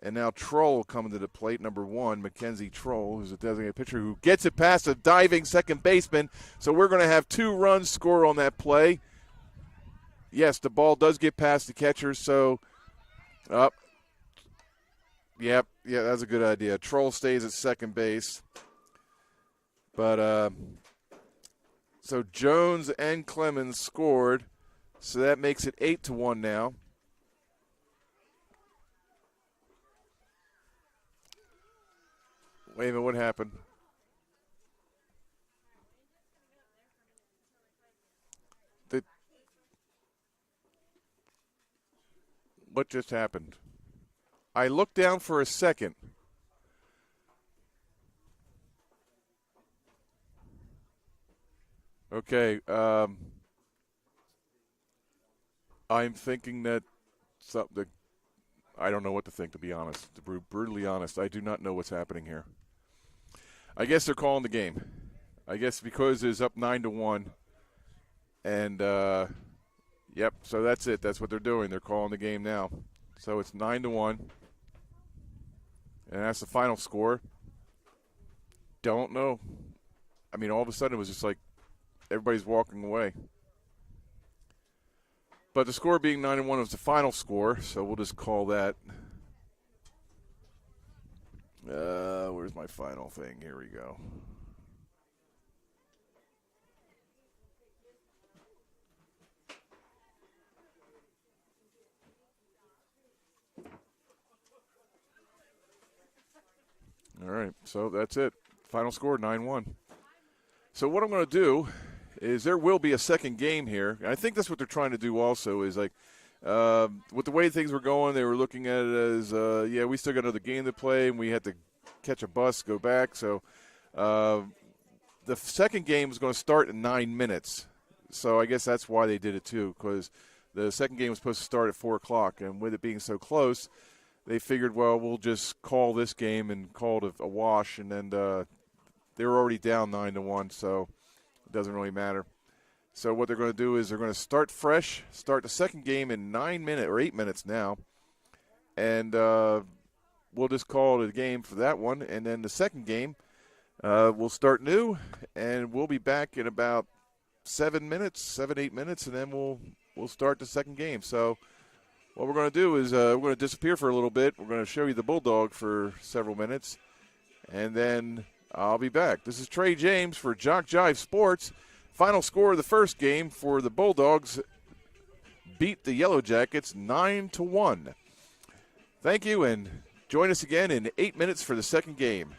And now Troll coming to the plate, number 1, Mackenzie Troll, who's a designated pitcher, who gets it past a diving second baseman. So we're going to have 2 runs score on that play. Yes, the ball does get past the catcher, so up. Yeah, that's a good idea. Troll stays at second base. But so Jones and Clemens scored, so that makes it 8-1 now. Wait a minute, what happened? What just happened? I looked down for a second. Okay, I'm thinking that something. I don't know what to think, to be honest. To be brutally honest, I do not know what's happening here. I guess they're calling the game. I guess because it's up 9-1, and yep. So that's it. That's what they're doing. They're calling the game now. So it's 9-1, and that's the final score. Don't know. I mean, all of a sudden it was just like everybody's walking away. But the score being 9-1 was the final score, so we'll just call that. Where's my final thing? Here we go. All right, so that's it. Final score, 9-1. So what I'm going to do is there will be a second game here. And I think that's what they're trying to do also is like with the way things were going, they were looking at it as, we still got another game to play, and we had to catch a bus, go back. So the second game is going to start in 9 minutes. So I guess that's why they did it too, because the second game was supposed to start at 4 o'clock. And with it being so close, they figured, well, we'll just call this game and call it a wash. And then they were already down 9-1, so it doesn't really matter. So what they're going to do is they're going to start fresh, start the second game in 9 minutes or 8 minutes now, and we'll just call it a game for that one. And then the second game we'll start new, and we'll be back in about 7, 8 minutes, and then we'll start the second game. So What we're going to do is we're going to disappear for a little bit. We're going to show you the Bulldog for several minutes, and then I'll be back. This is Trey James for JockJive Sports. Final score of the first game for the Bulldogs beat the Yellow Jackets 9-1. Thank you, and join us again in 8 minutes for the second game.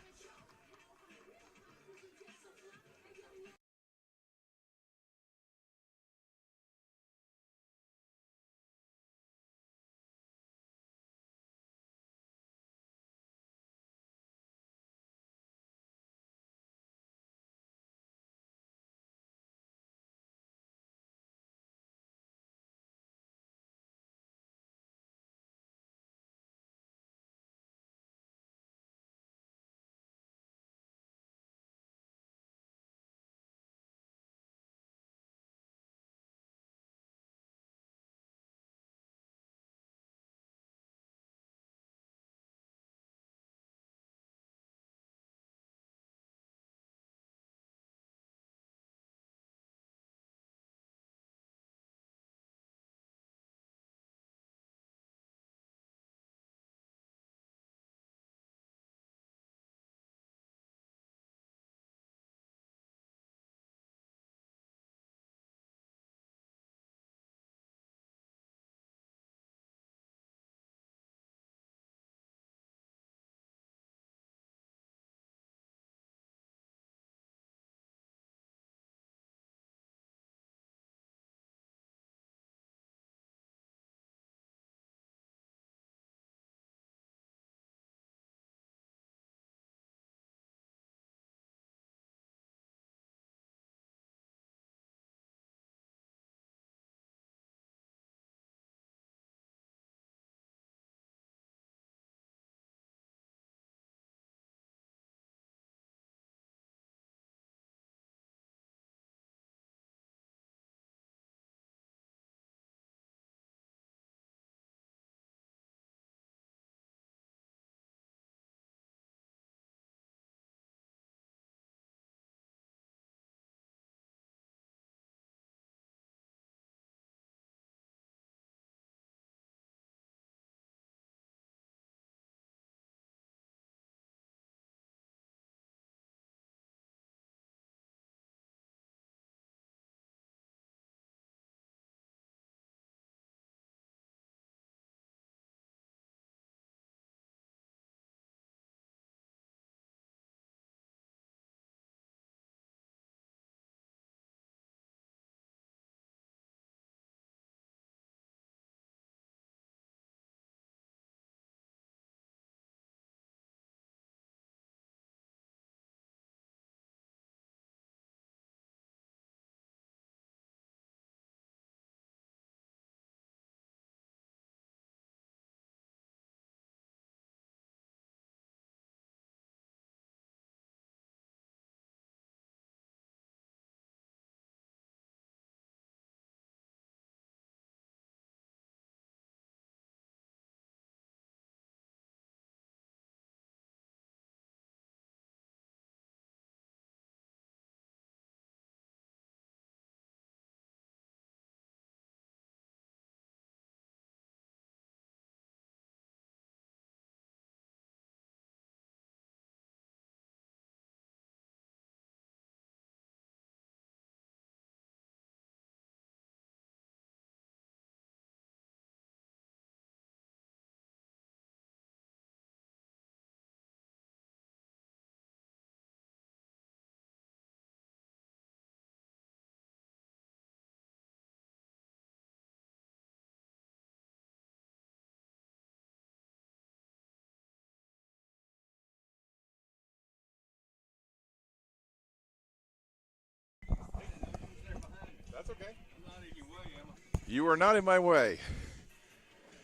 That's okay. I'm not in your way, am I? You are not in my way.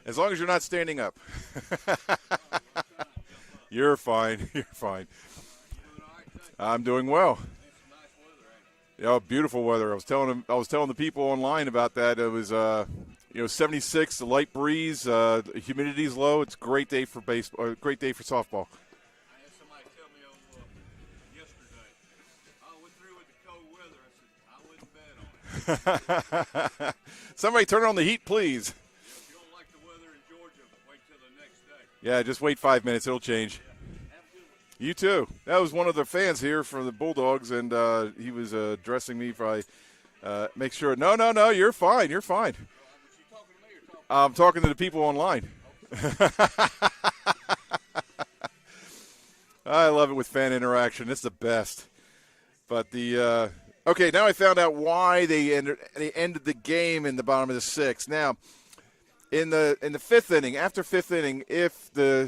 As long as you're not standing up. You're fine. You're fine. I'm doing well. Yeah, beautiful weather. I was telling the people online about that. It was 76, a light breeze, humidity's low. It's a great day for baseball. Great day for softball. I had somebody tell me yesterday, we're through with the cold weather. I said, I wouldn't bet on it. Somebody turn on the heat, please. If you don't like the weather Yeah, just wait 5 minutes. It'll change. You too. That was one of the fans here from the Bulldogs, and he was addressing me for make sure. No. You're fine. You're fine. I'm talking to the people online. I love it with fan interaction. It's the best. But okay, now I found out why they ended the game in the bottom of the sixth. Now, in the fifth inning, after fifth inning, if the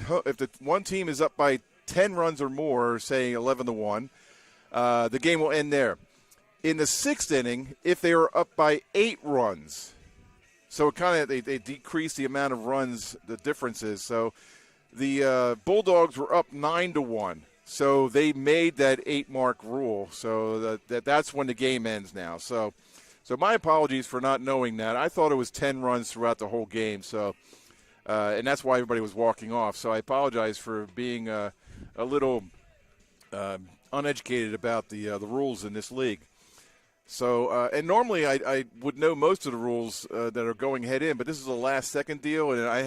one team is up by 10 runs or more, say 11-1, the game will end there. In the sixth inning, if they are up by 8 runs, so it kind of they decrease the amount of runs, the differences. So the Bulldogs were up 9-1. So they made that 8-mark rule. So that's when the game ends now. So my apologies for not knowing that. I thought it was 10 runs throughout the whole game. So and that's why everybody was walking off. So I apologize for being a little uneducated about the rules in this league. So and normally I would know most of the rules that are going head in, but this is a last-second deal, and I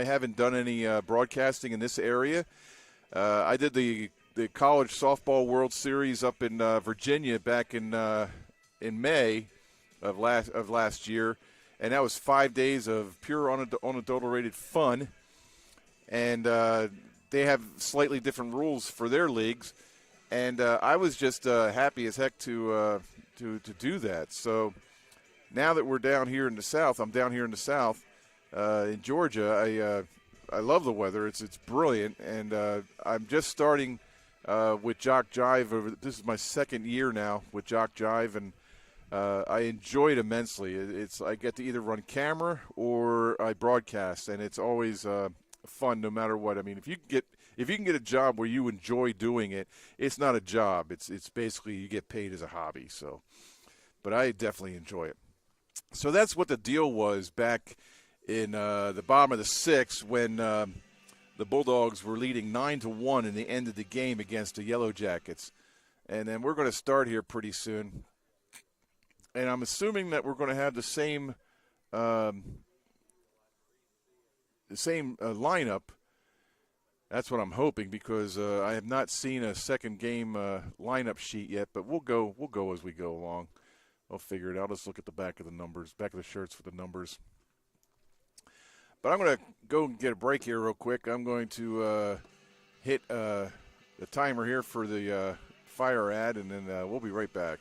haven't done any broadcasting in this area. I did the college softball World Series up in Virginia back in May of last year, and that was 5 days of pure unadulterated fun. And they have slightly different rules for their leagues, and I was just happy as heck to do that. So now that we're down here in the South, I'm down here in the South in Georgia. I love the weather. It's brilliant, and I'm just starting with JockJive. This is my second year now with JockJive, and I enjoy it immensely. I get to either run camera or I broadcast, and it's always fun no matter what. I mean, if you can get a job where you enjoy doing it, it's not a job. It's basically you get paid as a hobby. So, but I definitely enjoy it. So that's what the deal was back in the bottom of the sixth when the Bulldogs were leading 9-1 in the end of the game against the Yellow Jackets. And then we're going to start here pretty soon. And I'm assuming that we're going to have the same lineup. That's what I'm hoping, because I have not seen a second game lineup sheet yet. But we'll go as we go along. I'll figure it out. Let's look at the back of the numbers, back of the shirts for the numbers. But I'm going to go and get a break here real quick. I'm going to hit the timer here for the fire ad, and then we'll be right back.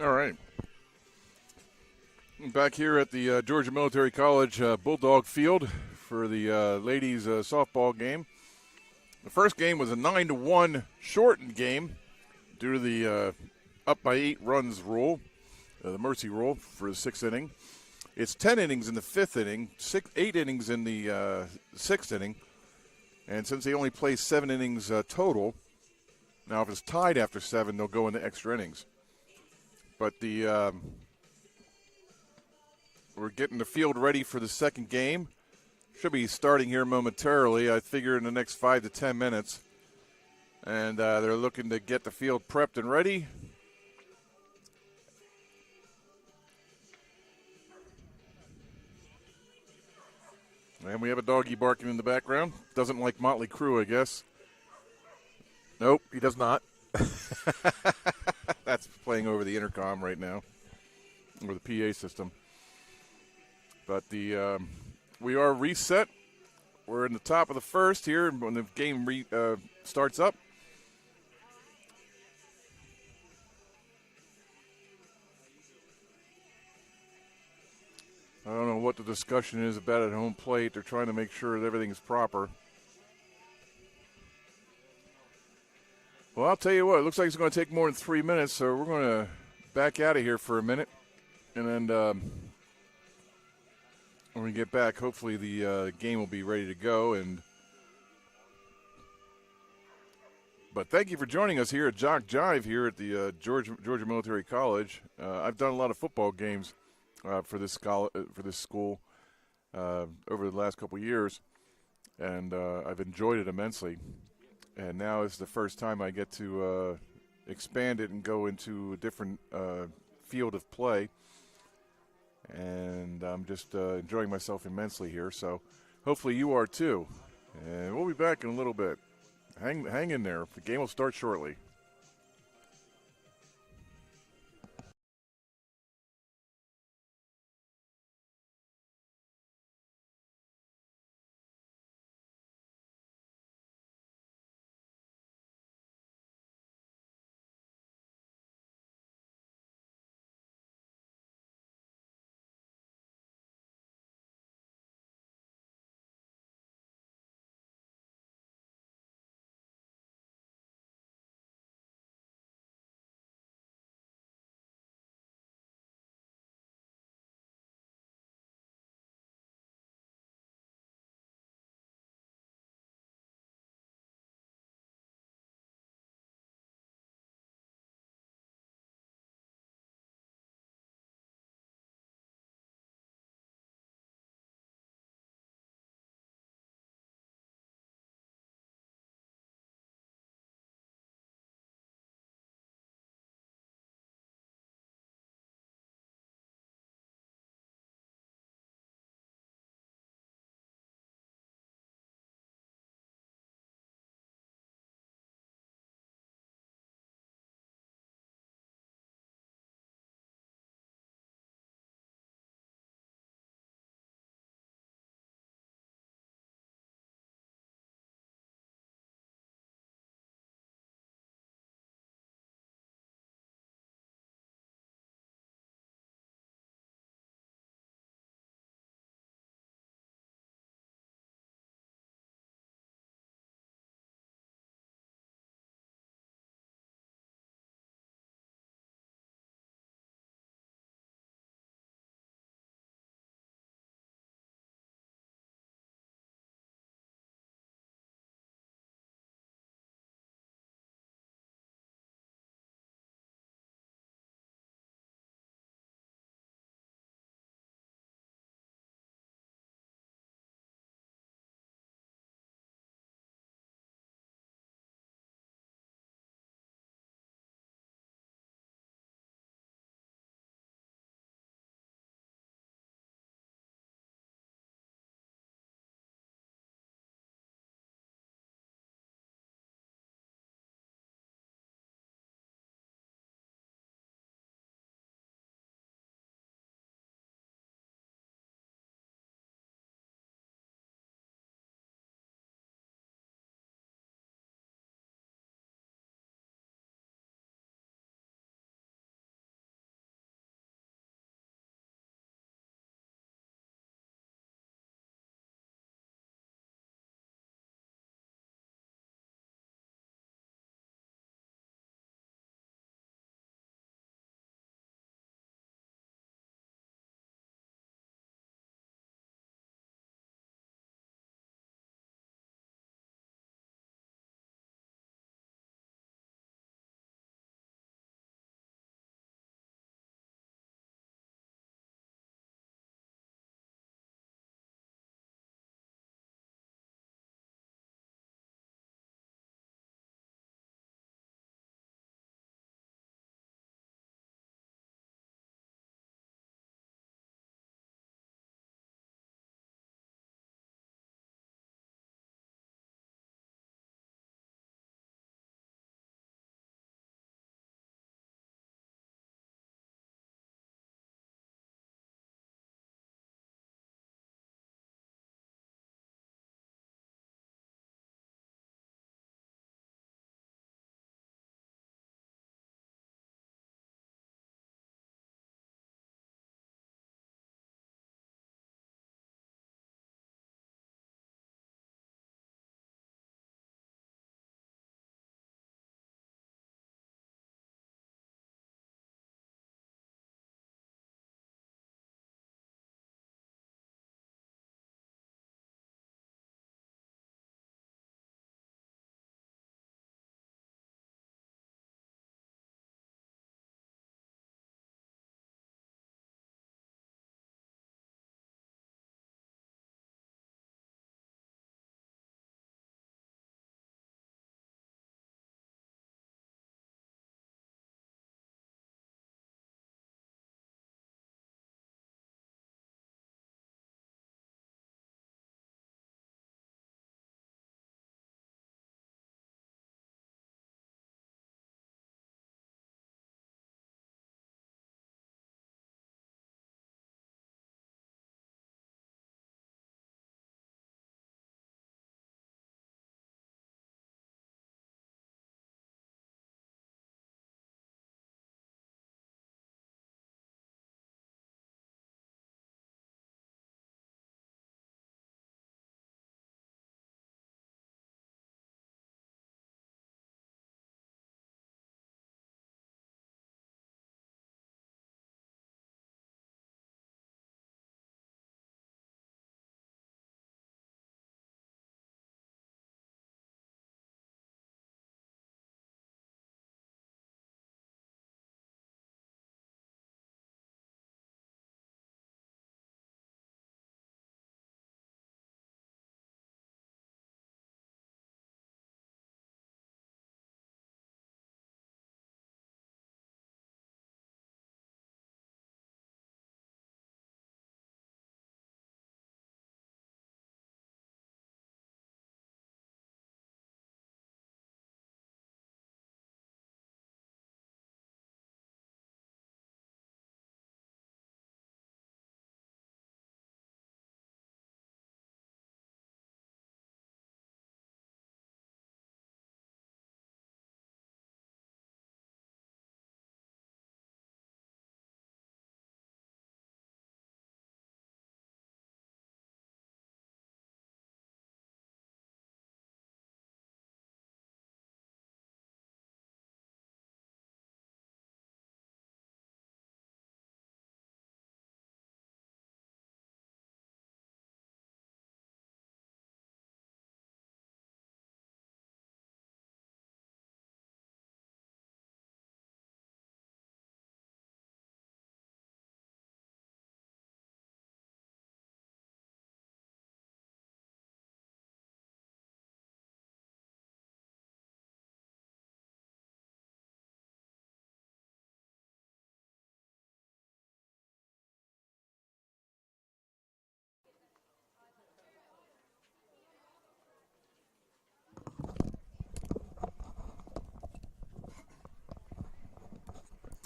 All right. Back here at the Georgia Military College Bulldog Field for the ladies softball game. The first game was a 9-1 shortened game due to the up by 8 runs rule, the mercy rule for the 6th inning. It's 10 innings in the 5th inning, 8 innings in the 6th inning, and since they only play 7 innings total, now if it's tied after 7, they'll go into extra innings. But the we're getting the field ready for the second game. Should be starting here momentarily, I figure in the next 5 to 10 minutes. And they're looking to get the field prepped and ready. And we have a doggy barking in the background. Doesn't like Motley Crue, I guess. Nope, he does not. That's playing over the intercom right now, or the PA system. But the we are reset. We're in the top of the first here when the game starts up. I don't know what the discussion is about at home plate. They're trying to make sure that everything's proper. Well, I'll tell you what. It looks like it's going to take more than 3 minutes, so we're going to back out of here for a minute. And then when we get back, hopefully the game will be ready to go. But thank you for joining us here at JockJive here at the Georgia Military College. I've done a lot of football games for this school over the last couple of years, and I've enjoyed it immensely. And now is the first time I get to expand it and go into a different field of play. And I'm just enjoying myself immensely here. So hopefully you are too. And we'll be back in a little bit. Hang in there. The game will start shortly.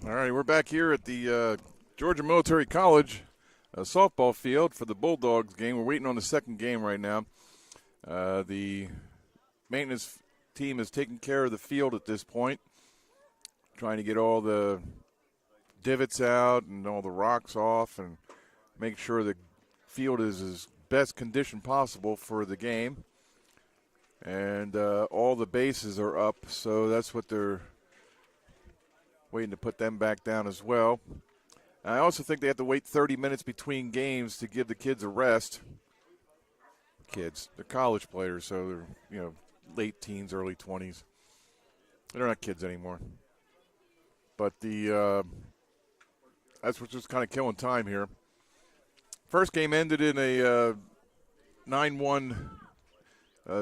All right, we're back here at the Georgia Military College softball field for the Bulldogs game. We're waiting on the second game right now. The maintenance team is taking care of the field at this point, trying to get all the divots out and all the rocks off and make sure the field is as best condition possible for the game. And all the bases are up, so that's what they're waiting to put them back down as well. I also think they have to wait 30 minutes between games to give the kids a rest. Kids, they're college players, so they're late teens, early 20s. They're not kids anymore. But that's what's just kind of killing time here. First game ended in a 9-1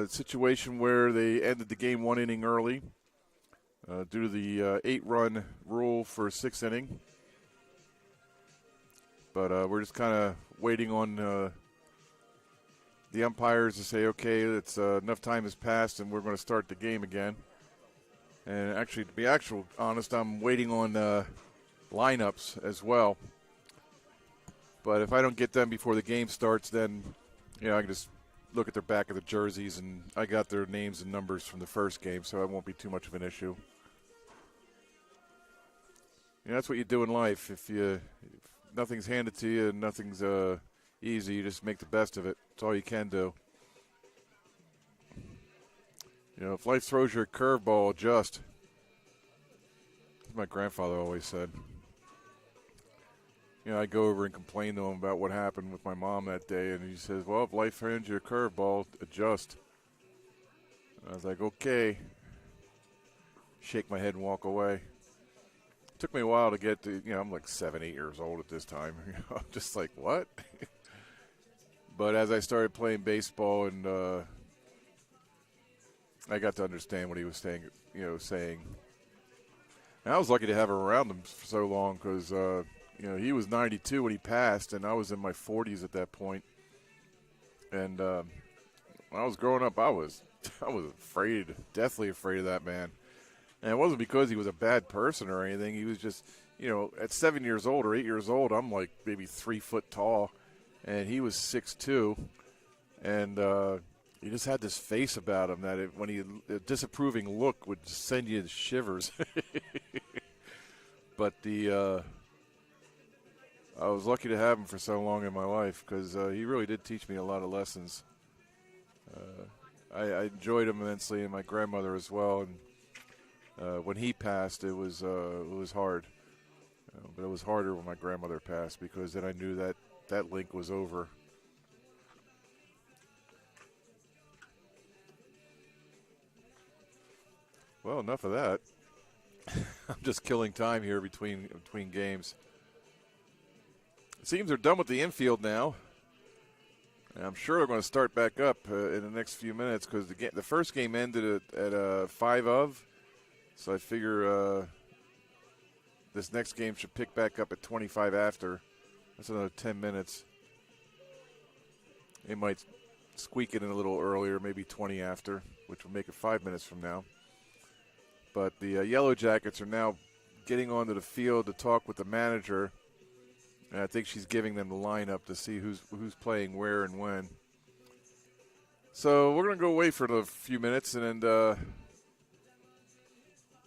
situation where they ended the game 1 inning early. Due to the 8-run rule for 6th inning. But we're just kind of waiting on the umpires to say, okay, it's enough time has passed and we're going to start the game again. And actually, to be honest, I'm waiting on lineups as well. But if I don't get them before the game starts, then I can just look at their back of the jerseys, and I got their names and numbers from the first game, so it won't be too much of an issue. That's what you do in life. If nothing's handed to you and nothing's easy, you just make the best of it. That's all you can do. If life throws you a curveball, adjust. As my grandfather always said. I go over and complain to him about what happened with my mom that day, and he says, well, if life hands you a curveball, adjust. And I was like, okay. Shake my head and walk away. Took me a while to get to, I'm like 7, 8 years old at this time. I'm just like, what? But as I started playing baseball and I got to understand what he was saying. And I was lucky to have around him for so long because, he was 92 when he passed, and I was in my 40s at that point. And when I was growing up, I was afraid, deathly afraid of that man. And it wasn't because he was a bad person or anything. He was just, at 7 years old or 8 years old, I'm like maybe 3 foot tall, and he was 6'2", and he just had this face about him that a disapproving look would send you shivers. But I was lucky to have him for so long in my life because he really did teach me a lot of lessons. I enjoyed him immensely, and my grandmother as well. And when he passed, it was hard. But it was harder when my grandmother passed because then I knew that link was over. Well, enough of that. I'm just killing time here between games. It seems they're done with the infield now. And I'm sure they're going to start back up in the next few minutes because the first game ended at 5 of. So I figure this next game should pick back up at 25 after. That's another 10 minutes. They might squeak it in a little earlier, maybe 20 after, which will make it 5 minutes from now. But the Yellow Jackets are now getting onto the field to talk with the manager. And I think she's giving them the lineup to see who's playing where and when. So we're going to go away for a few minutes, and by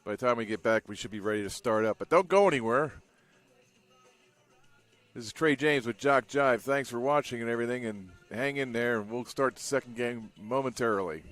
the time we get back, we should be ready to start up. But don't go anywhere. This is Trey James with JockJive. Thanks for watching and everything, and hang in there, and we'll start the second game momentarily.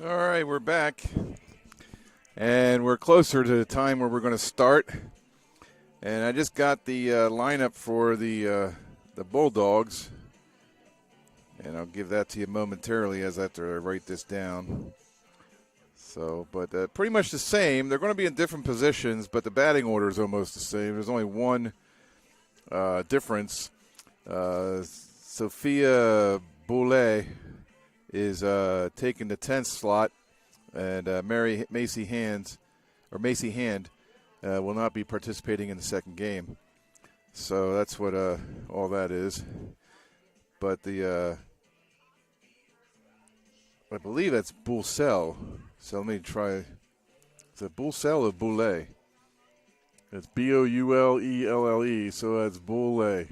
All right, we're back. And we're closer to the time where we're going to start. And I just got the lineup for the Bulldogs. And I'll give that to you momentarily as I have to write this down. So, but pretty much the same. They're going to be in different positions, but the batting order is almost the same. There's only one difference. Sophia Boulay is taking the 10th slot, and Macy Hand will not be participating in the second game. So that's what all that is. But the I believe that's Boulsell. So let me try. Is it Boulsell or Boulay? It's Boulelle. So that's Boulay.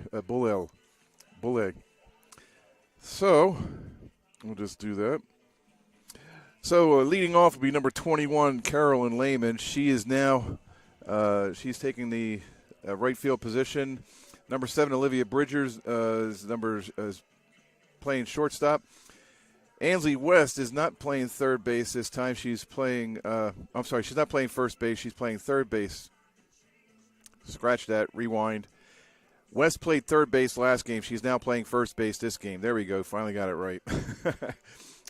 Boulay. So we'll just do that. So leading off will be number 21, Carolyn Lehman. She is now she's taking the right field position. Number 7, Olivia Bridgers is playing shortstop. Ansley West is not playing third base this time. She's playing she's not playing first base. She's playing third base. Scratch that. Rewind. West played third base last game. She's now playing first base this game. There we go. Finally got it right.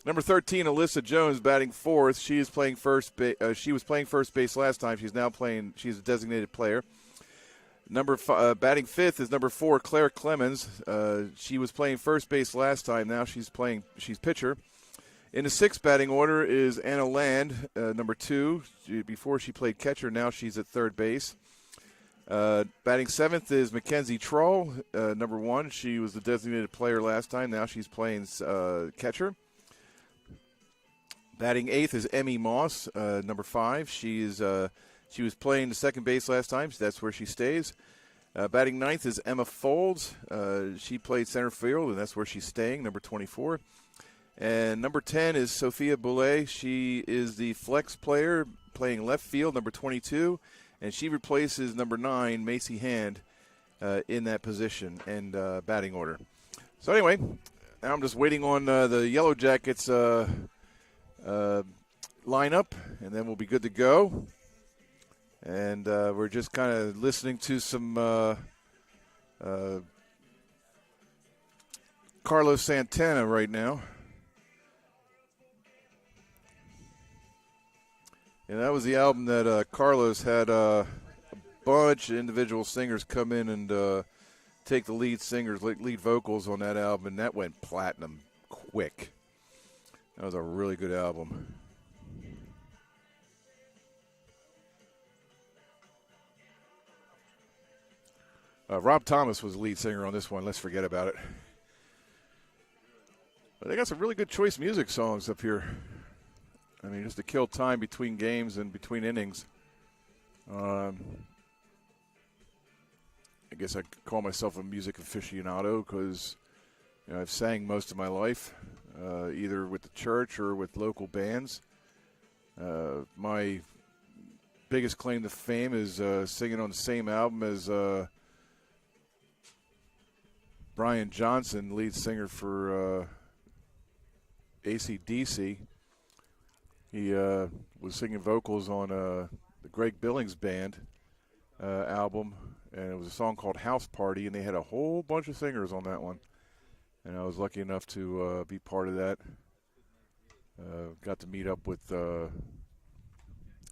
Number 13, Alyssa Jones, batting fourth. She is playing first base. She was playing first base last time. She's now playing. She's a designated player. Batting fifth is number 4, Claire Clemens. She was playing first base last time. Now she's pitcher. In the sixth batting order is Anna Land, number 2. Before she played catcher. Now she's at third base. Batting seventh is Mackenzie Troll, number 1. She was the designated player last time. Now she's playing catcher. Batting eighth is Emmy Moss, number 5. She was playing the second base last time. So that's where she stays. Batting ninth is Emma Folds. She played center field, and that's where she's staying, number 24. And number 10 is Sophia Boulay. She is the flex player playing left field, number 22. And she replaces number 9, Macy Hand, in that position and batting order. So anyway, now I'm just waiting on the Yellow Jackets lineup, and then we'll be good to go. And we're just kind of listening to some Carlos Santana right now. And that was the album that Carlos had a bunch of individual singers come in and take the lead vocals on that album, and that went platinum quick. That was a really good album. Rob Thomas was the lead singer on this one. Let's forget about it. But they got some really good choice music songs up here. I mean, just to kill time between games and between innings. I guess I could call myself a music aficionado because I've sang most of my life, either with the church or with local bands. My biggest claim to fame is singing on the same album as Brian Johnson, lead singer for AC/DC. He was singing vocals on the Greg Billings Band album, and it was a song called House Party, and they had a whole bunch of singers on that one. And I was lucky enough to be part of that. Got to meet up with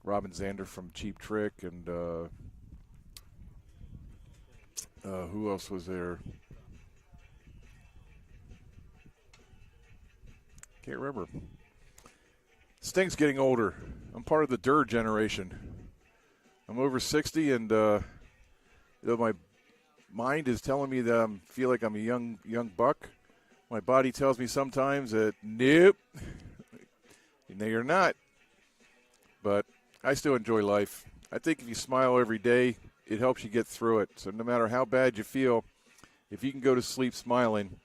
Robin Zander from Cheap Trick, and who else was there? Can't remember. Sting's getting older. I'm part of the Durr generation. I'm over 60, and my mind is telling me that I feel like I'm a young buck. My body tells me sometimes that nope, no, you're not. But I still enjoy life. I think if you smile every day, it helps you get through it. So no matter how bad you feel, if you can go to sleep smiling,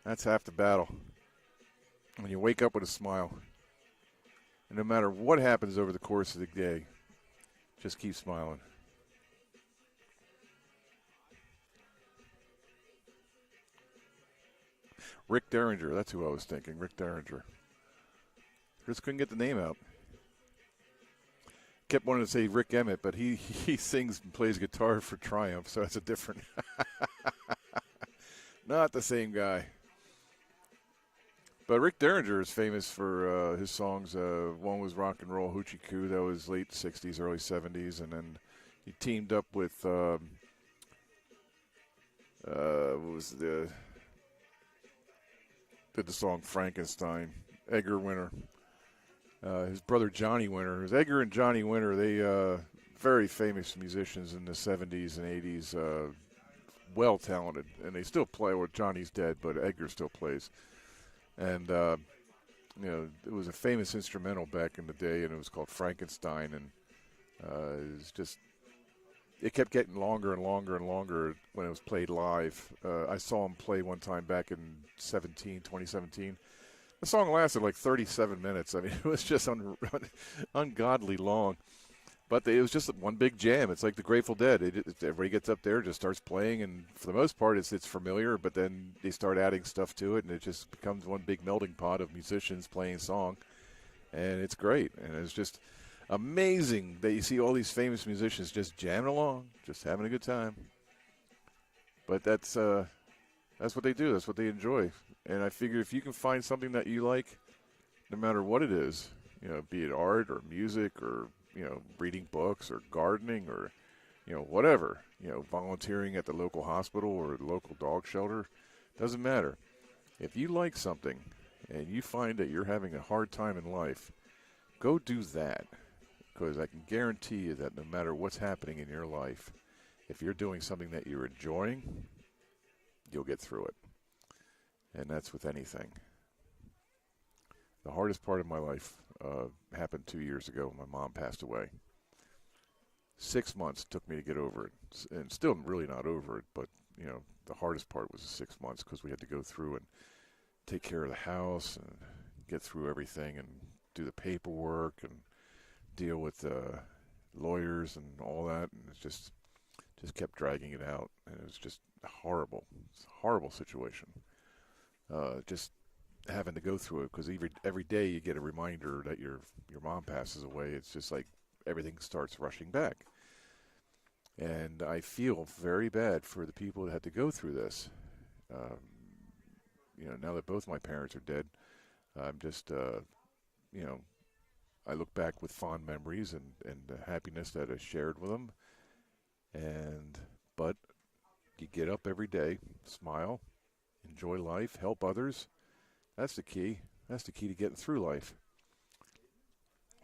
that's half the battle. When you wake up with a smile. And no matter what happens over the course of the day, just keep smiling. Rick Derringer, that's who I was thinking, Rick Derringer. Just couldn't get the name out. Kept wanting to say Rick Emmett, but he sings and plays guitar for Triumph, so that's a different. Not the same guy. But Rick Derringer is famous for his songs. One was Rock and Roll Hoochie Coo, that was late 60s, early 70s, and then he teamed up with what was did the song Frankenstein, Edgar Winter. His brother Johnny Winter. It was Edgar and Johnny Winter. They very famous musicians in the 70s and 80s, well talented, and they still play. Well, Johnny's dead, but Edgar still plays. And it was a famous instrumental back in the day, and it was called Frankenstein, and it was just. It kept getting longer and longer and longer when it was played live. I saw him play one time back in 2017. The song lasted like 37 minutes. I mean, it was just ungodly long. But it was just one big jam. It's like the Grateful Dead. Everybody gets up there, just starts playing, and for the most part, it's familiar. But then they start adding stuff to it, and it just becomes one big melting pot of musicians playing song, and it's great. And it's just amazing that you see all these famous musicians just jamming along, just having a good time. But that's what they do. That's what they enjoy. And I figure if you can find something that you like, no matter what it is, be it art or music or reading books or gardening or whatever, volunteering at the local hospital or the local dog shelter, doesn't matter. If you like something and you find that you're having a hard time in life, go do that. Because I can guarantee you that no matter what's happening in your life, if you're doing something that you're enjoying, you'll get through it. And that's with anything. The hardest part of my life happened 2 years ago. My mom passed away. 6 months took me to get over it. And still really not over it, but, the hardest part was the 6 months because we had to go through and take care of the house and get through everything and do the paperwork and deal with lawyers and all that, and it just kept dragging it out, and it was just horrible. It's a horrible situation. Just having to go through it because every day you get a reminder that your mom passes away. It's just like everything starts rushing back, and I feel very bad for the people that had to go through this. Now that both my parents are dead, I'm just I look back with fond memories and the happiness that I shared with them. But you get up every day, smile, enjoy life, help others. That's the key. That's the key to getting through life.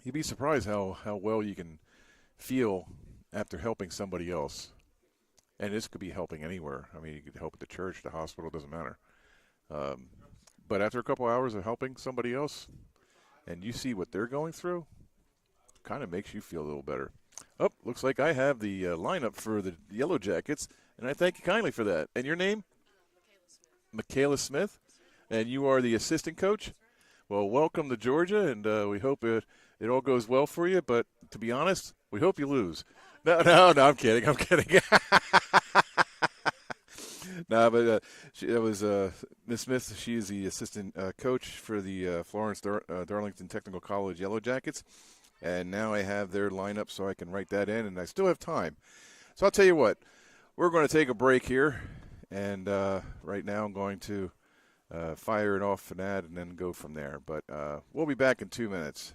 You'd be surprised how well you can feel after helping somebody else. And this could be helping anywhere. I mean, you could help at the church, the hospital, doesn't matter. But after a couple hours of helping somebody else, and you see what they're going through, kind of makes you feel a little better. Oh, looks like I have the lineup for the Yellow Jackets, and I thank you kindly for that. And your name? Michaela Smith. And you are the assistant coach? Well, welcome to Georgia, and we hope it all goes well for you. But to be honest, we hope you lose. No, I'm kidding. No, but it was Miss Smith. She is the assistant coach for the Florence-Darlington Technical College Yellow Jackets. And now I have their lineup so I can write that in, and I still have time. So I'll tell you what, we're going to take a break here. And right now I'm going to fire it off an ad and then go from there. But we'll be back in 2 minutes.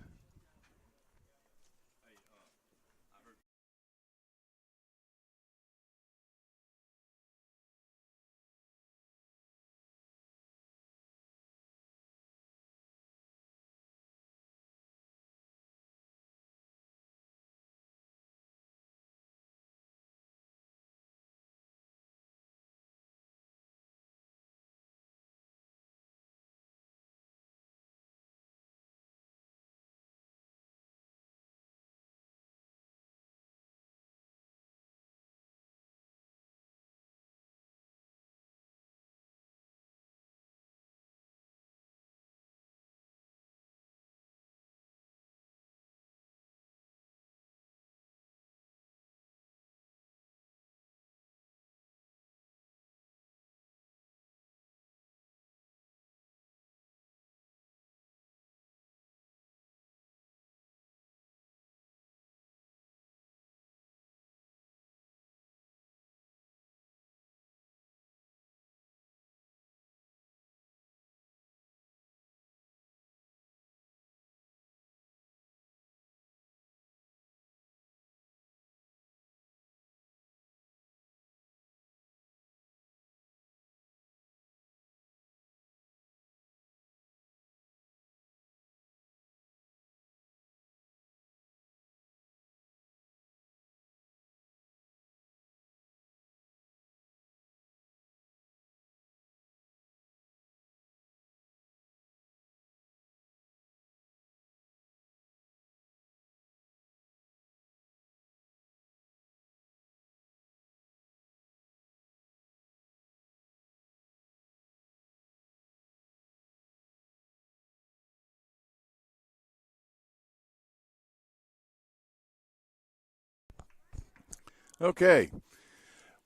Okay,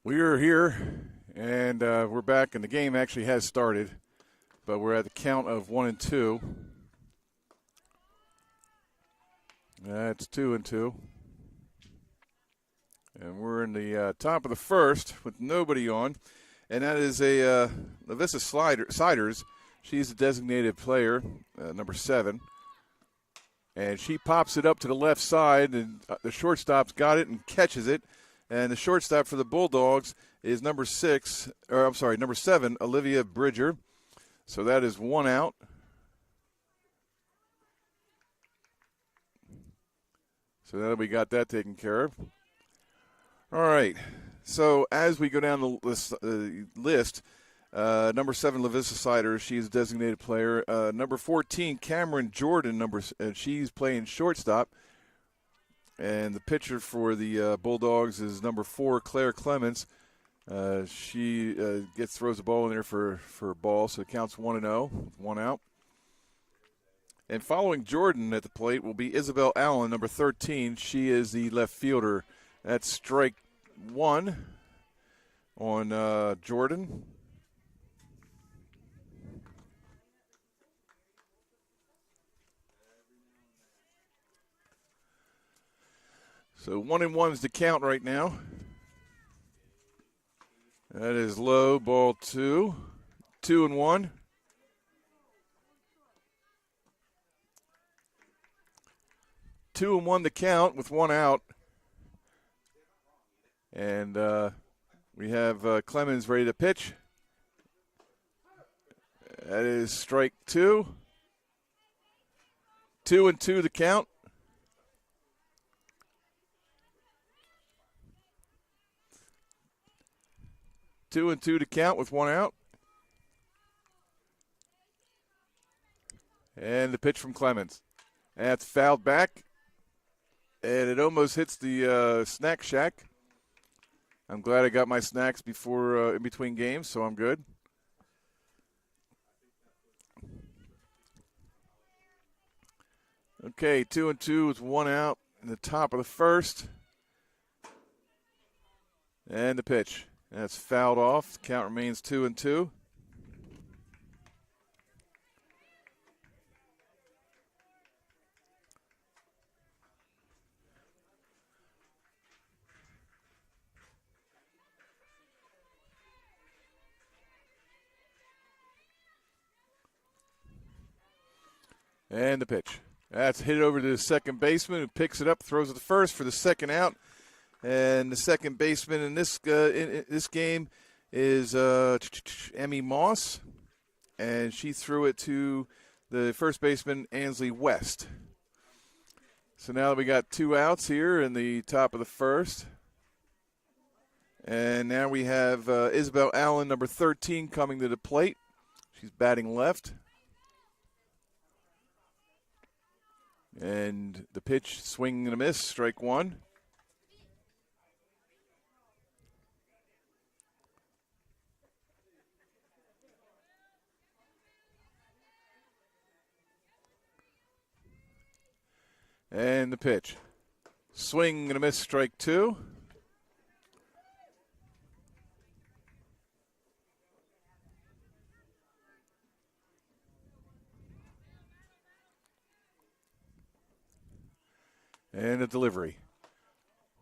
we are here, and we're back, and the game actually has started, but we're at the count of 1-2. That's 2-2. And we're in the top of the first with nobody on, and that is a Lavissa Siders. She's a designated player, number 7. And she pops it up to the left side, and the shortstop's got it and catches it. And the shortstop for the Bulldogs is number 7, Olivia Bridger. So that is 1 out. So now we got that taken care of. All right. So as we go down the list, number 7, Lavissa Siders, she's a designated player. Number 14, Cameron Jordan, she's playing shortstop. And the pitcher for the Bulldogs is number 4, Claire Clements. She throws the ball in there for a ball, so it counts 1-0, 1 out. And following Jordan at the plate will be Isabel Allen, number 13. She is the left fielder. That's strike 1 on Jordan. So 1-1 is the count right now. That is low, ball 2. 2-1. Two and one the count with 1 out. And we have Clemens ready to pitch. That is strike 2. 2-2 the count. Two and two to count with 1 out. And the pitch from Clemens. That's fouled back. And it almost hits the snack shack. I'm glad I got my snacks before in between games, so I'm good. Okay, 2-2 with 1 out in the top of the first. And the pitch. That's fouled off. The count remains 2-2. And the pitch. That's hit over to the second baseman, who picks it up, throws it to first for the second out. And the second baseman in this game is Emmy Moss, and she threw it to the first baseman, Ansley West. So now we got 2 outs here in the top of the first. And now we have Isabel Allen, number 13, coming to the plate. She's batting left. And the pitch, swing and a miss, strike 1. And the pitch, swing and a miss, strike 2. And a delivery.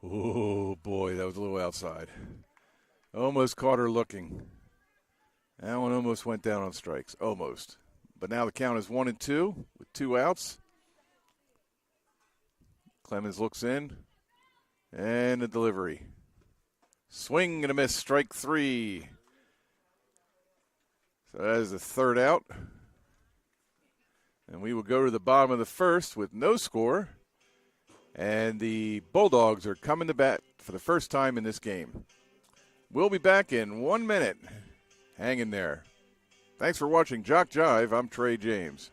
Oh, boy, that was a little outside. Almost caught her looking. That one almost went down on strikes. Almost. But now the count is 1-2 with 2 outs. Clemens looks in. And a delivery. Swing and a miss, strike 3. So that is the third out. And we will go to the bottom of the first with no score. And the Bulldogs are coming to bat for the first time in this game. We'll be back in 1 minute. Hang in there. Thanks for watching Jock Jive. I'm Trey James.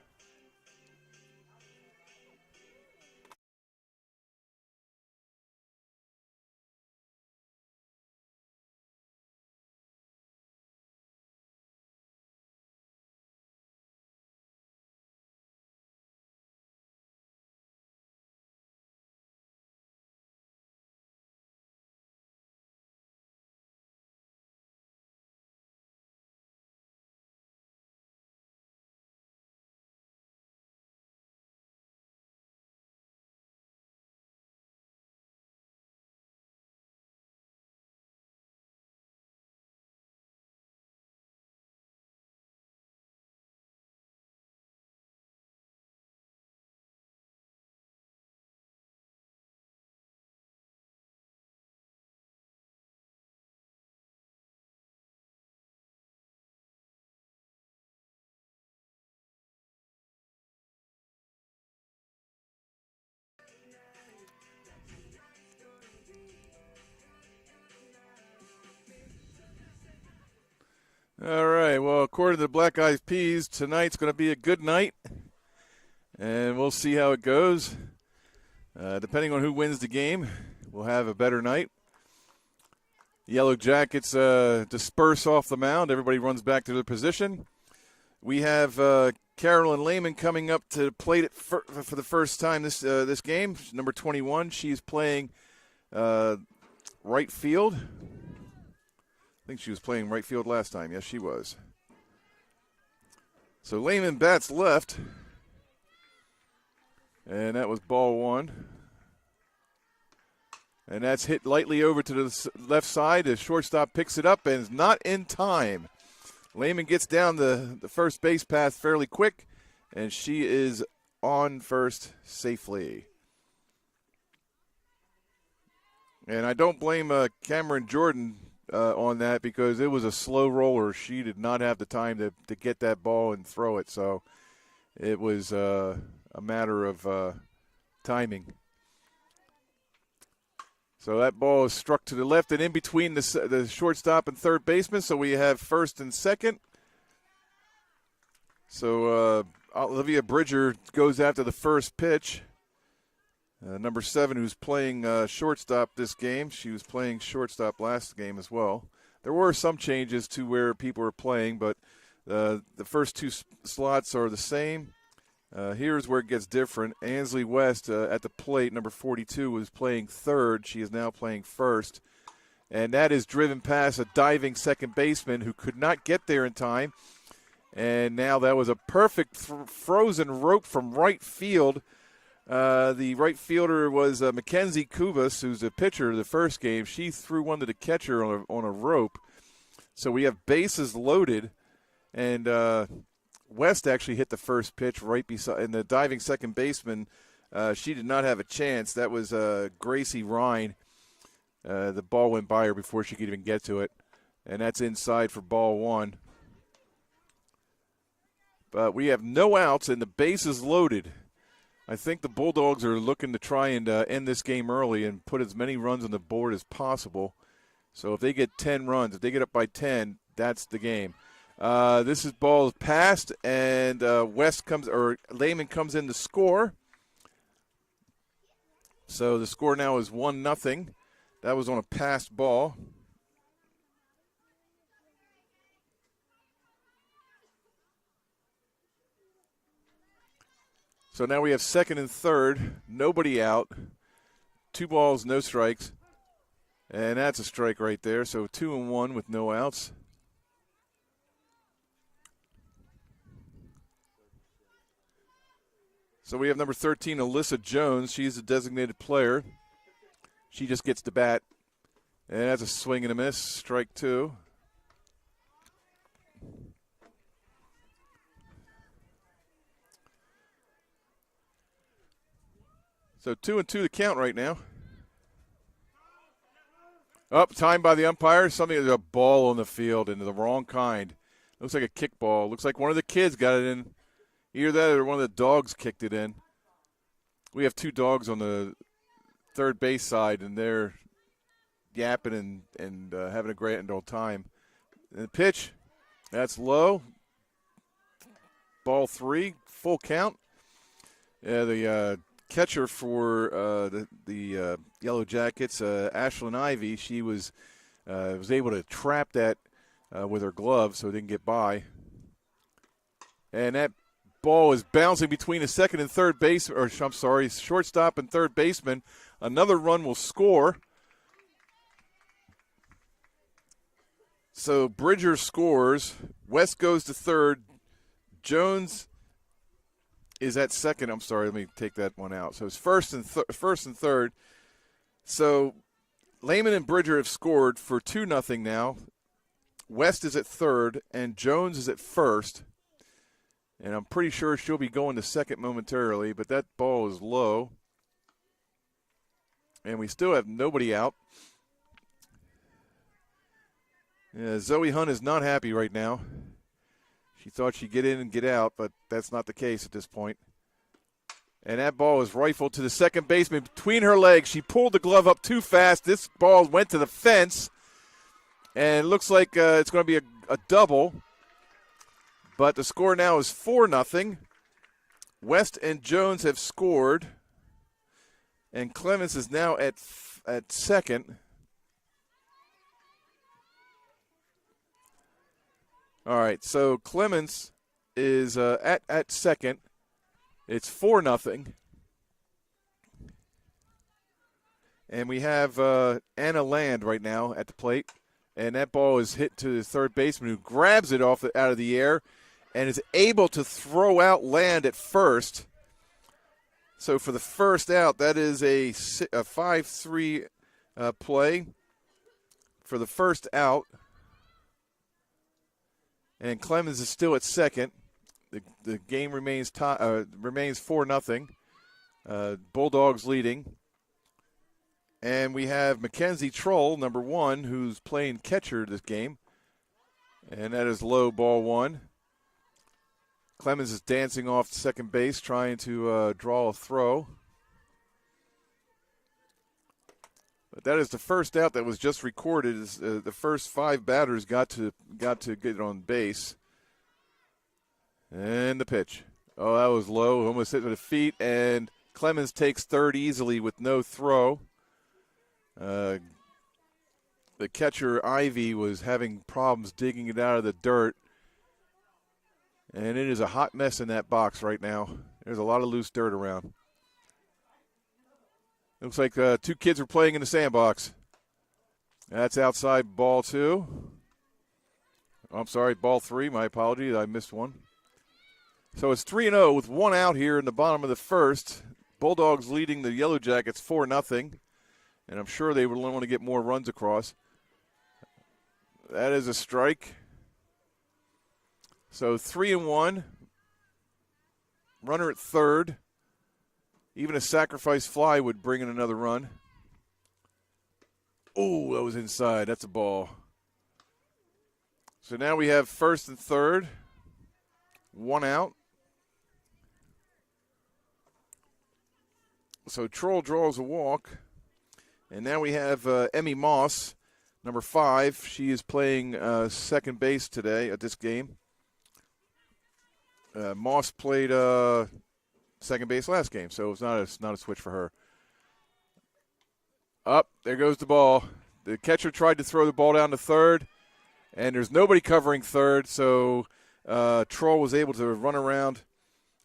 All right. Well, according to the Black Eyed Peas, tonight's going to be a good night, and we'll see how it goes. Depending on who wins the game, we'll have a better night. Yellow Jackets disperse off the mound. Everybody runs back to their position. We have Carolyn Lehman coming up to the plate for the first time this game. Number 21. She's playing right field. I think she was playing right field last time. Yes, she was. So Lehman bats left. And that was ball one. And that's hit lightly over to the left side. The shortstop picks it up and is not in time. Lehman gets down the first base path fairly quick, and she is on first safely. And I don't blame Cameron Jordan on that because it was a slow roller. She did not have the time to get that ball and throw it. So it was a matter of timing. So that ball is struck to the left and in between the shortstop and third baseman. So we have first and second. So Olivia Bridger goes after the first pitch. Number 7, who's playing shortstop this game. She was playing shortstop last game as well. There were some changes to where people were playing, but the first two slots are the same. Here's where it gets different. Ansley West at the plate, number 42, was playing third. She is now playing first. And that is driven past a diving second baseman who could not get there in time. And now that was a perfect frozen rope from right field. The right fielder was Mackenzie Kubas, who's a pitcher of the first game. She threw one to the catcher on a rope. So we have bases loaded. And West actually hit the first pitch right beside, and the diving second baseman, she did not have a chance. That was Gracie Rhine. The ball went by her before she could even get to it, and that's inside for ball one. But we have no outs, and the base is loaded. I think the Bulldogs are looking to try and end this game early and put as many runs on the board as possible. So if they get 10 runs, if they get up by 10, that's the game. This ball is passed, and Lehman comes in to score. So the score now is 1-0. That was on a passed ball. So now we have second and third, nobody out, 2 balls, no strikes, and that's a strike right there. So 2-1 with no outs. So we have number 13, Alyssa Jones. She's a designated player. She just gets the bat. And that's a swing and a miss. Strike 2. So 2-2 the count right now. Up, timed by the umpire. There's a ball on the field and the wrong kind. Looks like a kickball. Looks like one of the kids got it in. Either that or one of the dogs kicked it in. We have 2 dogs on the third base side, and they're yapping and having a grand old time. And the pitch, that's low. Ball 3, full count. The catcher for the Yellow Jackets, Ashlyn Ivey, she was able to trap that with her glove so it didn't get by. And that ball is bouncing between the second and third base, shortstop and third baseman. Another run will score. So Bridger scores. West goes to third. Jones is at second. I'm sorry, let me take that one out. So it's first and third. So Lehman and Bridger have scored for 2-0 now. West is at third, and Jones is at first. And I'm pretty sure she'll be going to second momentarily, but that ball is low. And we still have nobody out. Yeah, Zoe Hunt is not happy right now. She thought she'd get in and get out, but that's not the case at this point. And that ball is rifled to the second baseman between her legs. She pulled the glove up too fast. This ball went to the fence. And it looks like it's going to be a a double, but the score now is 4-0. West and Jones have scored, and Clemens is now at second. All right, so Clemens is at second. It's 4-0. And we have Anna Land right now at the plate. And that ball is hit to the third baseman, who grabs it out of the air and is able to throw out Land at first. So for the first out, that is a 5-3 play for the first out. And Clemens is still at second. The game remains 4-0. Bulldogs leading. And we have Mackenzie Troll, number 1, who's playing catcher this game. And that is low, ball 1. Clemens is dancing off second base, trying to draw a throw. But that is the first out that was just recorded. The first 5 batters got to get on base. And the pitch. Oh, that was low. Almost hit with the feet. And Clemens takes third easily with no throw. The catcher, Ivy, was having problems digging it out of the dirt. And it is a hot mess in that box right now. There's a lot of loose dirt around. Looks like 2 kids are playing in the sandbox. That's outside, ball 2. I'm sorry, ball 3. My apologies. I missed one. So it's 3-0 with 1 out here in the bottom of the first. Bulldogs leading the Yellow Jackets 4-0. And I'm sure they would want to get more runs across. That is a strike. So 3-1. Runner at third. Even a sacrifice fly would bring in another run. Oh, that was inside. That's a ball. So now we have first and third. 1 out. So Troll draws a walk. And now we have Emmy Moss, number 5. She is playing second base today at this game. Moss played second base last game, so it's not a switch for her. Up, there goes the ball. The catcher tried to throw the ball down to third, and there's nobody covering third, so Troll was able to run around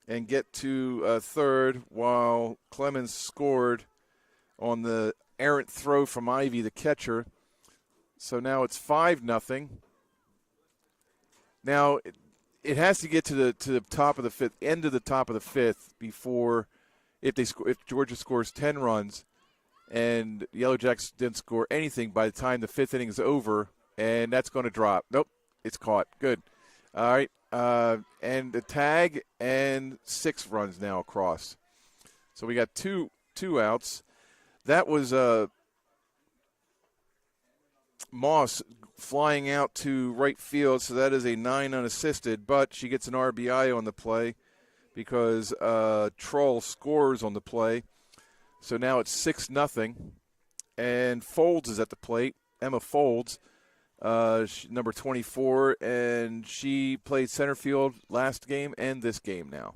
and get to third while Clemens scored on the errant throw from Ivy, the catcher. So now it's 5-0. Now it has to get to the top of the fifth, end of the top of the fifth, before if Georgia scores 10 runs and Yellow Jacks didn't score anything by the time the 5th inning is over, and that's going to drop. Nope, it's caught. Good. All right, and the tag and 6 runs now across. So we got two outs. That was Moss flying out to right field, so that is a 9 unassisted, but she gets an RBI on the play because Troll scores on the play. So now it's 6-0, and Folds is at the plate. Emma Folds, number 24, and she played center field last game and this game now.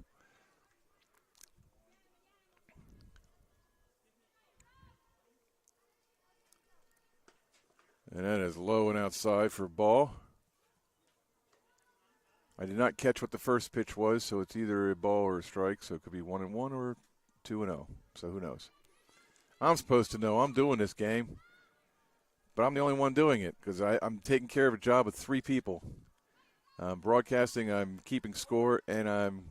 And that is low and outside for a ball. I did not catch what the first pitch was, so it's either a ball or a strike. So it could be 1-1 or 2-0. So who knows? I'm supposed to know. I'm doing this game. But I'm the only one doing it because I'm taking care of a job with 3 people. I'm broadcasting, I'm keeping score, and I'm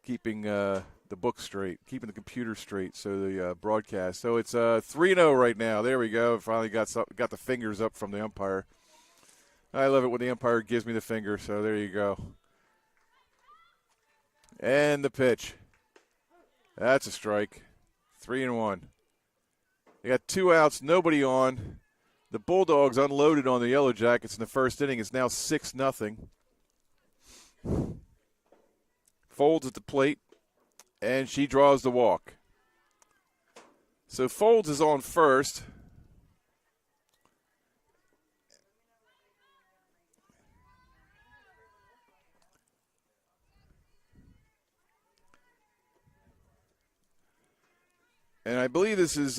keeping the book straight, keeping the computer straight, so the broadcast. So it's 3-0 right now. There we go. Finally got the fingers up from the umpire. I love it when the umpire gives me the finger, so there you go. And the pitch. That's a strike. 3-1. They got 2 outs, nobody on. The Bulldogs unloaded on the Yellow Jackets in the first inning. It's now 6-0. Folds at the plate. And she draws the walk. So Folds is on first. And I believe this is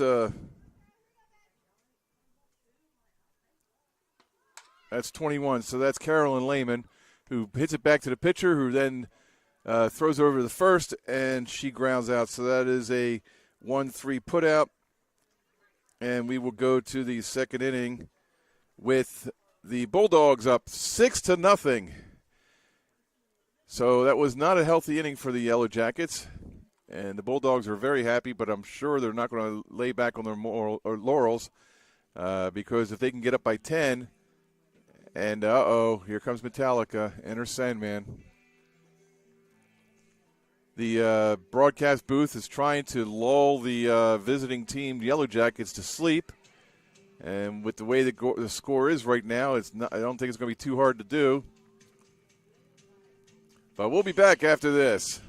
that's 21. So that's Carolyn Lehman, who hits it back to the pitcher, who then throws over to the first, and she grounds out. So that is a 1-3 put out. And we will go to the second inning with the Bulldogs up 6-0. So that was not a healthy inning for the Yellow Jackets. And the Bulldogs are very happy, but I'm sure they're not going to lay back on their laurels because if they can get up by 10, and here comes Metallica, enter Sandman. The broadcast booth is trying to lull the visiting team, Yellow Jackets, to sleep. And with the way the score is right now, I don't think it's going to be too hard to do. But we'll be back after this.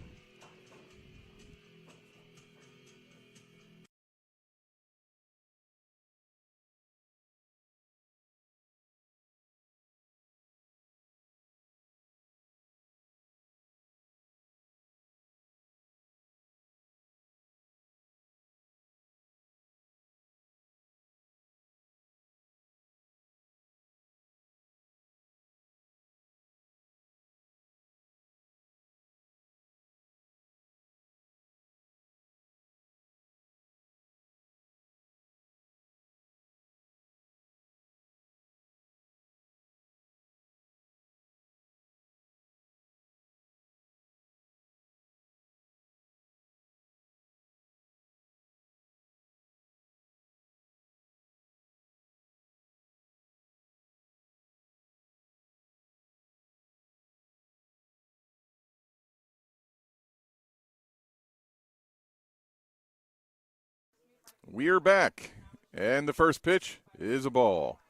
We're back, and the first pitch is a ball.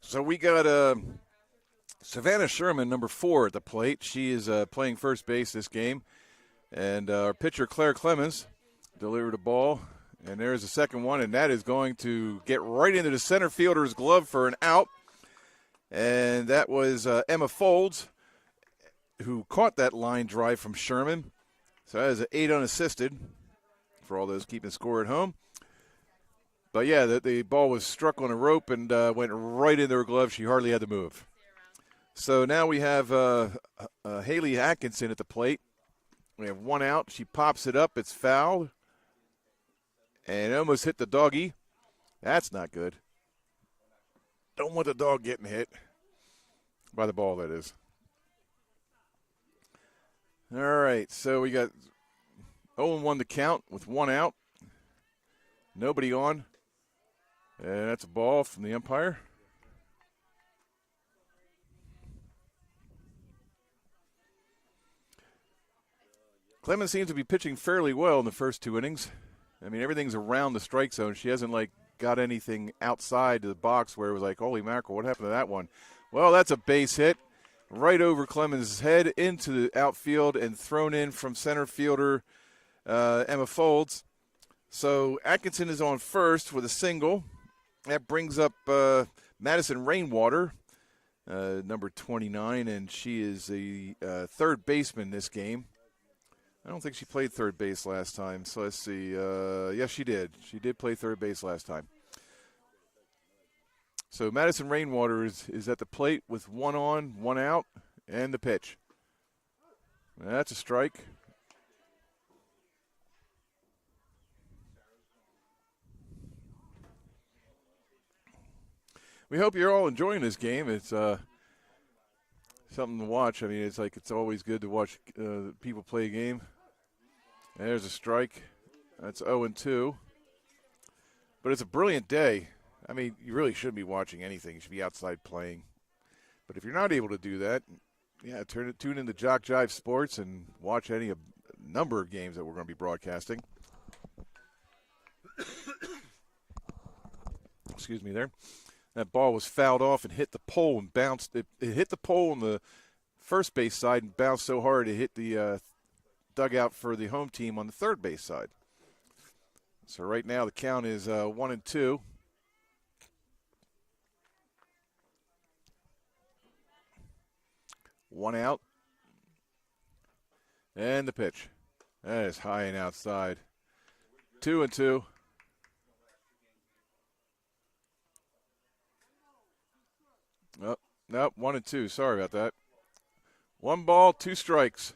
So we got Savannah Sherman, number 4, at the plate. She is playing first base this game. And our pitcher, Claire Clemens, delivered a ball. And there's the second one, and that is going to get right into the center fielder's glove for an out. And that was Emma Folds, who caught that line drive from Sherman. So that is an 8 unassisted for all those keeping score at home. But, yeah, the ball was struck on a rope and went right into her glove. She hardly had to move. So now we have Haley Atkinson at the plate. We have one out. She pops it up. It's fouled. And it almost hit the doggy. That's not good. Don't want the dog getting hit. By the ball, that is. All right, so we got 0-1 to count with one out. Nobody on. And that's a ball from the umpire. Clemens seems to be pitching fairly well in the first 2 innings. I mean, everything's around the strike zone. She hasn't, got anything outside the box where it was like, holy mackerel, what happened to that one? Well, that's a base hit right over Clemens' head into the outfield and thrown in from center fielder Emma Folds. So Atkinson is on first with a single. That brings up Madison Rainwater, number 29, and she is the third baseman this game. I don't think she played third base last time, so let's see. Yes, she did. She did play third base last time. So Madison Rainwater is at the plate with one on, one out, and the pitch. That's a strike. We hope you're all enjoying this game. It's something to watch. I mean, it's always good to watch people play a game. There's a strike. That's 0-2. But it's a brilliant day. I mean, you really shouldn't be watching anything. You should be outside playing. But if you're not able to do that, yeah, tune into JockJive Sports and watch a number of games that we're going to be broadcasting. Excuse me there. That ball was fouled off and hit the pole and bounced. It hit the pole on the first base side and bounced so hard it hit the dugout for the home team on the third base side. So right now the count is 1-2. One out. And the pitch. That is high and outside. 2-2. Oh, nope, 1-2. Sorry about that. 1 ball, 2 strikes.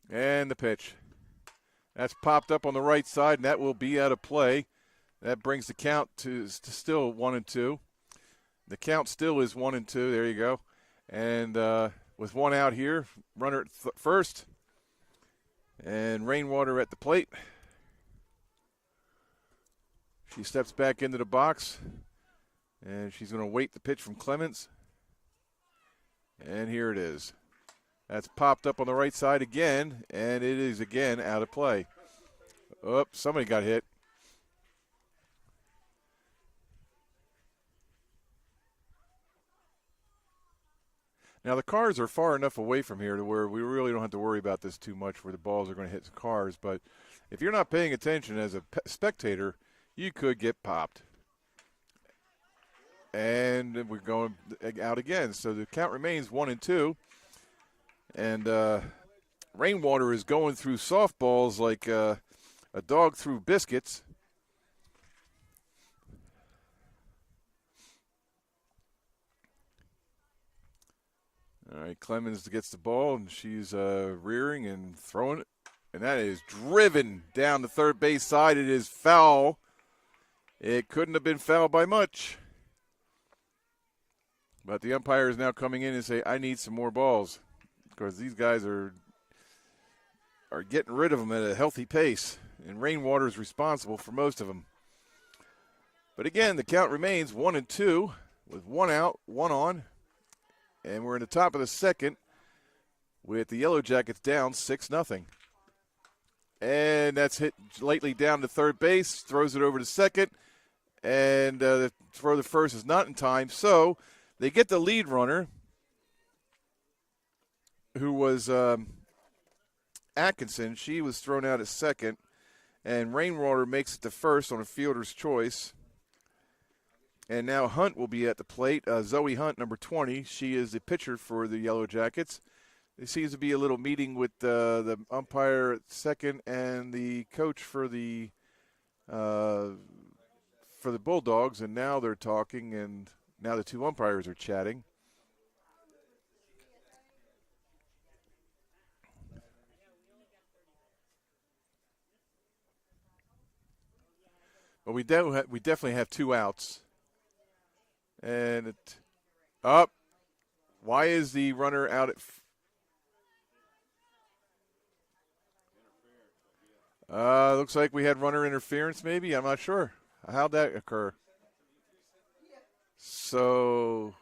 And the pitch. That's popped up on the right side, and that will be out of play. That brings the count to still 1-2. The count still is 1-2. There you go. And with 1 out here, runner at first, and Rainwater at the plate. She steps back into the box, and she's going to wait the pitch from Clemens. And here it is. That's popped up on the right side again, and it is again out of play. Oh, somebody got hit. Now, the cars are far enough away from here to where we really don't have to worry about this too much, where the balls are going to hit the cars. But if you're not paying attention as a spectator, you could get popped. And we're going out again. So the count remains 1-2. And Rainwater is going through softballs like a dog through biscuits. All right, Clemens gets the ball, and she's rearing and throwing it. And that is driven down the third base side. It is foul. It couldn't have been foul by much. But the umpire is now coming in and say, I need some more balls. Because these guys are getting rid of them at a healthy pace. And Rainwater is responsible for most of them. But again, the count remains 1-2 with 1 out, 1 on. And we're in the top of the second with the Yellow Jackets down 6-0. And that's hit lightly down to third base, throws it over to second. And the throw to first is not in time. So they get the lead runner, who was Atkinson. She was thrown out at second. And Rainwater makes it to first on a fielder's choice. And now Hunt will be at the plate. Zoe Hunt, number 20. She is the pitcher for the Yellow Jackets. There seems to be a little meeting with the umpire at second and the coach for the Bulldogs. And now they're talking, and now the 2 umpires are chatting. But we definitely have 2 outs. And up. Why is the runner out at? Looks like we had runner interference. Maybe, I'm not sure. How'd that occur? So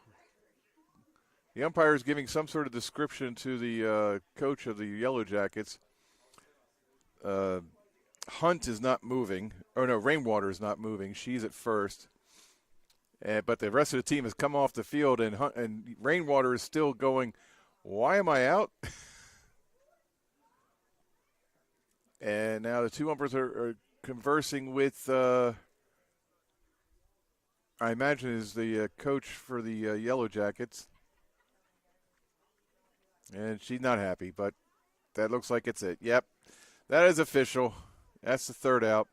the umpire is giving some sort of description to the coach of the Yellow Jackets. Hunt is not moving. Oh no, Rainwater is not moving. She's at first. But the rest of the team has come off the field, and Rainwater is still going, why am I out? And now the 2 umpires are conversing with, I imagine is the coach for the Yellow Jackets. And she's not happy, but that looks like it's it. Yep, that is official. That's the 3rd out.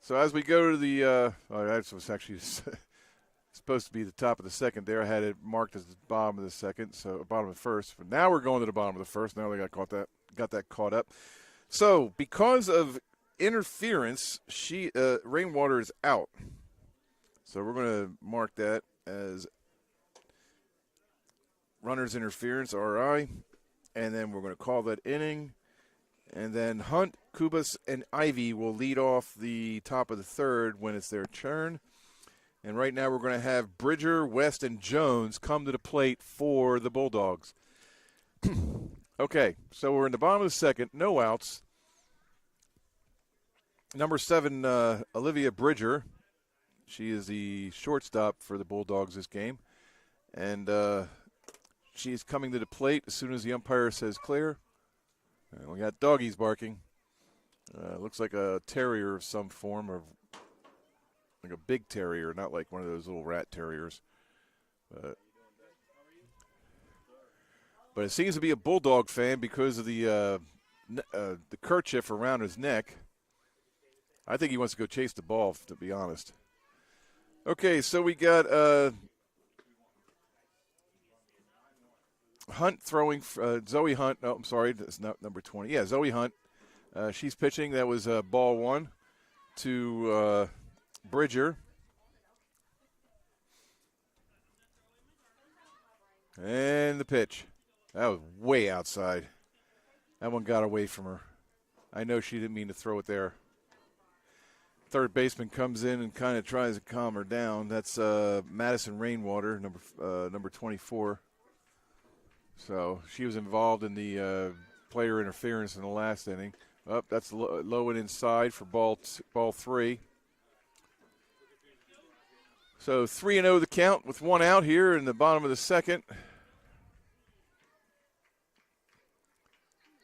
So as we go to the that was actually supposed to be the top of the second there. I had it marked as the bottom of the second, so bottom of the first. But now we're going to the bottom of the first. Now they got that caught up. So because of interference, Rainwater is out. So we're going to mark that as runner's interference, RI, and then we're going to call that inning. And then Hunt, Kubas, and Ivy will lead off the top of the 3rd when it's their turn. And right now we're going to have Bridger, West, and Jones come to the plate for the Bulldogs. Okay, so we're in the bottom of the 2nd, no outs. Number 7, Olivia Bridger. She is the shortstop for the Bulldogs this game. And she's coming to the plate as soon as the umpire says clear. We got doggies barking. Looks like a terrier of some form, or like a big terrier, not like one of those little rat terriers. But it seems to be a Bulldog fan because of the kerchief around his neck. I think he wants to go chase the ball, to be honest. Okay, so we got Hunt throwing, Zoe Hunt. No, I'm sorry, that's not number 20. Yeah, Zoe Hunt. She's pitching. That was ball one to Bridger. And the pitch. That was way outside. That one got away from her. I know she didn't mean to throw it there. Third baseman comes in and kind of tries to calm her down. That's Madison Rainwater, number 24. So she was involved in the player interference in the last inning. That's low and inside for ball three. So 3-0 the count with one out here in the bottom of the second.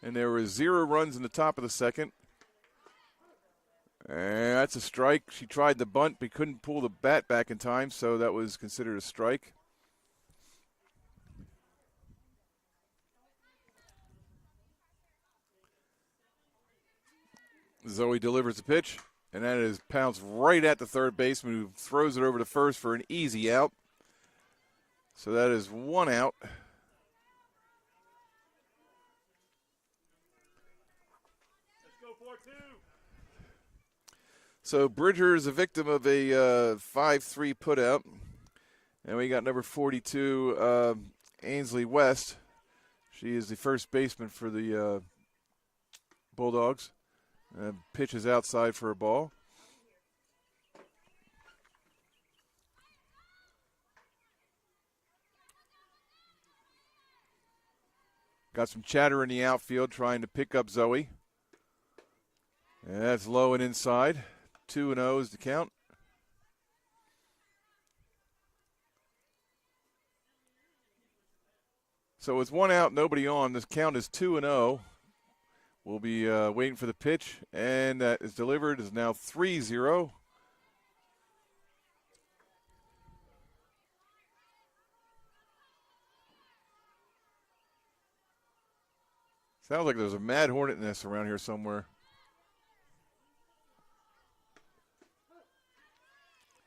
And there were 0 runs in the top of the second. And that's a strike. She tried the bunt, but couldn't pull the bat back in time, so that was considered a strike. Zoe delivers the pitch, and that is pounced right at the third baseman, who throws it over to first for an easy out. So that is one out. So Bridger is a victim of a 5-3 putout. And we got number 42, Ainsley West. She is the first baseman for the Bulldogs. Pitch is outside for a ball. Got some chatter in the outfield trying to pick up Zoe. And that's low and inside. 2-0 is the count. So with one out, nobody on. This count is 2-0. We'll be waiting for the pitch, and that is delivered. Is now 3-0. Sounds like there's a mad hornet nest around here somewhere.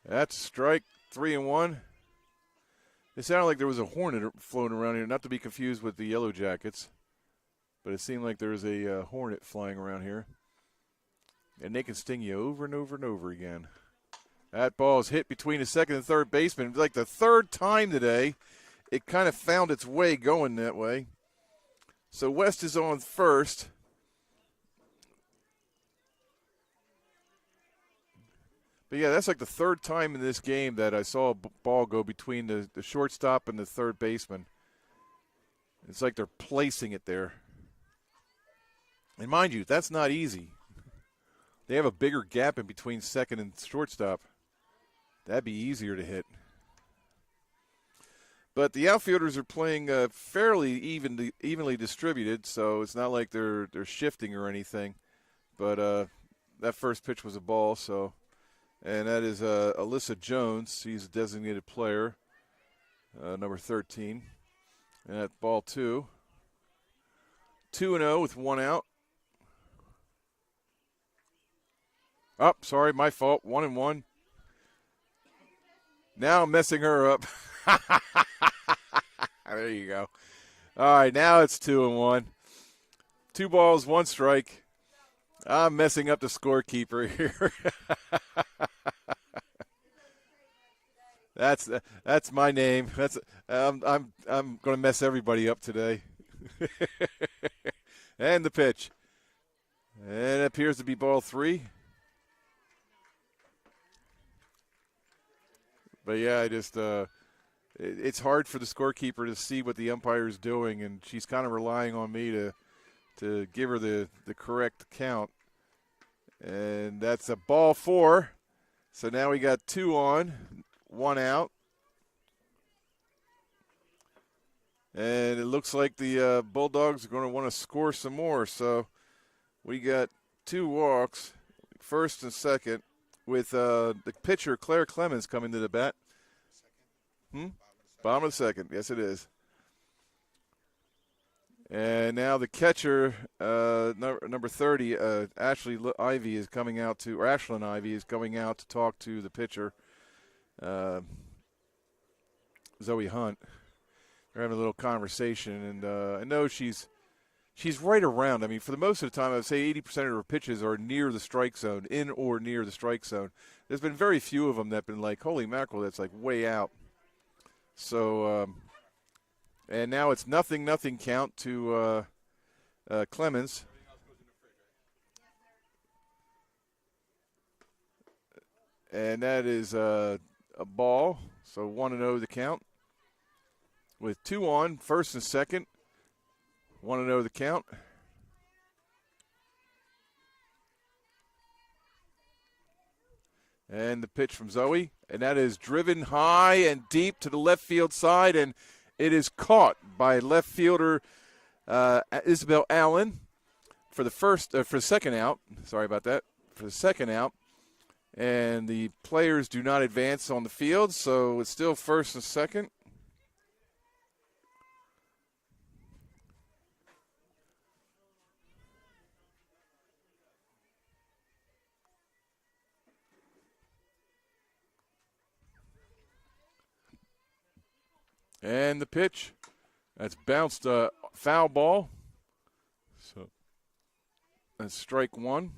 That's a strike, 3-1. It sounded like there was a hornet floating around here, not to be confused with the Yellow Jackets. But it seemed like there was a hornet flying around here. And they can sting you over and over and over again. That ball is hit between the second and third baseman. Like the third time today, it kind of found its way going that way. So West is on first. But, yeah, that's like the third time in this game that I saw a ball go between the shortstop and the third baseman. It's like they're placing it there. And mind you, that's not easy. They have a bigger gap in between second and shortstop. That'd be easier to hit. But the outfielders are playing fairly evenly distributed, so it's not like they're shifting or anything. But that first pitch was a ball, so... And that is Alyssa Jones. She's a designated player, number 13. And that ball 2. 2-0 with one out. Oh, sorry, my fault. 1-1. Now I'm messing her up. There you go. All right, now it's 2-1. 2 balls, 1 strike. I'm messing up the scorekeeper here. That's my name. I'm going to mess everybody up today. And the pitch. And it appears to be ball 3. But yeah, I just it's hard for the scorekeeper to see what the umpire is doing, and she's kind of relying on me to give her the correct count. And that's a ball 4. So now we got 2 on, 1 out. And it looks like the Bulldogs are going to want to score some more. So we got 2 walks, first and second, with the pitcher, Claire Clemens, coming to the bat. Bottom of the second. Yes, it is. And now the catcher, number 30, Ashlyn Ivy is coming out to talk to the pitcher, Zoe Hunt. They're having a little conversation, and I know she's right around. I mean, for the most of the time, I would say 80% of her pitches are near the strike zone, in or near the strike zone. There's been very few of them that have been like, holy mackerel, that's like way out. So, and now it's 0-0 count to Clemens. And that is a ball, so 1-0 the count. With 2 on, first and second, 1-0 the count. And the pitch from Zoe, and that is driven high and deep to the left field side, and it is caught by left fielder Isabel Allen for the second out. Sorry about that. For the second out. And the players do not advance on the field, so it's still first and second. And the pitch, that's bounced foul ball. So that's strike one.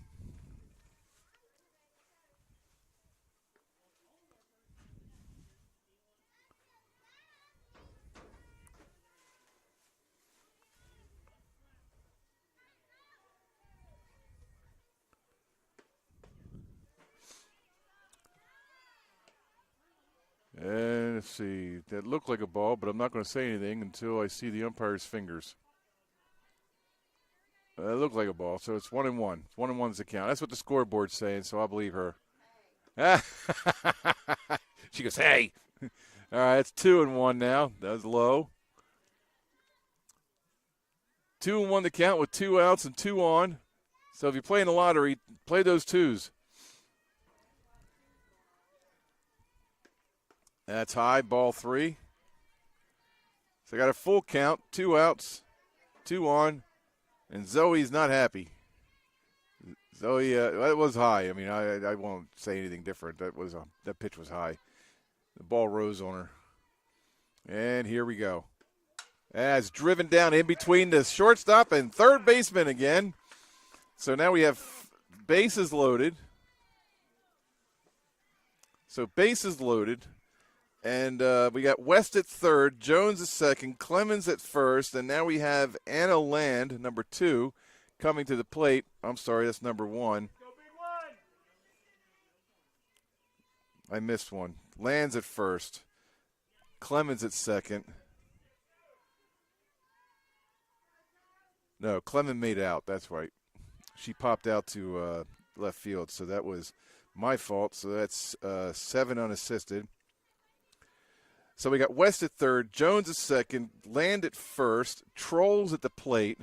And let's see, that looked like a ball, but I'm not going to say anything until I see the umpire's fingers. It looked like a ball, so it's 1-1. 1-1's the count. That's what the scoreboard's saying, so I'll believe her. She goes, hey. All right, it's 2-1 now. That was low. 2-1 the count with 2 outs and 2 on. So if you're playing the lottery, play those twos. That's high, ball 3. So I got a full count, 2 outs, 2 on, and Zoe's not happy. Zoe, that was high. I mean, I won't say anything different. That pitch was high. The ball rose on her. And here we go. As driven down in between the shortstop and third baseman again. So now we have bases loaded. So bases loaded. And we got West at third, Jones at second, Clemens at first, and now we have Anna Land, number 2, coming to the plate. I'm sorry, that's number 1. I missed one. Land's at first, Clemens at second. No, Clemens made out, that's right. She popped out to left field, so that was my fault. So that's 7 unassisted. So we got West at third, Jones at second, Land at first, Trolls at the plate.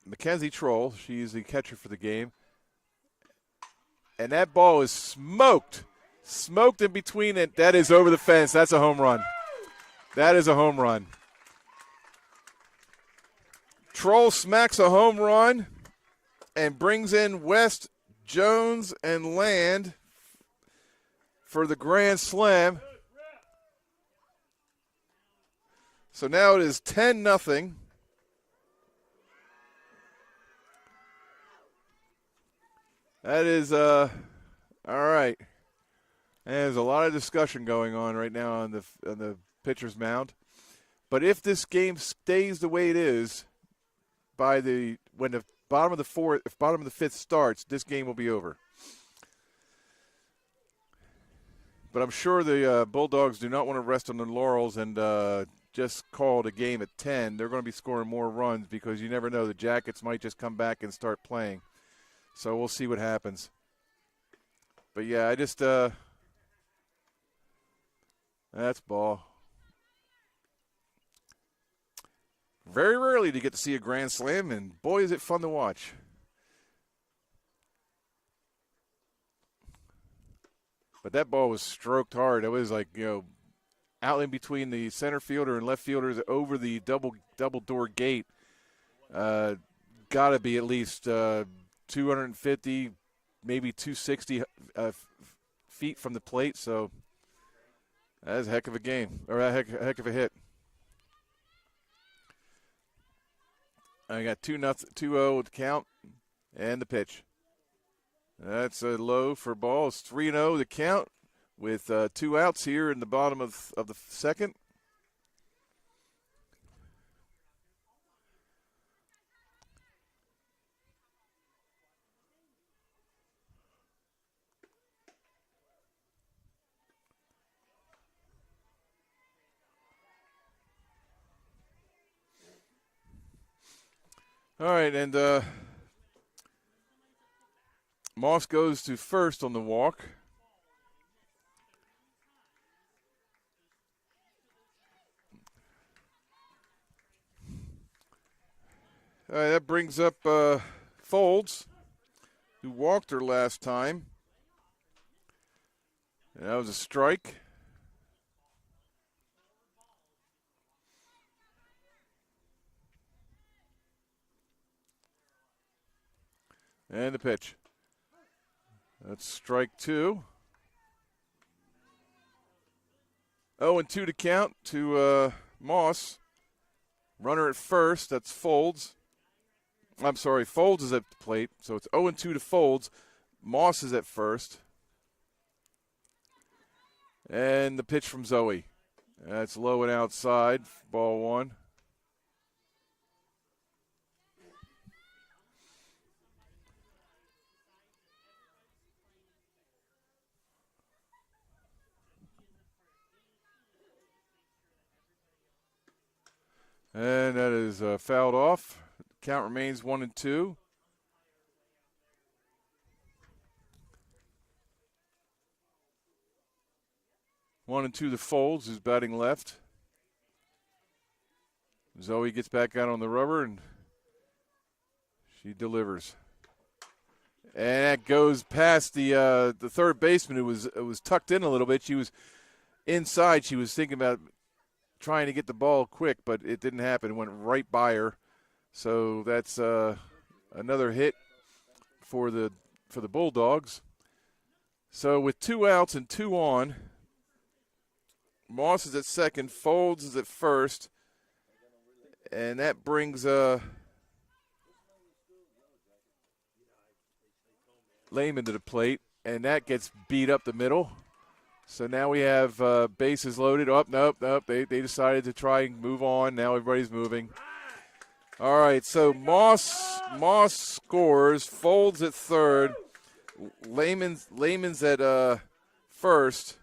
Mackenzie Troll, she's the catcher for the game. And that ball is smoked. Smoked in between it. That is over the fence. That's a home run. That is a home run. Troll smacks a home run and brings in West, Jones, and Land for the grand slam. So now it is 10-0. That is, all right. And there's a lot of discussion going on right now on the pitcher's mound. But if this game stays the way it is, when the bottom of the fifth starts, this game will be over. But I'm sure the Bulldogs do not want to rest on their laurels and just called a game at 10. They're going to be scoring more runs because you never know. The Jackets might just come back and start playing. So we'll see what happens. But, yeah, that's ball. Very rarely do you get to see a grand slam, and boy, is it fun to watch. But that ball was stroked hard. It was like, out in between the center fielder and left fielders over the double door gate. Got to be at least 250, maybe 260 feet from the plate. So that's a heck of a game, or a heck of a hit. I got 2-0 to count, and the pitch. That's a low for ball. It's 3-0 to count with 2 outs here in the bottom of the second. All right, and Moss goes to first on the walk. All right, that brings up Folds, who walked her last time. And that was a strike. And the pitch. That's strike 2. 0-2 to count to Moss. Runner at first, that's Folds. I'm sorry, Folds is at the plate, so it's 0-2 to Folds. Moss is at first. And the pitch from Zoe. That's low and outside, ball 1. And that is fouled off. Count remains 1-2. One and two to Folds, who's batting left. Zoe gets back out on the rubber, and she delivers. And that goes past the third baseman, who was tucked in a little bit. She was inside. She was thinking about trying to get the ball quick, but it didn't happen. It went right by her. So that's another hit for the Bulldogs. So with 2 outs and 2 on, Moss is at second, Folds is at first, and that brings Lehman to the plate, and that gets beat up the middle. So now we have bases loaded. Oh, nope. They decided to try and move on. Now everybody's moving. All right, so Moss scores, Folds at third, Lehman's at first.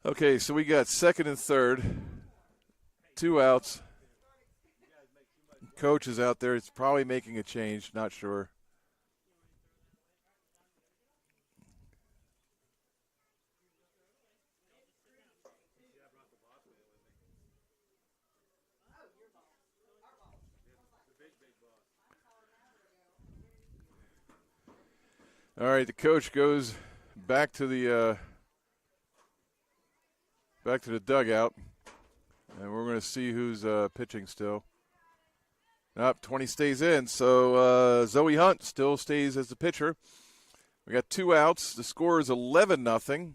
Okay, so we got second and third, 2 outs. Coach is out there. It's probably making a change. Not sure. All right, the coach goes back to the dugout, and we're going to see who's pitching still. Nope, 20 stays in, so Zoe Hunt still stays as the pitcher. We got 2 outs. The score is 11-0.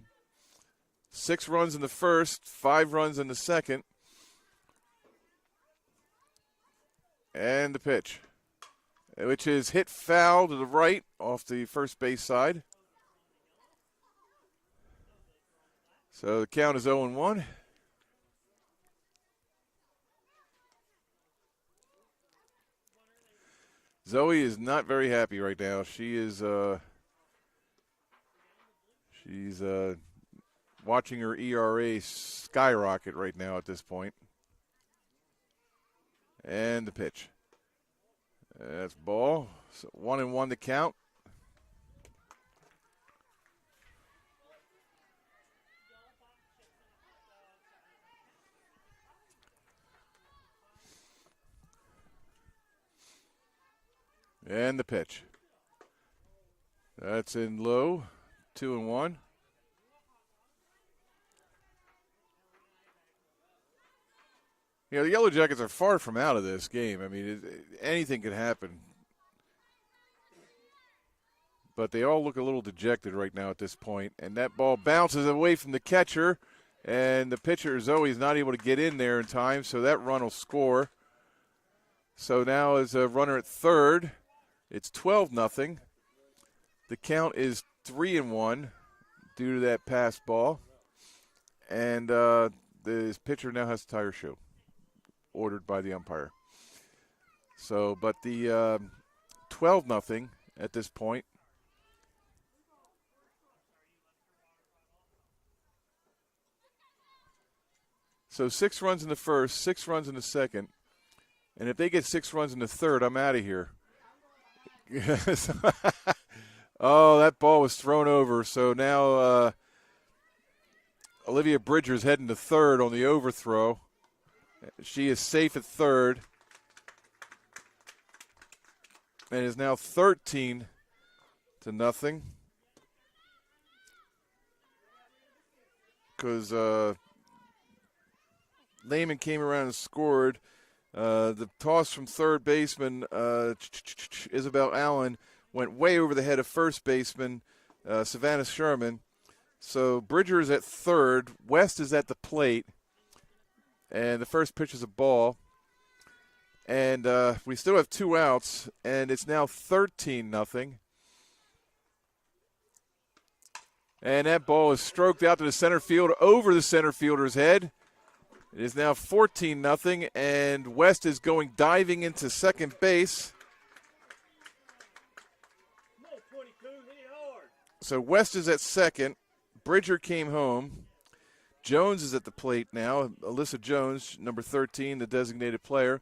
6 runs in the first, 5 runs in the second. And the pitch, which is hit foul to the right off the first base side. So the count is 0-1. Zoe is not very happy right now. She is she's watching her ERA skyrocket right now at this point. And the pitch. That's ball. So 1-1 to count. And the pitch. That's in low, 2-1. The Yellow Jackets are far from out of this game. I mean, anything could happen. But they all look a little dejected right now at this point. And that ball bounces away from the catcher. And the pitcher, Zoe, is not able to get in there in time, so that run will score. So now as a runner at third, it's 12-0. The count is 3-1 due to that pass ball. And the pitcher now has a tire show ordered by the umpire. So, but the 12-0 at this point. So 6 runs in the first, 6 runs in the second. And if they get 6 runs in the third, I'm out of here. Oh, that ball was thrown over. So now Olivia Bridger's heading to third on the overthrow. She is safe at third. And is now 13-0. Because Lehman came around and scored. The toss from third baseman, Isabel Allen, went way over the head of first baseman, Savannah Sherman. So Bridger is at third. West is at the plate. And the first pitch is a ball. And we still have 2 outs, and it's now 13-0. And that ball is stroked out to the center field over the center fielder's head. It is now 14-0, and West is going diving into second base. So West is at second. Bridger came home. Jones is at the plate now. Alyssa Jones, number 13, the designated player.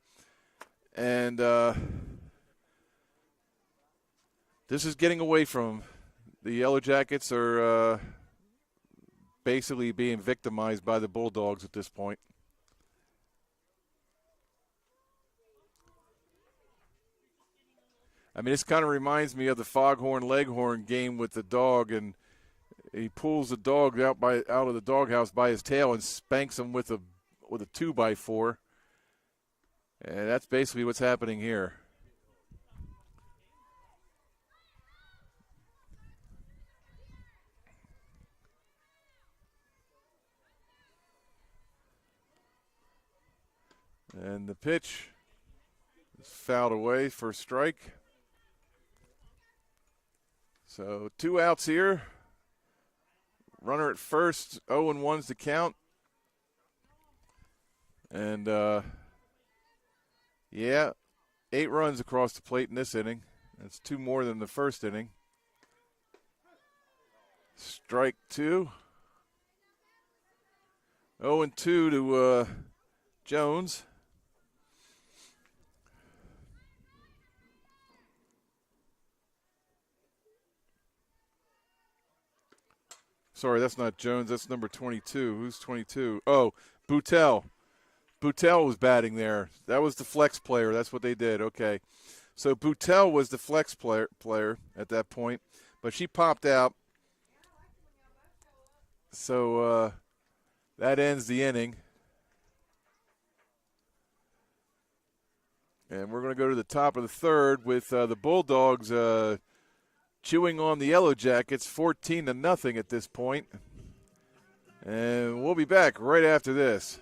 And this is getting away from the Yellow Jackets are basically being victimized by the Bulldogs at this point. I mean, this kind of reminds me of the Foghorn Leghorn game with the dog, and he pulls the dog out of the doghouse by his tail and spanks him with a 2x4. And that's basically what's happening here. And the pitch is fouled away for a strike. So 2 outs here. Runner at first, 0-1's the count. And, 8 runs across the plate in this inning. That's 2 more than the first inning. Strike 2. 0-2 to Jones. Sorry, that's not Jones. That's number 22. Who's 22? Oh, Boutel. Boutel was batting there. That was the flex player. That's what they did. Okay. So Boutel was the flex player at that point, but she popped out. So that ends the inning. And we're going to go to the top of the third with the Bulldogs chewing on the Yellow Jackets 14-0 at this point. And we'll be back right after this.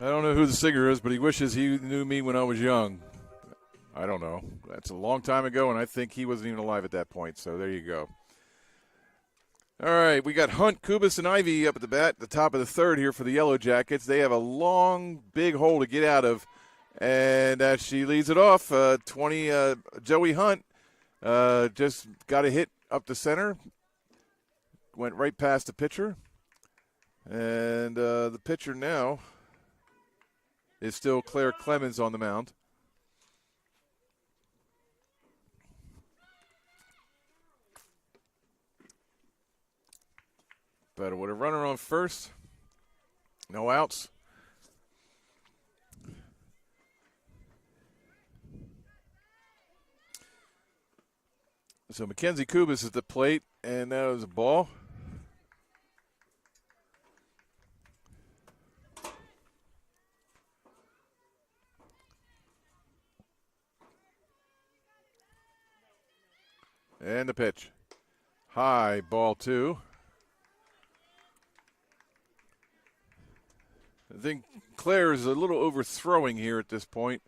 I don't know who the singer is, but he wishes he knew me when I was young. I don't know. That's a long time ago, and I think he wasn't even alive at that point. So there you go. All right, we got Hunt, Kubas, and Ivy up at the bat, the top of the third here for the Yellow Jackets. They have a long, big hole to get out of, and as she leads it off, Joey Hunt just got a hit up the center, went right past the pitcher, and the pitcher now is still Claire Clemens on the mound. But with a runner on first, no outs. So Mackenzie Kubas is at the plate, and that was a ball. And the pitch. High, ball 2. I think Claire is a little overthrowing here at this point.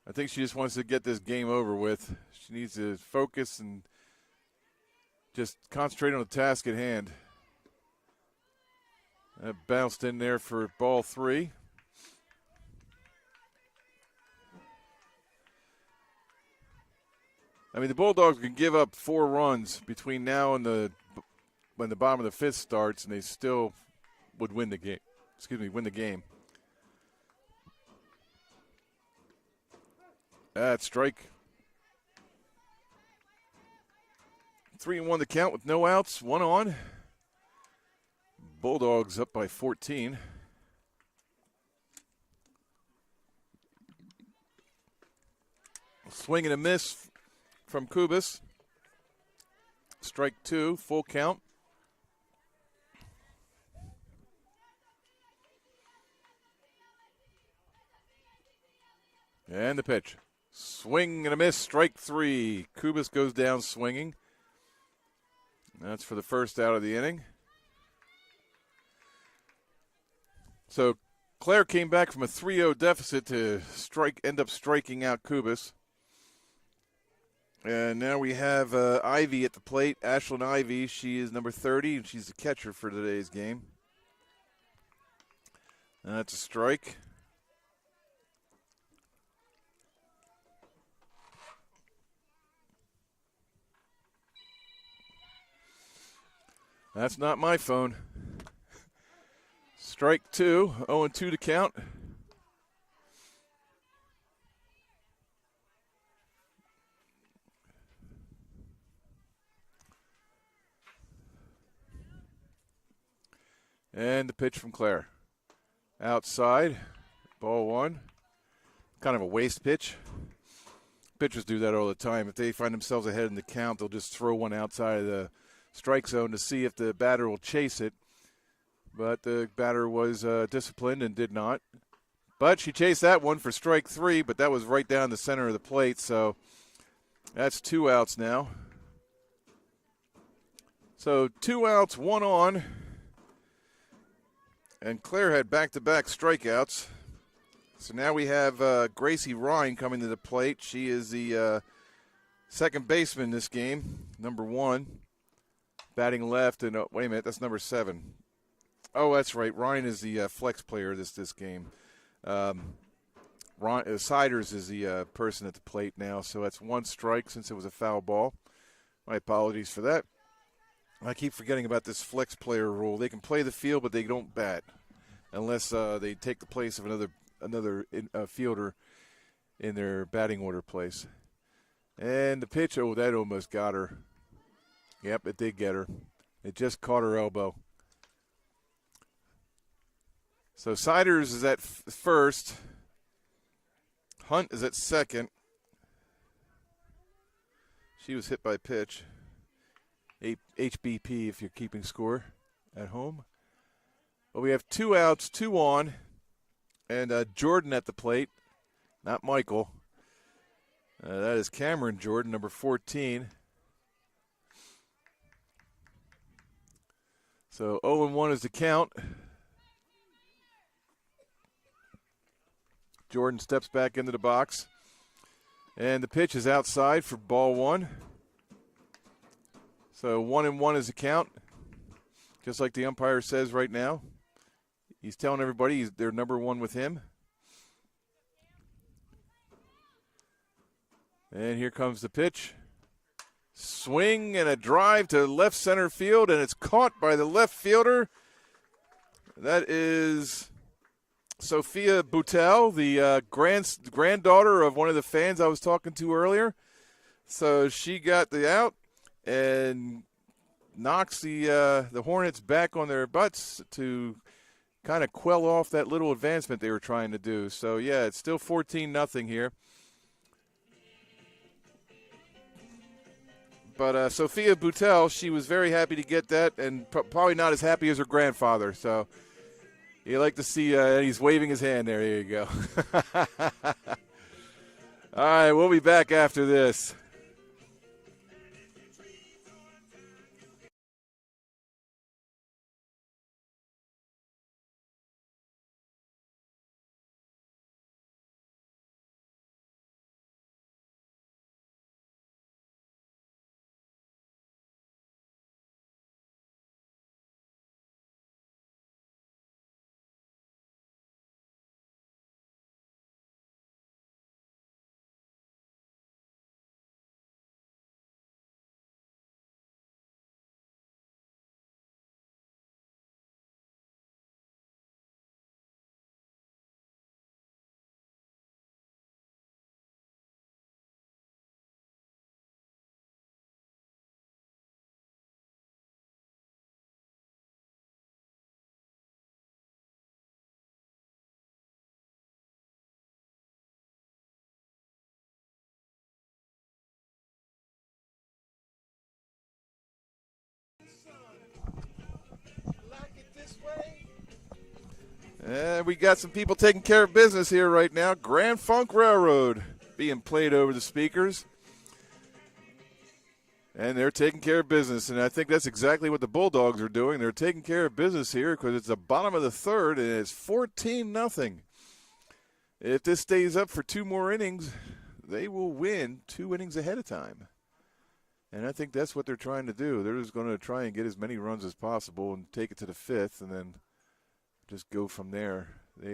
I think she just wants to get this game over with. She needs to focus and just concentrate on the task at hand. That bounced in there for ball 3. I mean, the Bulldogs can give up 4 runs between now and when the bottom of the 5th starts, and they still would win the game. Win the game. That's strike. 3-1 the count with no outs, 1 on. Bulldogs up by 14. Swing and a miss from Kubas. Strike 2, full count. And the pitch. Swing and a miss, strike 3. Kubas goes down swinging. That's for the first out of the inning. So Claire came back from a 3-0 deficit to end up striking out Kubas. And now we have Ivy at the plate, Ashlyn Ivy. She is number 30, and she's the catcher for today's game. And that's a strike. That's not my phone. Strike 2, 0-2 to count. And the pitch from Claire. Outside, ball 1. Kind of a waste pitch. Pitchers do that all the time. If they find themselves ahead in the count, they'll just throw one outside of the strike zone to see if the batter will chase it. But the batter was disciplined and did not. But she chased that one for strike 3, but that was right down the center of the plate, so that's 2 outs now. So 2 outs, 1 on. And Claire had back-to-back strikeouts. So now we have Gracie Ryan coming to the plate. She is the second baseman this game, number 1. Batting left, and wait a minute, that's number 7. Oh, that's right. Ryan is the flex player this game. Siders is the person at the plate now, so that's 1 strike since it was a foul ball. My apologies for that. I keep forgetting about this flex player rule. They can play the field, but they don't bat unless they take the place of another fielder in their batting order place. And the pitch, that almost got her. Yep, it did get her. It just caught her elbow. So Siders is at first. Hunt is at second. She was hit by pitch. HBP if you're keeping score at home. But we have 2 outs, 2 on. And Jordan at the plate. Not Michael. That is Cameron Jordan, number 14. So 0-1 is the count. Jordan steps back into the box. And the pitch is outside for ball one. So 1-1 is the count, just like the umpire says right now. He's telling everybody they're number one with him. And here comes the pitch. Swing and a drive to left center field, and it's caught by the left fielder. That is Sophia Boutel, the granddaughter of one of the fans I was talking to earlier. So she got the out and knocks the Hornets back on their butts to kind of quell off that little advancement they were trying to do. So, yeah, it's still 14-0 here. But Sophia Boutel, she was very happy to get that, and probably not as happy as her grandfather. So you like to see he's waving his hand there. There you go. All right, we'll be back after this. And we got some people taking care of business here right now. Grand Funk Railroad being played over the speakers. And they're taking care of business. And I think that's exactly what the Bulldogs are doing. They're taking care of business here because it's the bottom of the third, and it's 14-0. If this stays up for two more innings, they will win 2 innings ahead of time. And I think that's what they're trying to do. They're just going to try and get as many runs as possible and take it to the fifth and then just go from there. They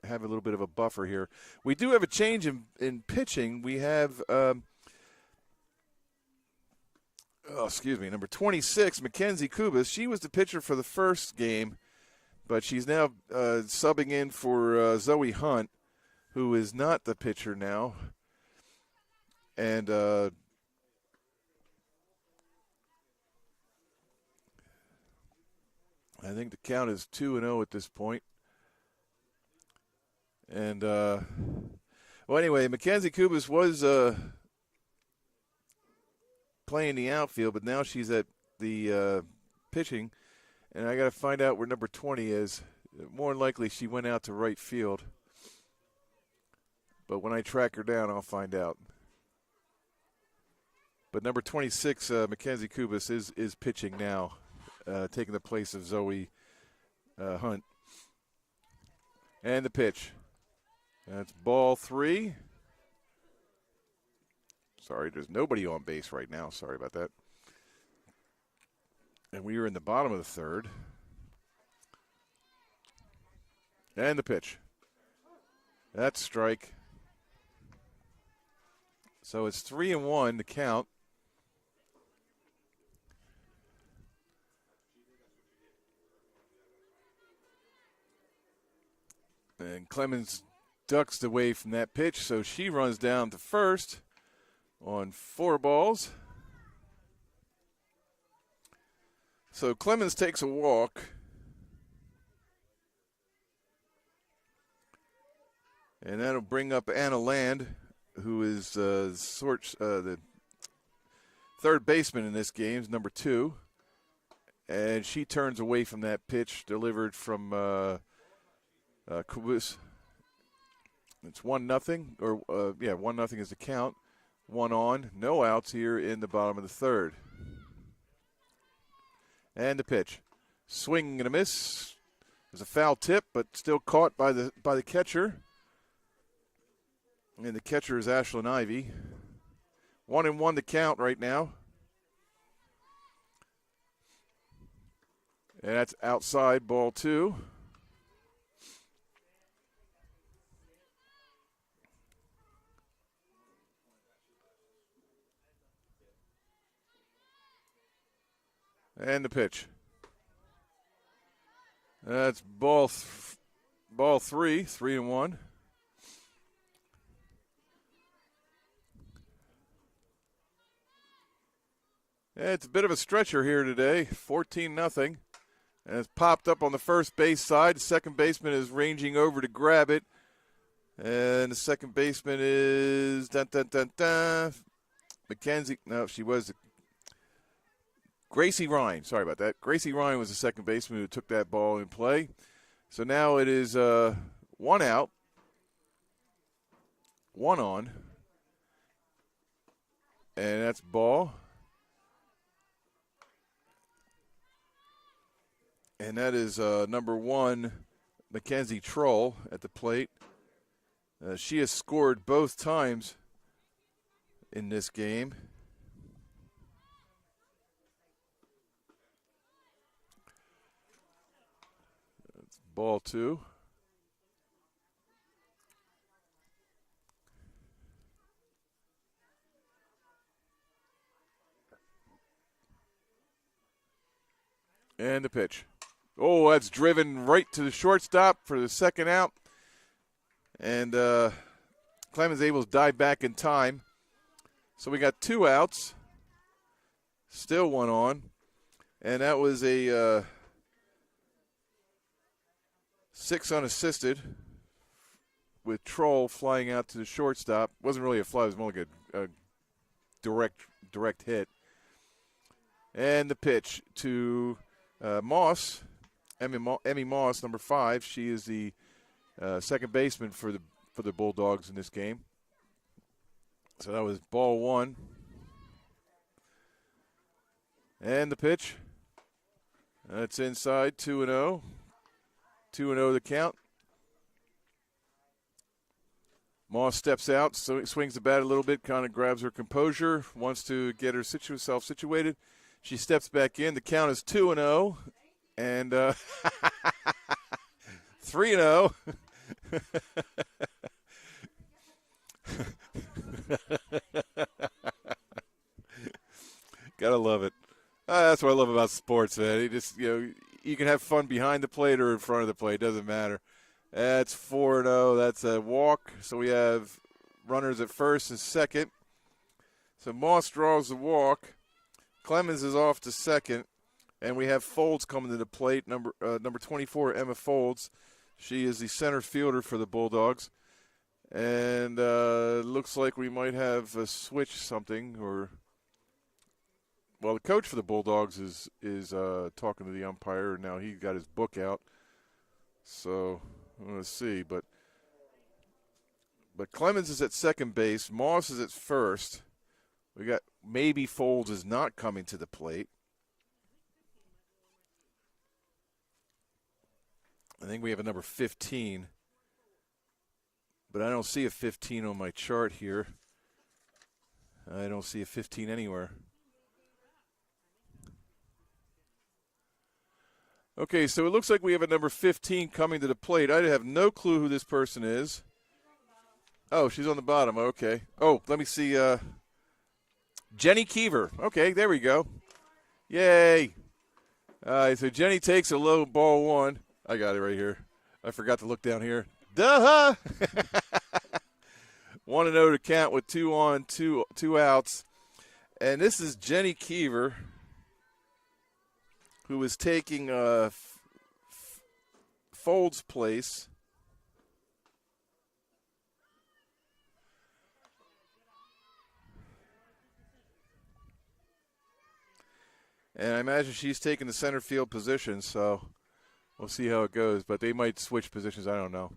have a little bit of a buffer here. We do have a change in pitching. We have, number 26, Mackenzie Kubas. She was the pitcher for the first game, but she's now subbing in for Zoe Hunt, who is not the pitcher now. And I think the count is 2-0 at this point. And, well, anyway, Mackenzie Kubas was playing the outfield, but now she's at the pitching. And I got to find out where number 20 is. More than likely she went out to right field. But when I track her down, I'll find out. But number 26, Mackenzie Kubas, is pitching now. Taking the place of Zoe Hunt. And the pitch. That's ball 3. Sorry, there's nobody on base right now. Sorry about that. And we are in the bottom of the third. And the pitch. That's strike. So it's 3-1 to count. And Clemens ducks away from that pitch, so she runs down to first on 4 balls. So Clemens takes a walk. And that'll bring up Anna Land, who is the third baseman in this game, is number 2. And she turns away from that pitch delivered from Kubus. It's 1-0, or 1-0 is the count. 1 on, no outs here in the bottom of the third. And the pitch, swing and a miss. There's a foul tip, but still caught by the catcher. And the catcher is Ashlyn Ivy. 1-1 to count right now. And that's outside, ball 2. And the pitch. That's ball 3, 3-1. It's a bit of a stretcher here today, 14-0. And it's popped up on the first base side. The second baseman is ranging over to grab it. And the second baseman is Mackenzie. No, she was Gracie Ryan. Sorry about that. Gracie Ryan was the second baseman who took that ball in play. So now it is 1 out, 1 on. And that's ball. And that is number 1, Mackenzie Troll at the plate. She has scored both times in this game. That's ball 2. And the pitch. Oh, that's driven right to the shortstop for the second out. And Clemens able to dive back in time. So we got 2 outs. Still 1 on. And that was a 6 unassisted with Troll flying out to the shortstop. Wasn't really a fly. It was more like a direct hit. And the pitch to Moss. Emmy Moss, number 5. She is the second baseman for the Bulldogs in this game. So that was ball 1. And the pitch. That's inside, 2-0. 2-0 the count. Moss steps out, swings the bat a little bit, kind of grabs her composure, wants to get herself situated. She steps back in. The count is 2-0. And 3-0. Gotta love it. That's what I love about sports, man. You can have fun behind the plate or in front of the plate. Doesn't matter. That's 4-0. That's a walk. So we have runners at first and second. So Moss draws the walk. Clemens is off to second. And we have Folds coming to the plate, number 24, Emma Folds. She is the center fielder for the Bulldogs. And looks like we might have a switch something. Well, the coach for the Bulldogs is talking to the umpire, and now he got his book out. So I'm going to see. But Clemens is at second base. Moss is at first. We got maybe Folds is not coming to the plate. I think we have a number 15, but I don't see a 15 on my chart here. I don't see a 15 anywhere. Okay, so it looks like we have a number 15 coming to the plate. I have no clue who this person is. Oh, she's on the bottom. Okay. Oh, let me see. Jenny Keever. Okay, there we go. Yay. All right, so Jenny takes a low ball 1. I got it right here. I forgot to look down here. Duh! 1-0 to count with 2 on, 2 outs. And this is Jenny Keever, who is taking Folds' place. And I imagine she's taking the center field position, so we'll see how it goes. But they might switch positions. I don't know.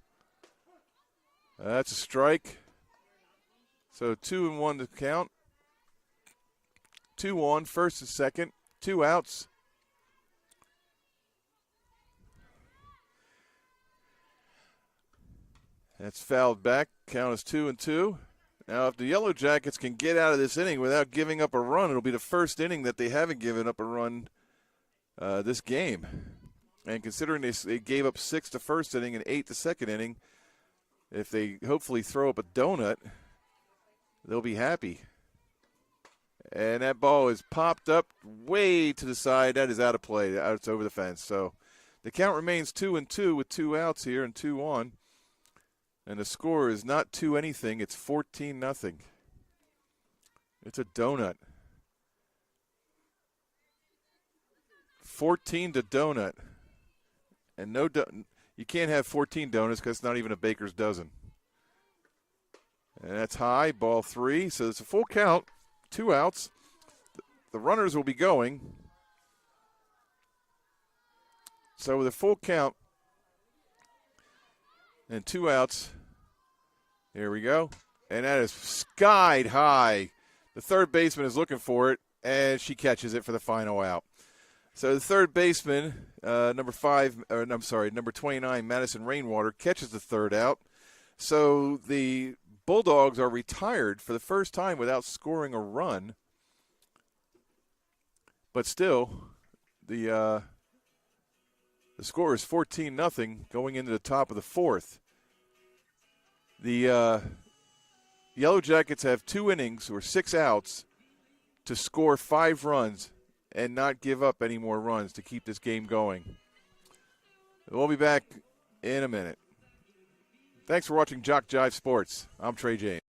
That's a strike. So 2-1 to count. 2 on, first and second. 2 outs. That's fouled back. Count is 2-2. Now, if the Yellow Jackets can get out of this inning without giving up a run, it'll be the first inning that they haven't given up a run this game. And considering they gave up 6 the first inning and 8 the second inning, if they hopefully throw up a donut, they'll be happy. And that ball is popped up way to the side. That is out of play. It's over the fence. So the count remains 2-2 with 2 outs here and 2 on. And the score is not 2-anything. It's 14-0. It's a donut. 14 to donut. And you can't have 14 donuts because it's not even a baker's dozen. And that's high, ball 3. So it's a full count, 2 outs. The runners will be going. So with a full count and 2 outs, here we go. And that is skied high. The third baseman is looking for it, and she catches it for the final out. So the third baseman, number 29, Madison Rainwater, catches the third out. So the Bulldogs are retired for the first time without scoring a run. But still, the score is 14-0 going into the top of the fourth. The Yellow Jackets have 2 innings or 6 outs to score 5 runs and not give up any more runs to keep this game going. We'll be back in a minute. Thanks for watching JockJive Sports. I'm Trey James.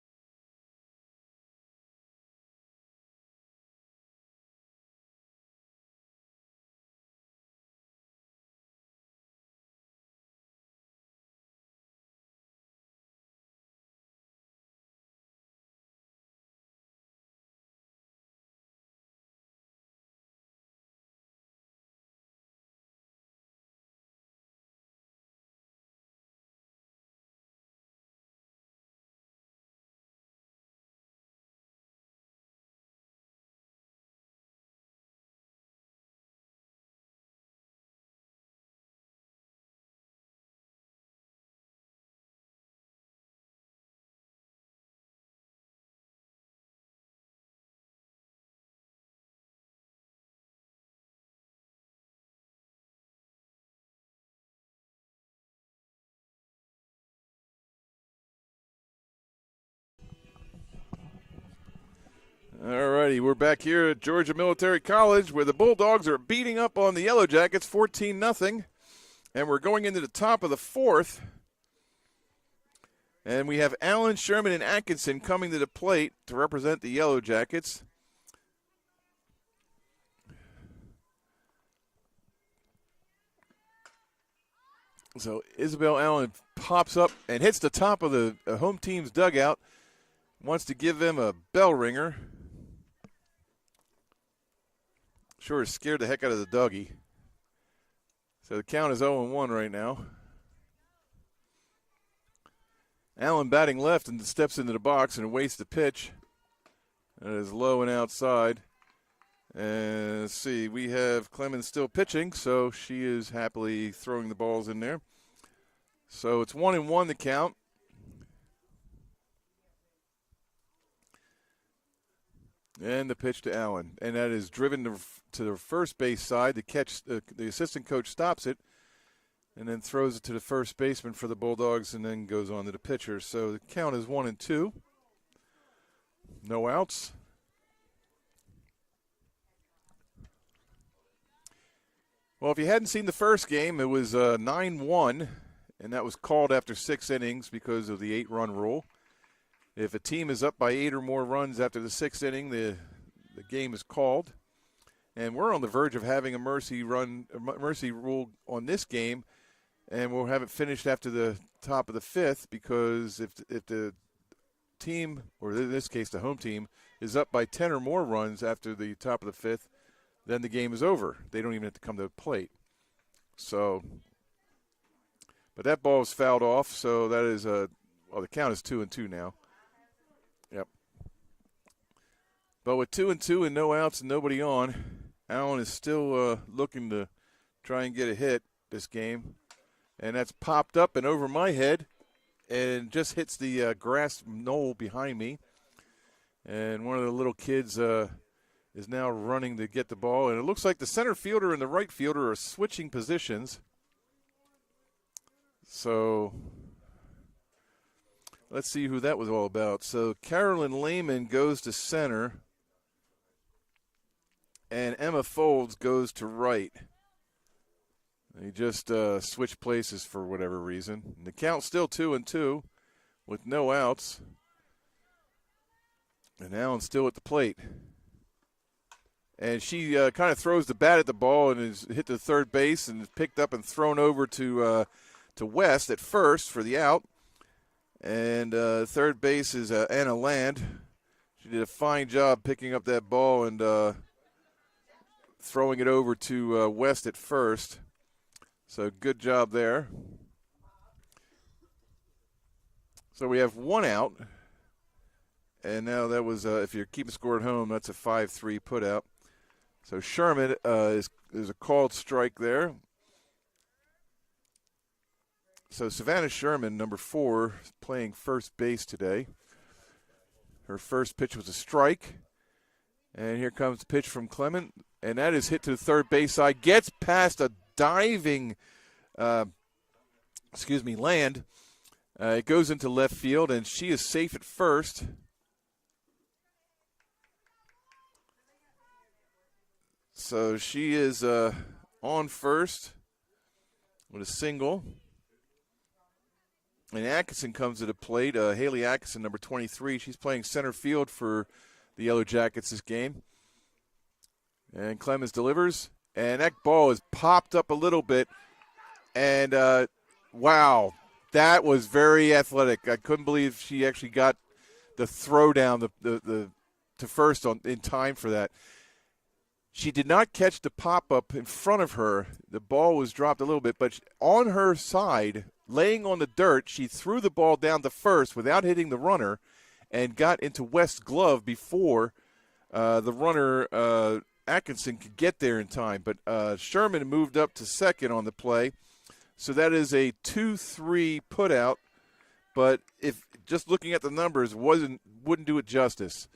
All righty, we're back here at Georgia Military College where the Bulldogs are beating up on the Yellow Jackets 14-0. And we're going into the top of the fourth. And we have Allen, Sherman, and Atkinson coming to the plate to represent the Yellow Jackets. So Isabel Allen pops up and hits the top of the home team's dugout. Wants to give them a bell ringer. Sure scared the heck out of the doggy. So the count is 0-1 right now. Allen batting left and steps into the box and wastes the pitch. That is low and outside. And let's see, we have Clemens still pitching, so she is happily throwing the balls in there. So it's 1-1 the count. And the pitch to Allen. And that is driven to the first base side. The catch, the assistant coach stops it and then throws it to the first baseman for the Bulldogs and then goes on to the pitcher. So the count is 1-2. No outs. Well, if you hadn't seen the first game, it was 9-1, and that was called after 6 innings because of the 8-run rule. If a team is up by 8 or more runs after the 6th inning, the game is called. And we're on the verge of having a mercy rule on this game, and we'll have it finished after the top of the 5th because if the team, or in this case the home team, is up by 10 or more runs after the top of the 5th, then the game is over. They don't even have to come to the plate. So, but that ball is fouled off, so that is the count is 2-2 now. Yep. But with 2-2 and no outs and nobody on, Allen is still looking to try and get a hit this game. And that's popped up and over my head. and just hits the grass knoll behind me. And one of the little kids is now running to get the ball. And it looks like the center fielder and the right fielder are switching positions. So let's see who that was all about. So Carolyn Lehman goes to center, and Emma Folds goes to right. They just switched places for whatever reason. And the count's still 2-2 with no outs. And Allen's still at the plate. And she kind of throws the bat at the ball and is hit to third base and is picked up and thrown over to West at first for the out. And third base is Anna Land. She did a fine job picking up that ball and throwing it over to West at first. So good job there. So we have one out. And now that was, if you're keeping score at home, that's a 5-3 put out. So Sherman is a called strike there. So Savannah Sherman, number 4, playing first base today. Her first pitch was a strike. And here comes the pitch from Clement. And that is hit to the third base side. Gets past a diving, Land. It goes into left field, and she is safe at first. So she is on first with a single. And Atkinson comes to the plate. Haley Atkinson, number 23. She's playing center field for the Yellow Jackets this game. And Clemens delivers. And that ball is popped up a little bit. And, wow, that was very athletic. I couldn't believe she actually got the throw down to first in time for that. She did not catch the pop-up in front of her. The ball was dropped a little bit, but on her side, laying on the dirt, she threw the ball down to first without hitting the runner and got into West's glove before the runner, Atkinson, could get there in time. But Sherman moved up to second on the play. So that is a 2-3 put-out. But if just looking at the numbers wouldn't do it justice.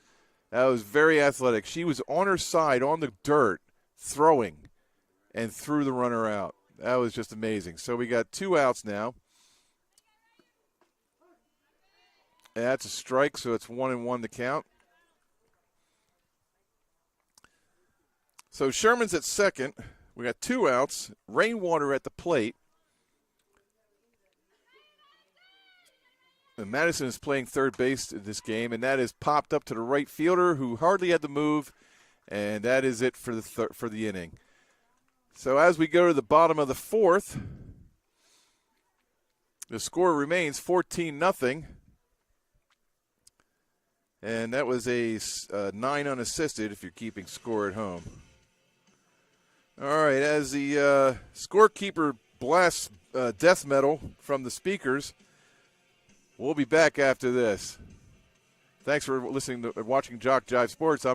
That was very athletic. She was on her side on the dirt throwing and threw the runner out. That was just amazing. So we got 2 outs now. And that's a strike, so it's 1-1 to count. So Sherman's at second. We got 2 outs. Rainwater at the plate. And Madison is playing third base in this game, and that is popped up to the right fielder who hardly had to move, and that is it for the inning. So as we go to the bottom of the 4th, the score remains 14-0, and that was a 9 unassisted if you're keeping score at home. All right, as the scorekeeper blasts death metal from the speakers, we'll be back after this. Thanks for listening to watching JockJive Sports.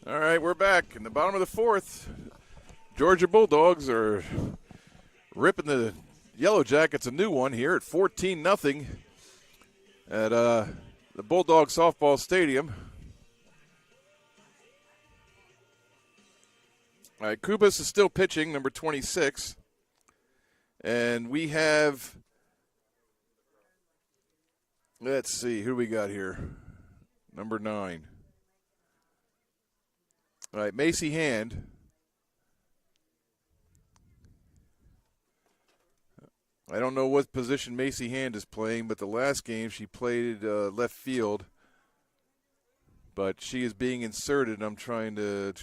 All right, we're back in the bottom of the 4th. Georgia Bulldogs are ripping the Yellow Jackets a new one here at 14-0 at the Bulldog Softball Stadium. All right, Kubas is still pitching, number 26. And we have Let's see, who we got here? Number 9. All right, Macy Hand. I don't know what position Macy Hand is playing, but the last game she played left field. But she is being inserted. I'm trying to.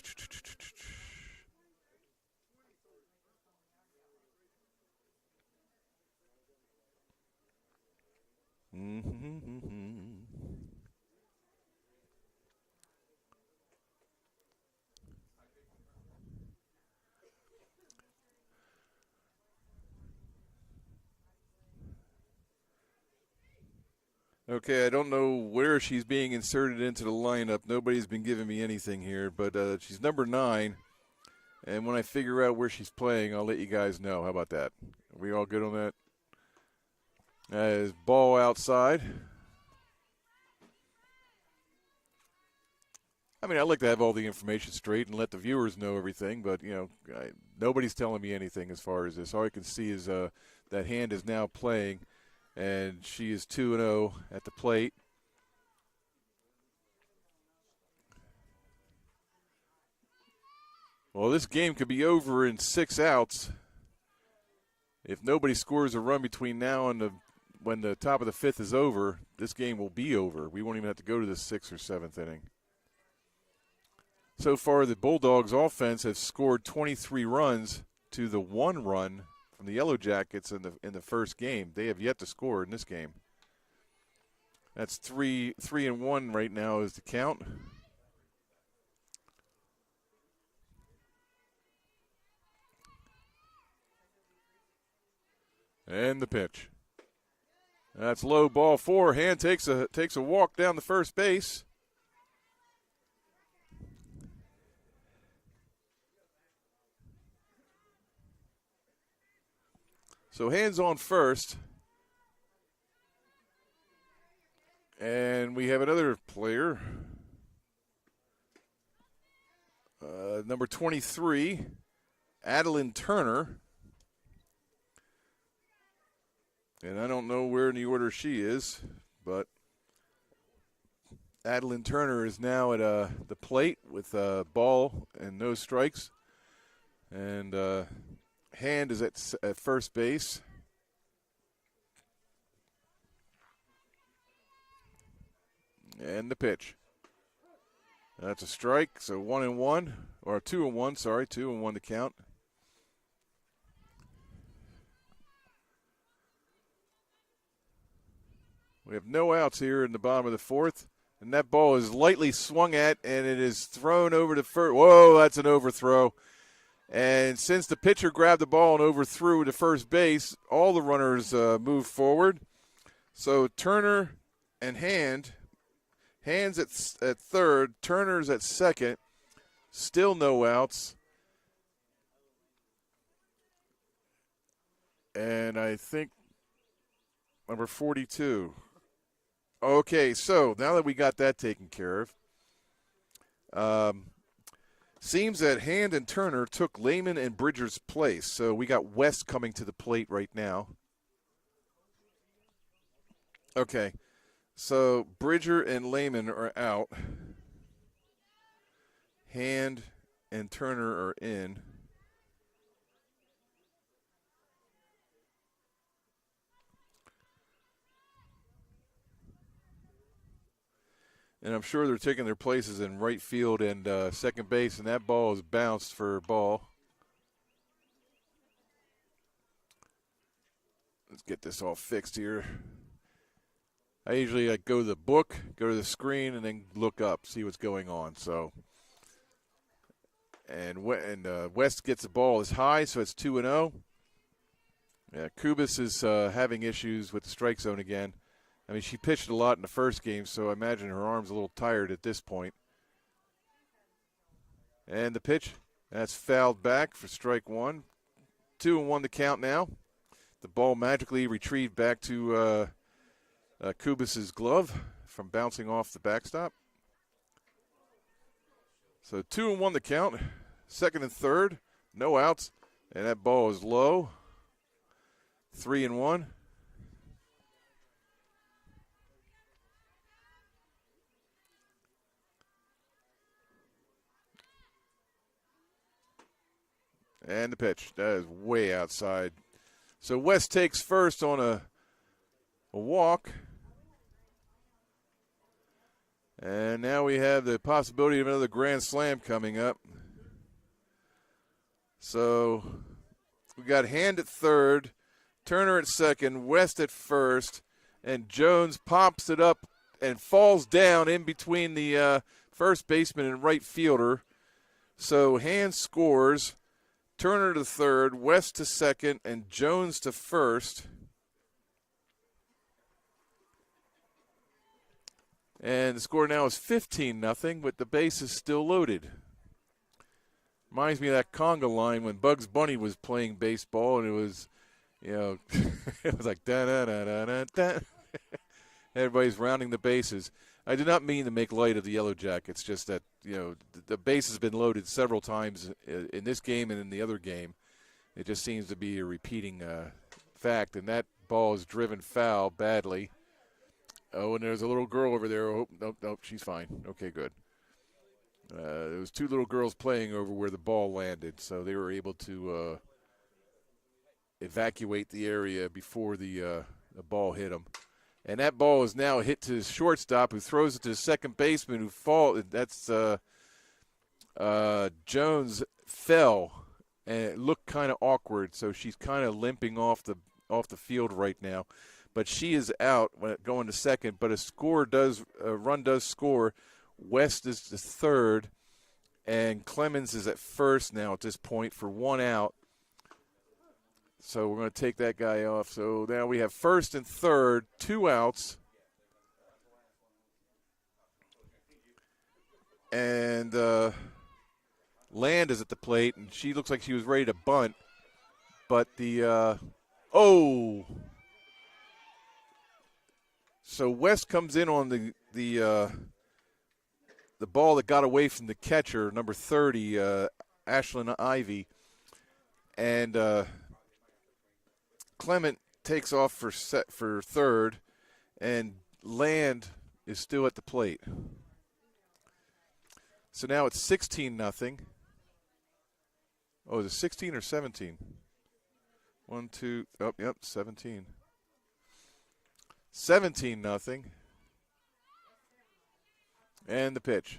Okay, I don't know where she's being inserted into the lineup. Nobody's been giving me anything here, but she's number 9. And when I figure out where she's playing, I'll let you guys know. How about that? Are we all good on that? As ball outside. I mean, I like to have all the information straight and let the viewers know everything, but, nobody's telling me anything as far as this. All I can see is that Hand is now playing, and she is 2-0 at the plate. Well, this game could be over in 6 outs. If nobody scores a run between now and when the top of the 5th is over, this game will be over. We won't even have to go to the 6th or 7th inning. So far, the Bulldogs offense has scored 23 runs to the 1 run from the Yellow Jackets in the first game. They have yet to score in this game. That's 3-1 right now is the count. And the pitch. That's low, ball 4. Hand takes a walk down the first base. So Hand's on first. And we have another player. Number 23, Adeline Turner. And I don't know where in the order she is, but Adeline Turner is now at the plate with ball and no strikes. And Hand is at first base. And the pitch. That's a strike, so 1-1, or 2-1, sorry, 2-1 to count. We have no outs here in the bottom of the 4th, and that ball is lightly swung at, and it is thrown over to first. Whoa, that's an overthrow. And since the pitcher grabbed the ball and overthrew to first base, all the runners move forward. So Turner and Hand's at third, Turner's at second, still no outs. And I think number 42. Okay, so now that we got that taken care of, seems that Hand and Turner took Lehman and Bridger's place. So we got West coming to the plate right now. Okay, so Bridger and Lehman are out. Hand and Turner are in. And I'm sure they're taking their places in right field and second base, and that ball is bounced for a ball. Let's get this all fixed here. I usually go to the book, go to the screen, and then look up, see what's going on. So, and West gets the ball as high, so it's 2-0. Yeah, Kubis is having issues with the strike zone again. I mean, she pitched a lot in the first game, so I imagine her arm's a little tired at this point. And the pitch, that's fouled back for strike 1. 2-1 the count now. The ball magically retrieved back to Kubis's glove from bouncing off the backstop. So 2-1 the count. Second and third, no outs, and that ball is low. 3-1. And the pitch. That is way outside. So West takes first on a walk. And now we have the possibility of another grand slam coming up. So we got Hand at third, Turner at second, West at first, and Jones pops it up and falls down in between the first baseman and right fielder. So Hand scores, Turner to third, West to second, and Jones to first. And the score now is 15-0, but the base is still loaded. Reminds me of that conga line when Bugs Bunny was playing baseball, and it was, it was like da-da-da-da-da-da. Everybody's rounding the bases. I did not mean to make light of the Yellow Jackets, just that, the base has been loaded several times in this game and in the other game. It just seems to be a repeating fact, and that ball is driven foul badly. Oh, and there's a little girl over there. Oh, nope, she's fine. Okay, good. There was two little girls playing over where the ball landed, so they were able to evacuate the area before the ball hit them. And that ball is now hit to his shortstop, who throws it to the second baseman, who falls. That's Jones fell, and it looked kind of awkward, so she's kind of limping off the field right now. But she is out when going to second. But a run does score. West is the third, and Clemens is at first now at this point for one out. So we're going to take that guy off. So now we have first and third, 2 outs. And Land is at the plate, and she looks like she was ready to bunt. But So West comes in on the ball that got away from the catcher, number 30, Ashlyn Ivy, and Clement takes off for third, and Land is still at the plate. So now it's 16-0. Oh, is it 16 or 17? 1, 2, oh, yep, 17. 17-0. And the pitch.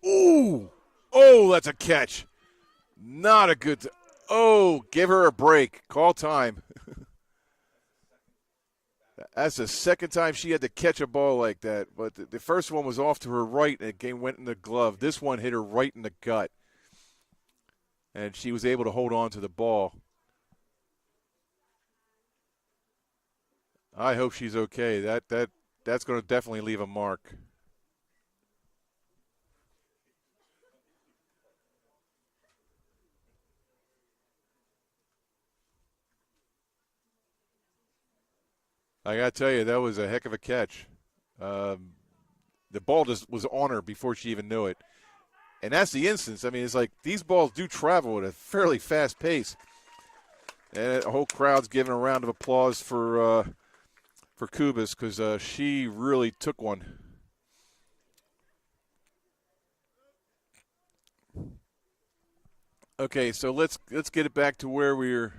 Ooh! Oh, that's a catch. Not a good. Give her a break. Call time. That's the second time she had to catch a ball like that. But the first one was off to her right, and it went in the glove. This one hit her right in the gut. And she was able to hold on to the ball. I hope she's okay. That's going to definitely leave a mark. I got to tell you, that was a heck of a catch. The ball just was on her before she even knew it. And that's the instance. I mean, it's like these balls do travel at a fairly fast pace. And the whole crowd's giving a round of applause for Kubas because she really took one. Okay, so let's get it back to where we're.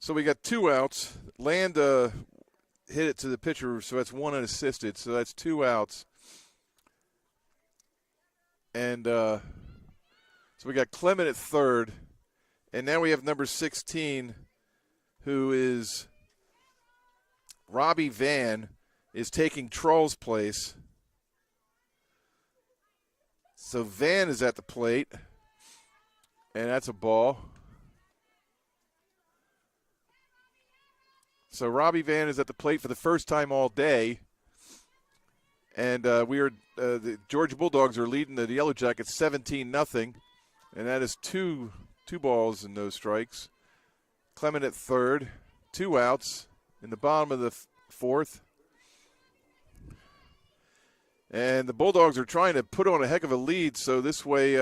So we got 2 outs. Land hit it to the pitcher, so that's 1 unassisted. So that's 2 outs. And so we got Clement at third. And now we have number 16, who is Robbie Van, is taking Troll's place. So Van is at the plate, and that's a ball. So Robbie Van is at the plate for the first time all day, and the Georgia Bulldogs are leading the Yellow Jackets 17-0, and that is two balls and no strikes. Clement at third, 2 outs in the bottom of the fourth. And the Bulldogs are trying to put on a heck of a lead, so this way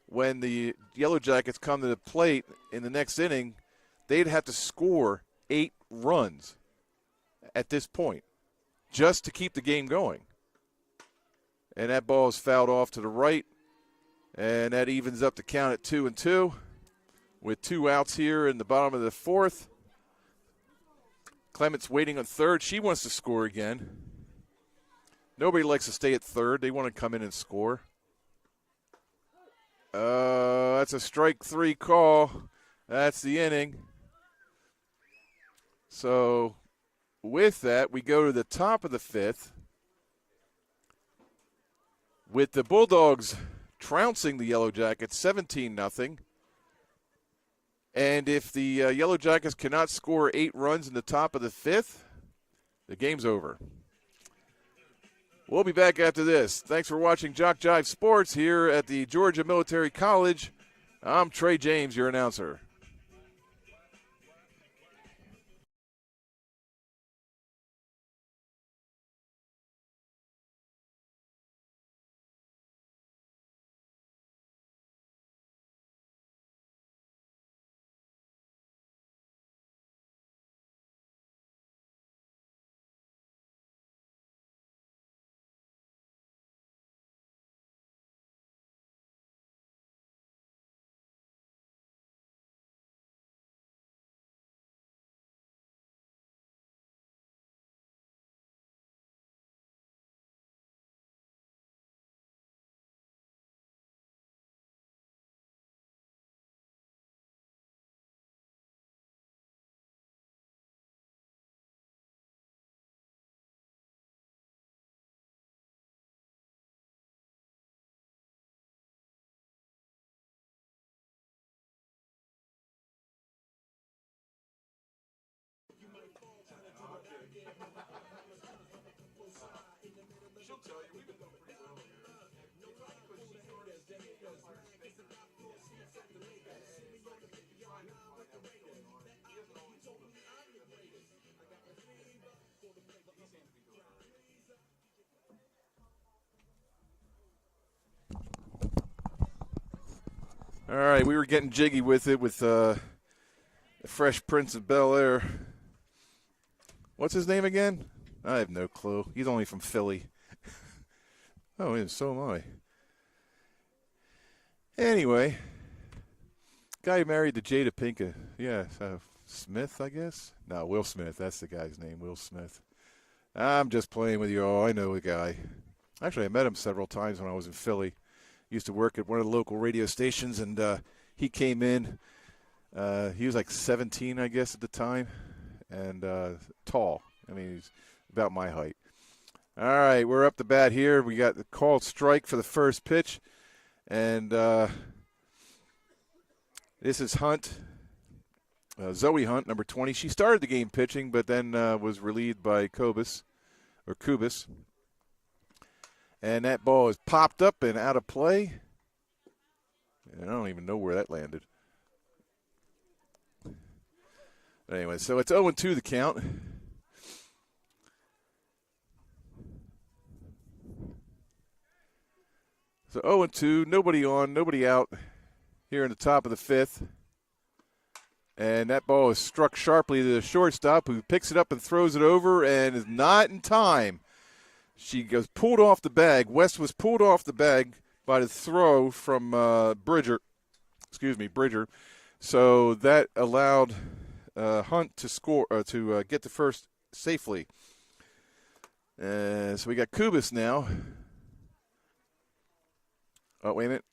when the Yellow Jackets come to the plate in the next inning, they'd have to score 8 runs at this point just to keep the game going. And that ball is fouled off to the right, And that evens up the count at 2-2 with 2 outs here in the bottom of the 4th. Clement's waiting on third. She wants to score again. Nobody likes to stay at third. They want to come in and score. That's a strike 3 call. That's the inning. So with that, we go to the top of the 5th with the Bulldogs trouncing the Yellow Jackets 17-0. And if the Yellow Jackets cannot score 8 runs in the top of the 5th, the game's over. We'll be back after this. Thanks for watching JockJive Sports here at the Georgia Military College. I'm Trey James, your announcer. All right, we were getting jiggy with it with the Fresh Prince of Bel-Air. What's his name again? I have no clue. He's only from Philly. Oh, yeah, so am I. Anyway, guy married to Jada Pinkett. Yeah, Smith, I guess? No, Will Smith. That's the guy's name, Will Smith. I'm just playing with you all. I know the guy. Actually, I met him several times when I was in Philly. Used to work at one of the local radio stations, and he came in. He was like 17, I guess, at the time, and tall. I mean, he's about my height. All right, we're up the bat here. We got the called strike for the first pitch, and this is Hunt, Zoe Hunt, number 20. She started the game pitching, but then was relieved by Kubis. And that ball is popped up and out of play. And I don't even know where that landed. But anyway, so it's 0-2 the count. So 0-2, nobody on, nobody out here in the top of the 5th. And that ball is struck sharply to the shortstop, who picks it up and throws it over and is not in time. She goes pulled off the bag. West was pulled off the bag by the throw from Bridger. So that allowed Hunt to score to get to first safely. So we got Kubis now. Oh, wait a minute.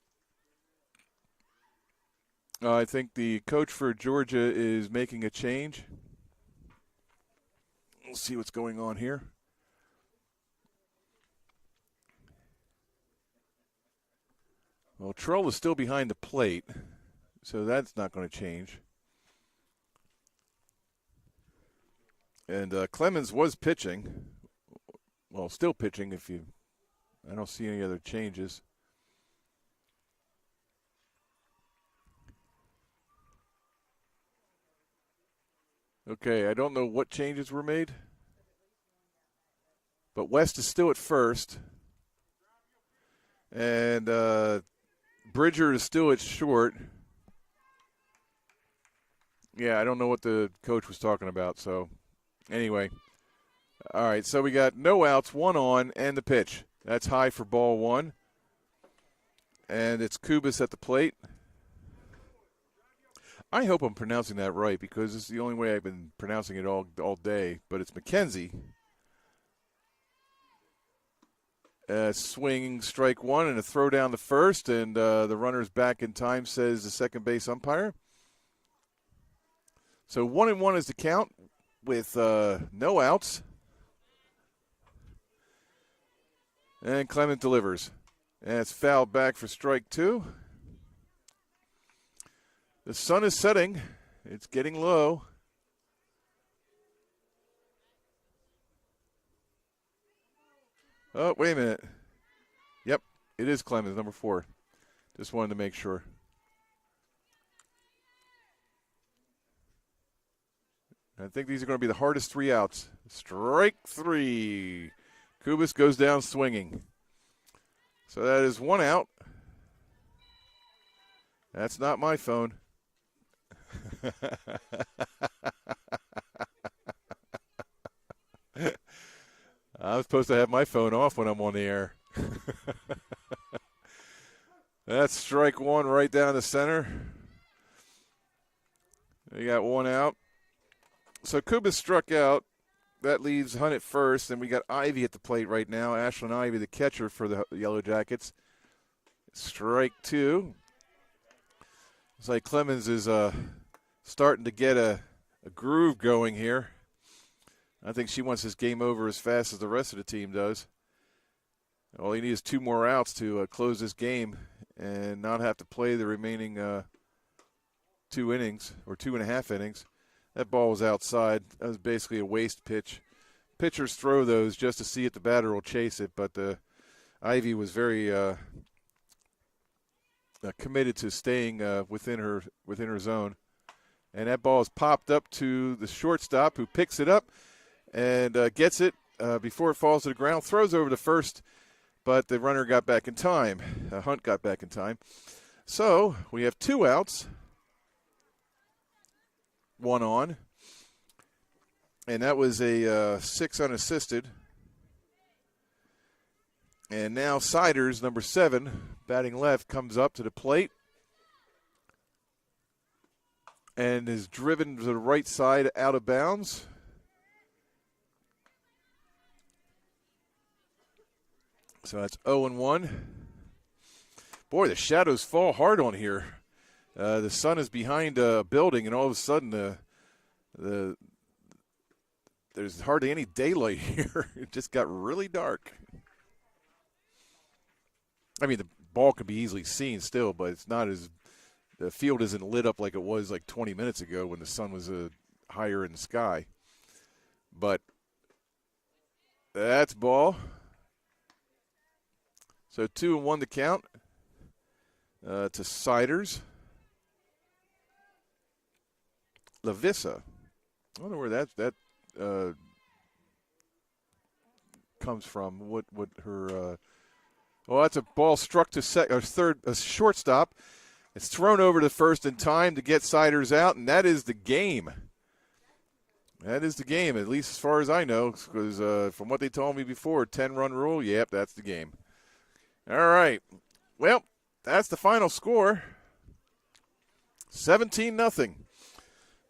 I think the coach for Georgia is making a change. We'll see what's going on here. Well, Trull is still behind the plate, so that's not going to change. And Clemens was pitching. Well, still pitching I don't see any other changes. Okay, I don't know what changes were made. But West is still at first. And Bridger is still at short. Yeah, I don't know what the coach was talking about. So, anyway. All right, so we got no outs, 1 on, and the pitch. That's high for ball 1. And it's Kubis at the plate. I hope I'm pronouncing that right because it's the only way I've been pronouncing it all day. But it's McKenzie. Swinging strike one and a throw down the first, and the runner's back in time, says the second base umpire. So 1-1 is the count with no outs. And Clement delivers. And it's fouled back for strike two. The sun is setting. It's getting low. Oh, wait a minute. Yep, it is Clemens, number 4. Just wanted to make sure. I think these are going to be the hardest 3 outs. Strike 3. Kubis goes down swinging. So that is 1 out. That's not my phone. I'm supposed to have my phone off when I'm on the air. That's strike 1 right down the center. You got 1 out. So Kubis struck out. That leaves Hunt at first, and we got Ivy at the plate right now. Ashlyn Ivy, the catcher for the Yellow Jackets. Strike 2. It's like Clemens is starting to get a groove going here. I think she wants this game over as fast as the rest of the team does. All he needs is 2 more outs to close this game and not have to play the remaining 2 innings or 2.5 innings. That ball was outside. That was basically a waste pitch. Pitchers throw those just to see if the batter will chase it, but Ivy was very committed to staying within her zone. And that ball is popped up to the shortstop, who picks it up and gets it before it falls to the ground, throws over to first, but the runner got back in time. Hunt got back in time. So we have 2 outs, 1 on, and that was a 6 unassisted. And now Siders, number 7, batting left, comes up to the plate and is driven to the right side out of bounds. So that's 0-1. Boy, the shadows fall hard on here. The sun is behind a building, and all of a sudden there's hardly any daylight here. It just got really dark. I mean, the ball could be easily seen still, but it's not as – the field isn't lit up like it was like 20 minutes ago when the sun was higher in the sky. But that's ball. So 2-1 to count to Siders. LaVissa. I wonder where that comes from. What her well, that's a ball struck to shortstop. It's thrown over to first in time to get Siders out, and that is the game. That is the game, at least as far as I know, because from what they told me before, 10-run rule, yep, that's the game. All right. Well, that's the final score. 17-0.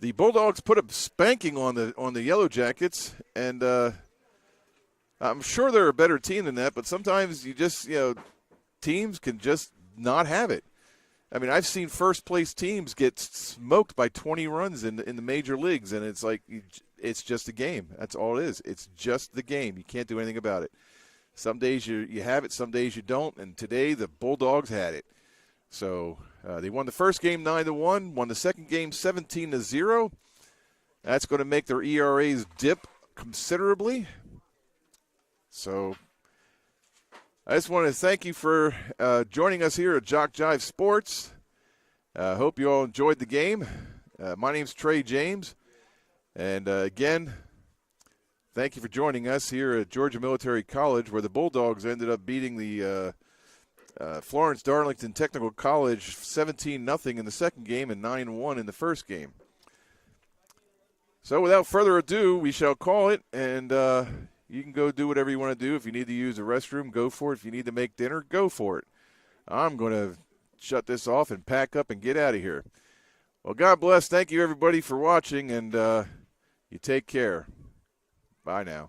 The Bulldogs put a spanking on the Yellow Jackets, and I'm sure they're a better team than that, but sometimes teams can just not have it. I mean, I've seen first-place teams get smoked by 20 runs in the major leagues, and it's like it's just a game. That's all it is. It's just the game. You can't do anything about it. Some days you have it, some days you don't, and today the Bulldogs had it. So they won the first game 9-1, won the second game 17-0. That's going to make their ERAs dip considerably. So I just want to thank you for joining us here at JockJive Sports. Hope you all enjoyed the game. My name's Trey James. And again, thank you for joining us here at Georgia Military College, where the Bulldogs ended up beating the Florence-Darlington Technical College 17-0 in the second game and 9-1 in the first game. So without further ado, we shall call it, and you can go do whatever you want to do. If you need to use the restroom, go for it. If you need to make dinner, go for it. I'm going to shut this off and pack up and get out of here. Well, God bless. Thank you, everybody, for watching, and you take care. Bye now.